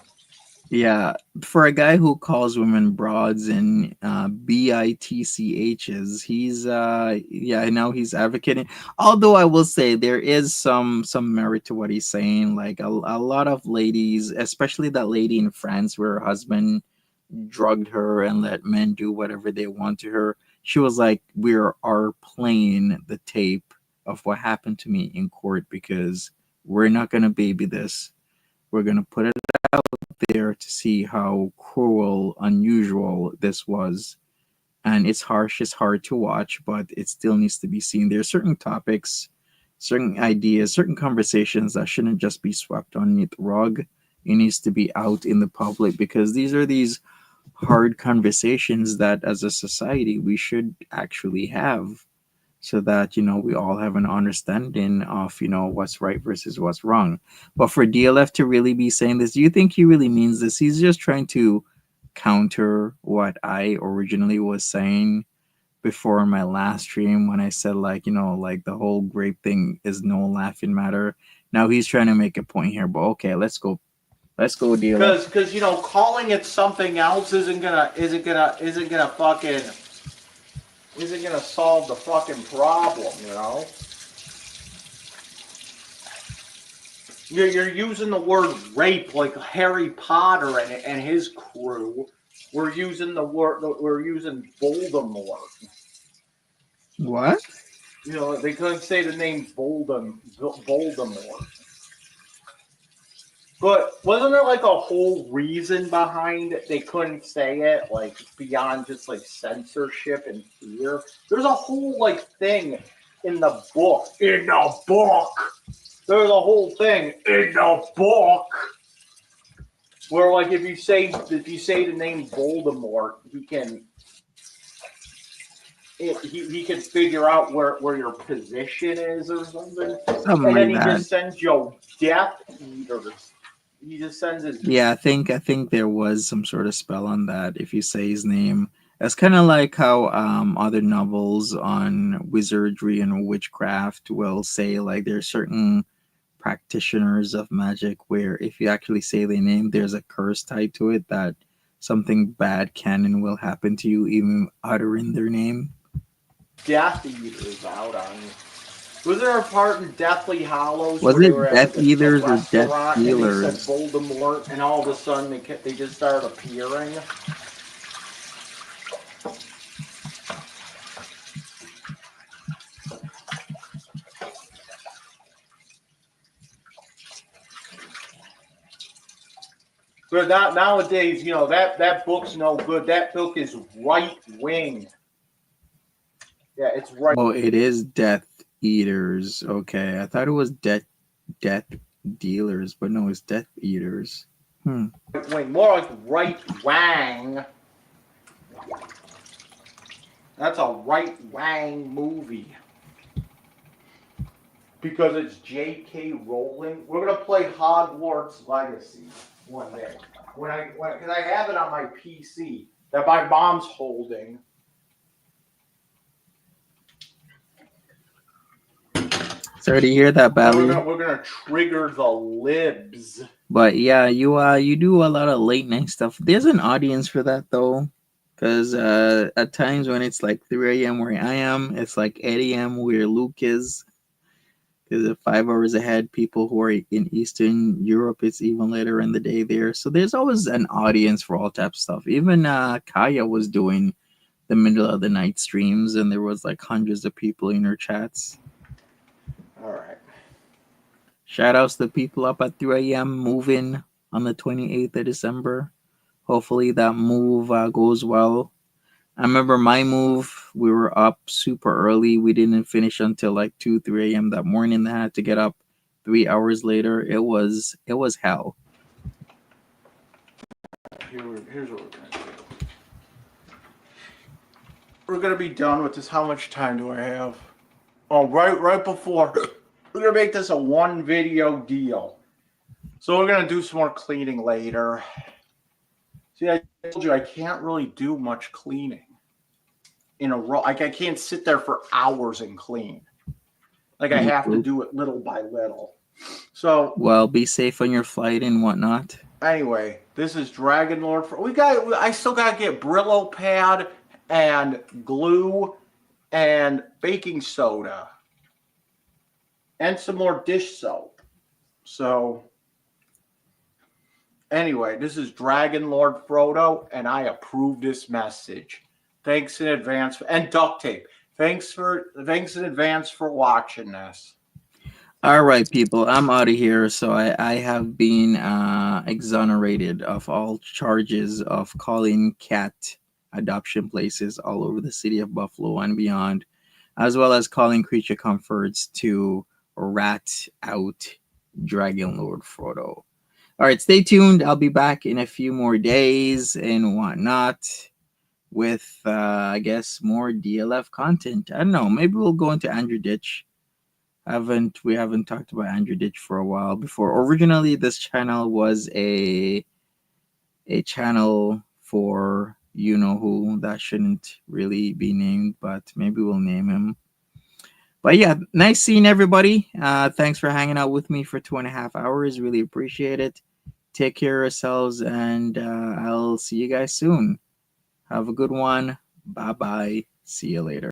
Yeah, for a guy who calls women broads and bitchs, he's now he's advocating. Although I will say there is some merit to what he's saying. Like a lot of ladies, especially that lady in France where her husband drugged her and let men do whatever they want to her. She was like, we are playing the tape of what happened to me in court because we're not going to baby this. We're going to put it out there to see how cruel, unusual this was. And it's harsh, it's hard to watch, but it still needs to be seen. There are certain topics, certain ideas, certain conversations that shouldn't just be swept underneath the rug. It needs to be out in the public because these are these hard conversations that as a society we should actually have. so that we all have an understanding of what's right versus what's wrong. But for DLF to really be saying this, do you think he really means this? He's just trying to counter what I originally was saying before my last stream when I said like the whole grape thing is no laughing matter. Now he's trying to make a point here, but okay, let's go DLF. Because calling it something else isn't gonna solve the fucking problem, You're using the word rape like Harry Potter and his crew. We're using Voldemort. What? They couldn't say the name Voldemort. But wasn't there like a whole reason behind it? They couldn't say it, like beyond just like censorship and fear. There's a whole like thing in the book. There's a whole thing in the book where like if you say the name Voldemort, he can figure out where your position is or something. And then he just sends you Death Eaters. He just sends his. Yeah, I think there was some sort of spell on that. If you say his name, it's kind of like how other novels on wizardry and witchcraft will say like there's certain practitioners of magic where if you actually say their name, there's a curse tied to it that something bad can and will happen to you even uttering their name. Death Eaters out on you. Was there a part in Deathly Hallows? Was it Death Eaters or Death Dealers? And they said Voldemort, and all of a sudden they just started appearing. But nowadays, that book's no good. That book is right wing. Yeah, it's right. Oh, it is Death Eaters. Okay, I thought it was Death Dealers, but no, it's Death Eaters. Wait, more like right wang. That's a right wang movie. Because it's J.K. Rowling. We're gonna play Hogwarts Legacy one day. Because I have it on my PC that my mom's holding. Sorry to hear that, Bally. We're gonna trigger the libs. But yeah, you do a lot of late night stuff. There's an audience for that though, because at times when it's like 3 a.m. where I am, it's like 8 a.m. where Luke is. Because 5 hours ahead, people who are in Eastern Europe, it's even later in the day there. So there's always an audience for all types of stuff. Even Kaya was doing the middle of the night streams, and there was like hundreds of people in her chats. All right. Shout outs to the people up at 3 a.m. moving on the 28th of December. Hopefully that move goes well. I remember my move, we were up super early. We didn't finish until like 2, 3 a.m. that morning. I had to get up 3 hours later. It was hell. Here's what we're going to do. We're going to be done with this. How much time do I have? Oh, right before. We're going to make this a one video deal. So we're going to do some more cleaning later. See, I told you I can't really do much cleaning in a row. Like I can't sit there for hours and clean. Like I have to do it little by little. So well, be safe on your flight and whatnot. Anyway, this is Dragon Lord. I still got to get Brillo pad and glue and baking soda and some more dish soap. So anyway, this is Dragon Lord Frodo, and I approve this message. Thanks in advance, and duct tape. Thanks in advance for watching this. All right, people, I'm out of here. So I have been exonerated of all charges of calling cat adoption places all over the city of Buffalo and beyond, as well as calling creature comforts to rat out Dragon Lord Frodo. All right, stay tuned. I'll be back in a few more days and whatnot. with I guess more DLF content. I don't know. Maybe we'll go into Andrew Ditch. We haven't talked about Andrew Ditch for a while before. Originally, this channel was a channel for you know who that shouldn't really be named, but maybe we'll name him. But yeah, nice seeing everybody. Thanks for hanging out with me for 2.5 hours. Really appreciate it. Take care of yourselves, and I'll see you guys soon. Have a good one. Bye bye. See you later.